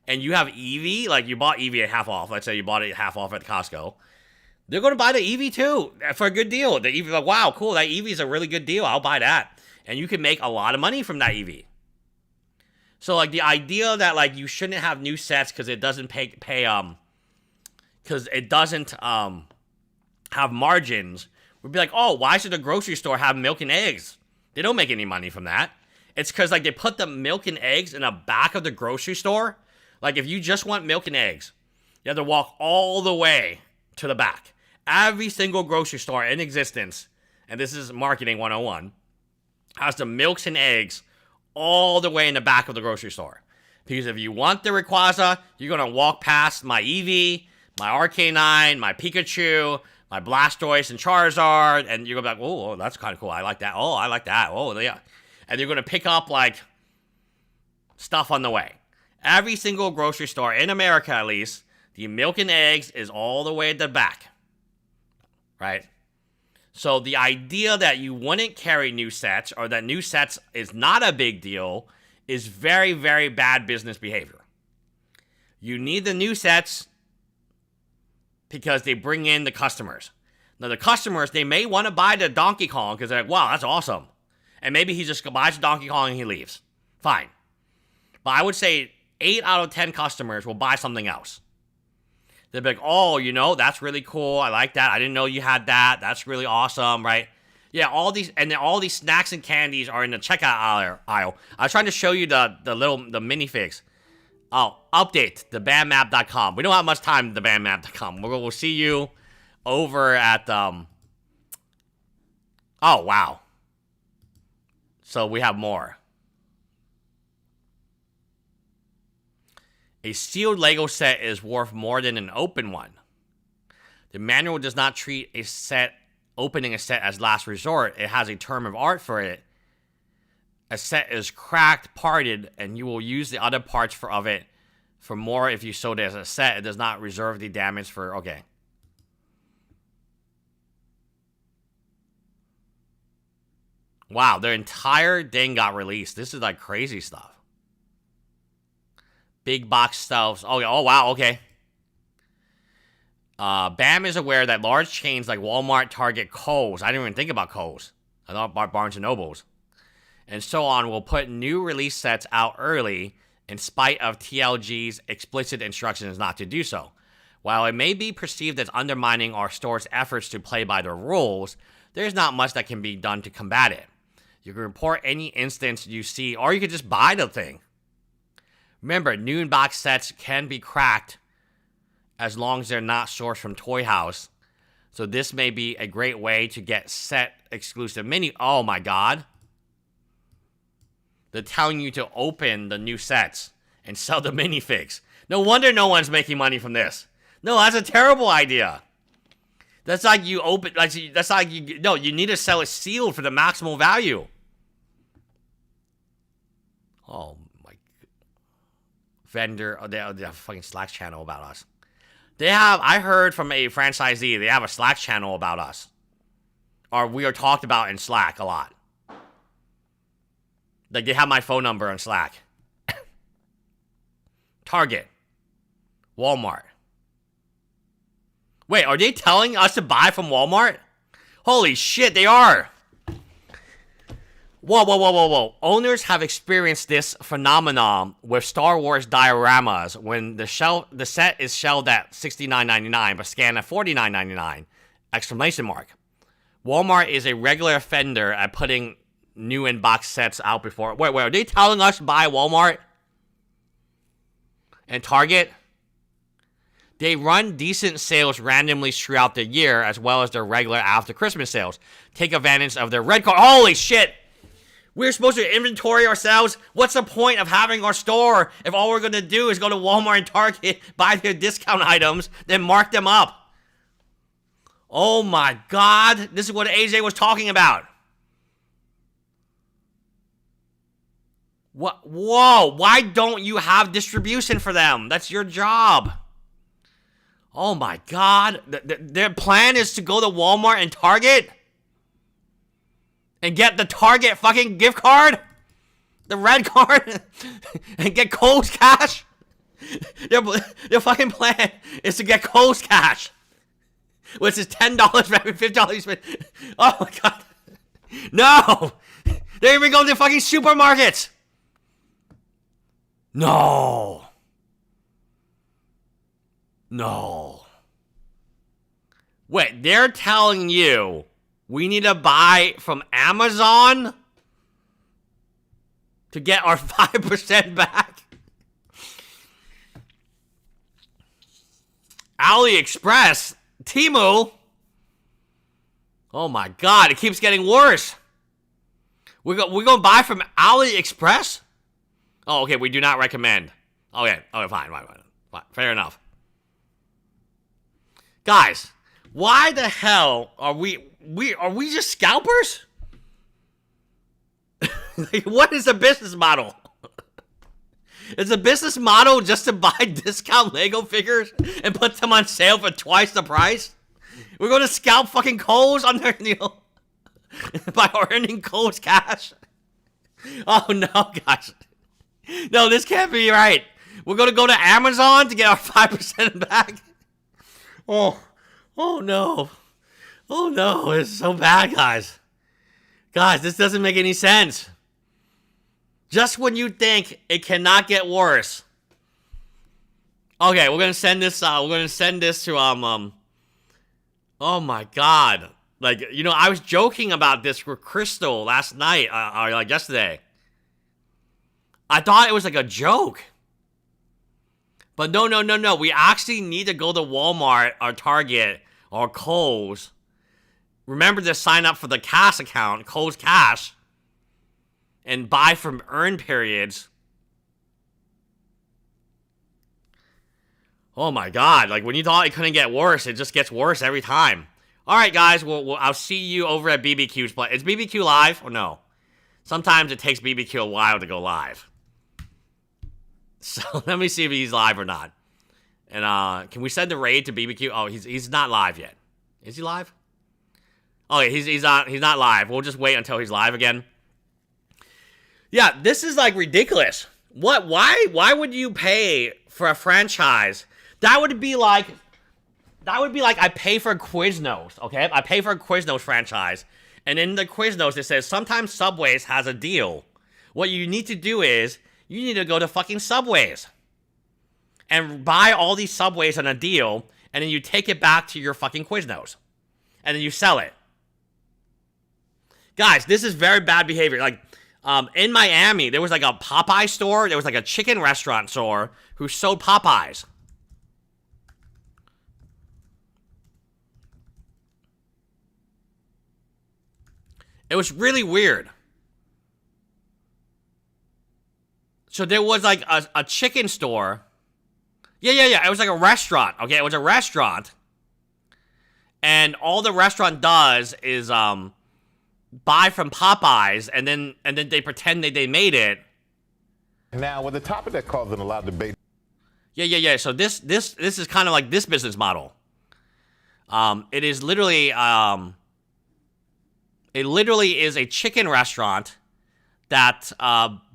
and you have Eevee, like you bought Eevee at half off. Let's say you bought it at half off at Costco. They're going to buy the EV too for a good deal. The EV, like, wow, cool. That EV is a really good deal. I'll buy that. And you can make a lot of money from that EV. So like the idea that like you shouldn't have new sets because it doesn't because it doesn't have margins would be like, oh, why should the grocery store have milk and eggs? They don't make any money from that. It's because like they put the milk and eggs in the back of the grocery store. Like if you just want milk and eggs, you have to walk all the way to the back. Every single grocery store in existence, and this is marketing 101, has the milks and eggs all the way in the back of the grocery store. Because if you want the Rayquaza, you're going to walk past my Eevee, my Arcanine, my Pikachu, my Blastoise and Charizard, and you're going to be like, oh, that's kind of cool. I like that. Oh, I like that. Oh, yeah. And you're going to pick up, like, stuff on the way. Every single grocery store, in America at least, the milk and eggs is all the way at the back. Right? So the idea that you wouldn't carry new sets or that new sets is not a big deal is very, very bad business behavior. You need the new sets because they bring in the customers. Now the customers, they may want to buy the Donkey Kong because they're like, wow, that's awesome. And maybe he just buys the Donkey Kong and he leaves. Fine. But I would say 8 out of 10 customers will buy something else. They'll be like, oh, you know, that's really cool. I like that. I didn't know you had that. That's really awesome, right? Yeah, all these snacks and candies are in the checkout aisle. I was trying to show you the minifigs. Oh, update, thebandmap.com. We don't have much time, thebandmap.com. We'll see you over at, oh, wow. So we have more. A sealed Lego set is worth more than an open one. The manual does not treat opening a set as last resort. It has a term of art for it. A set is cracked, parted, and you will use the other parts of it for more if you sold it as a set. It does not reserve the damage for, okay. Wow, their entire thing got released. This is like crazy stuff. Big box stuff. Oh, wow, okay. BAM is aware that large chains like Walmart, Target, Kohl's, I didn't even think about Kohl's. I thought Barnes & Nobles. And so on will put new release sets out early in spite of TLG's explicit instructions not to do so. While it may be perceived as undermining our store's efforts to play by the rules, there's not much that can be done to combat it. You can report any instance you see, or you can just buy the thing. Remember, new in-box sets can be cracked as long as they're not sourced from Toy House. So this may be a great way to get set exclusive mini. Oh my god. They're telling you to open the new sets and sell the minifigs. No wonder no one's making money from this. No, that's a terrible idea. That's like you open, that's like you, no, you need to sell it sealed for the maximal value. Oh my, vendor, they have a fucking Slack channel about us. They have, I heard from a franchisee, they have a Slack channel about us. Or we are talked about in Slack a lot. Like, they have my phone number on Slack. Target. Walmart. Wait, are they telling us to buy from Walmart? Holy shit, they are! Whoa. Owners have experienced this phenomenon with Star Wars dioramas when the set is shelved at $69.99 but scanned at $49.99! Exclamation mark. Walmart is a regular offender at putting new in-box sets out before. Wait, are they telling us to buy Walmart? And Target? They run decent sales randomly throughout the year as well as their regular after Christmas sales. Take advantage of their red card. Holy shit! We're supposed to inventory ourselves? What's the point of having our store if all we're going to do is go to Walmart and Target, buy their discount items, then mark them up? Oh my god, this is what AJ was talking about. What? Whoa, why don't you have distribution for them? That's your job. Oh my god, their plan is to go to Walmart and Target? And get the Target fucking gift card? The red card? And get Kohl's cash? Their fucking plan is to get Kohl's cash. which is $10 for every $50 you spend. Oh my god. No! They're even going to fucking supermarkets! No. No. Wait, they're telling you we need to buy from Amazon to get our 5% back? AliExpress? Temu? Oh my god, it keeps getting worse. We're going to buy from AliExpress? Oh, okay, we do not recommend. Okay, fine. Fair enough. Guys, why the hell are we just scalpers? Like, what is the business model? Is the business model just to buy discount Lego figures and put them on sale for twice the price? We're going to scalp fucking Kohl's under, by earning Kohl's cash? Oh no, guys. No, this can't be right. We're going to go to Amazon to get our 5% back? Oh no. Oh no, it's so bad, guys. Guys, this doesn't make any sense. Just when you think it cannot get worse. Okay, we're going to send this to oh my god. Like, I was joking about this with Crystal last night, or like yesterday. I thought it was like a joke. But no. We actually need to go to Walmart or Target or Kohl's. Remember to sign up for the Cash account, Kohl's Cash, and buy from earn periods. Oh my god, like when you thought it couldn't get worse, it just gets worse every time. Alright guys, I'll see you over at BBQ's play. Is BBQ live or no? Sometimes it takes BBQ a while to go live. So let me see if he's live or not. And can we send the raid to BBQ? Oh, he's not live yet. Is he live? Oh yeah, he's not live. We'll just wait until he's live again. Yeah, this is like ridiculous. What? Why would you pay for a franchise? That would be like I pay for Quiznos, okay? I pay for a Quiznos franchise, and in the Quiznos it says sometimes Subway's has a deal. What you need to do is you need to go to fucking Subway's and buy all these Subways on a deal, and then you take it back to your fucking Quiznos, and then you sell it. Guys, this is very bad behavior. Like, in Miami, there was like a Popeye store. There was like a chicken restaurant store who sold Popeyes. It was really weird. So there was like a chicken store. Yeah. It was like a restaurant. Okay, it was a restaurant. And all the restaurant does is buy from Popeyes, and then they pretend that they made it. Now, with the topic that caused a lot of debate. Yeah. So this is kind of like this business model. It is literally is a chicken restaurant that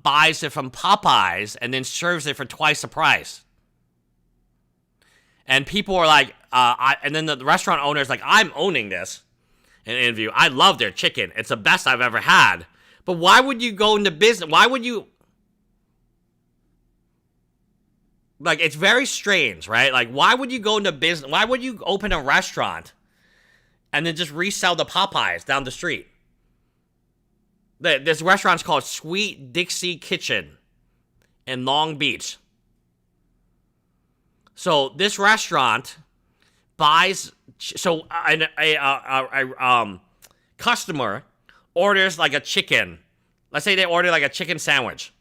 buys it from Popeyes and then serves it for twice the price. And people are like, and then the restaurant owner is like, I'm owning this. In an interview, I love their chicken. It's the best I've ever had. But why would you go into business? Why would you? Like, it's very strange, right? Like, why would you go into business? Why would you open a restaurant and then just resell the Popeyes down the street? This restaurant's called Sweet Dixie Kitchen in Long Beach. So this restaurant buys. So a customer orders like a chicken. Let's say they order like a chicken sandwich.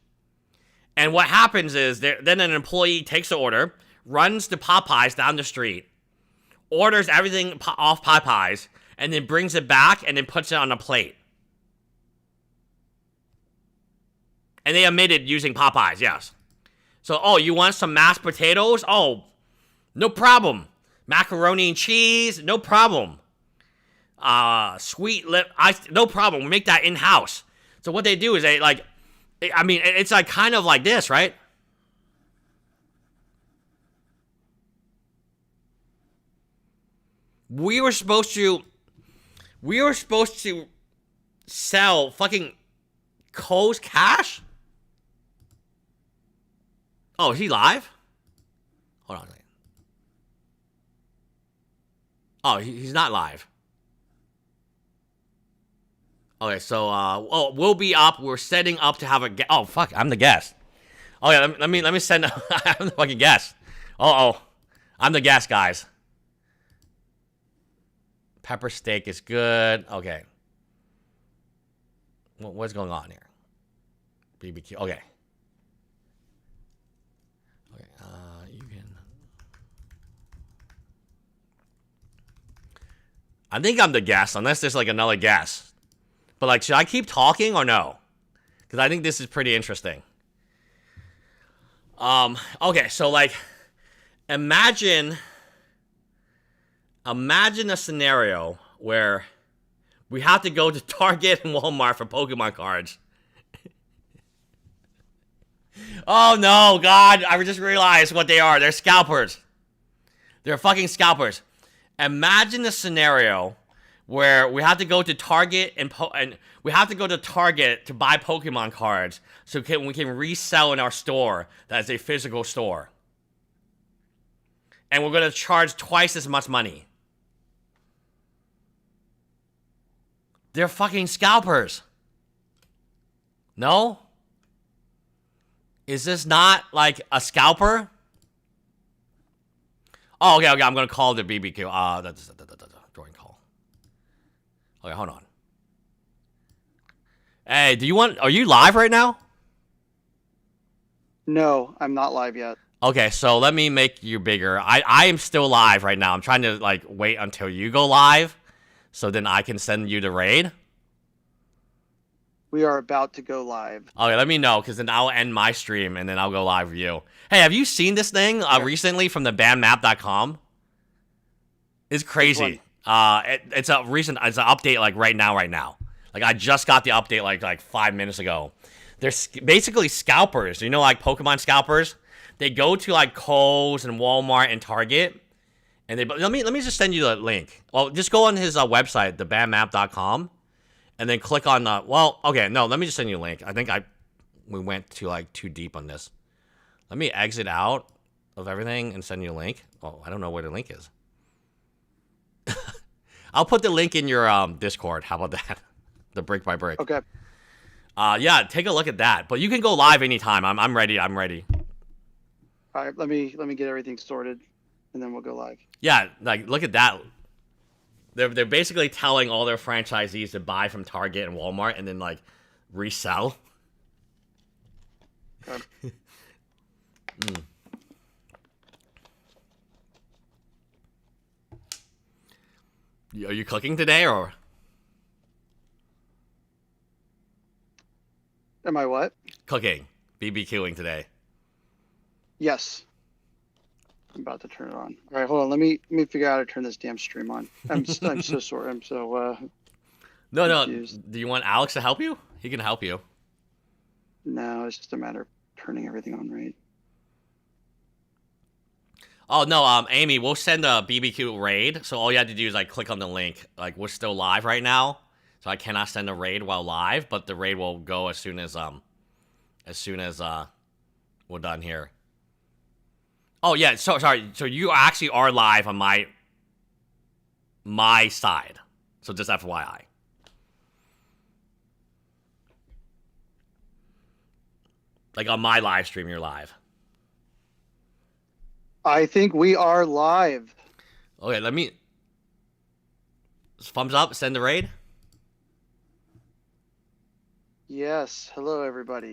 And what happens is then an employee takes the order, runs to Popeyes down the street, orders everything off Popeyes, and then brings it back and then puts it on a plate. And they omitted using Popeyes, yes. So, oh, you want some mashed potatoes? Oh, no problem. Macaroni and cheese, no problem. Sweet lip, no problem. We make that in-house. So what they do is they like, I mean, it's like kind of like this, right? We were supposed to sell fucking Cole's cash? Oh, is he live? Hold on a second. Oh, he's not live. Okay, so we'll be up. We're setting up to have a oh fuck, I'm the guest. Oh yeah, let me send I'm the fucking guest. Oh, I'm the guest, guys. Pepper steak is good. Okay. What's going on here? BBQ. Okay. Okay. You can. I think I'm the guest, unless there's like another guest. But like, should I keep talking or no? Because I think this is pretty interesting. Okay, so like, imagine a scenario where we have to go to Target and Walmart for Pokemon cards. Oh no, God, I just realized what they are. They're scalpers. They're fucking scalpers. Imagine a scenario where we have to go to Target and we have to go to Target to buy Pokemon cards so we can resell in our store that's a physical store. And we're going to charge twice as much money. They're fucking scalpers. No? Is this not like a scalper? Oh, okay, I'm going to call the BBQ. That's drawing call. Okay, hold on. Hey, are you live right now? No, I'm not live yet. Okay, so let me make you bigger. I am still live right now. I'm trying to like wait until you go live so then I can send you the raid. We are about to go live. Okay, let me know, because then I'll end my stream and then I'll go live with you. Hey, have you seen this thing recently from the bandmap.com? It's crazy. It's an update like right now. Like I just got the update like 5 minutes ago. They're basically scalpers. You know, like Pokemon scalpers. They go to like Kohl's and Walmart and Target, and let me just send you the link. Well, just go on his website, thebandmap.com, and then click on let me just send you a link. I think we went too deep on this. Let me exit out of everything and send you a link. Oh, I don't know where the link is. I'll put the link in your Discord. How about that? The brick by brick. Okay. Yeah, take a look at that. But you can go live anytime. I'm ready. All right, let me get everything sorted, and then we'll go live. Yeah, like look at that. They're basically telling all their franchisees to buy from Target and Walmart and then like resell. Okay. Are you cooking today or? Am I what? Cooking. BBQing today. Yes. I'm about to turn it on. All right, hold on. Let me figure out how to turn this damn stream on. I'm so sorry. I'm so No. confused. Do you want Alex to help you? He can help you. No, it's just a matter of turning everything on right. Oh no, Amy, we'll send a BBQ raid. So all you have to do is like click on the link. Like we're still live right now, so I cannot send a raid while live, but the raid will go as soon as we're done here. Oh yeah, so sorry. So you actually are live on my side. So just FYI. Like on my live stream, you're live. I think we are live. Okay, let me. Thumbs up, send the raid. Yes. Hello, everybody.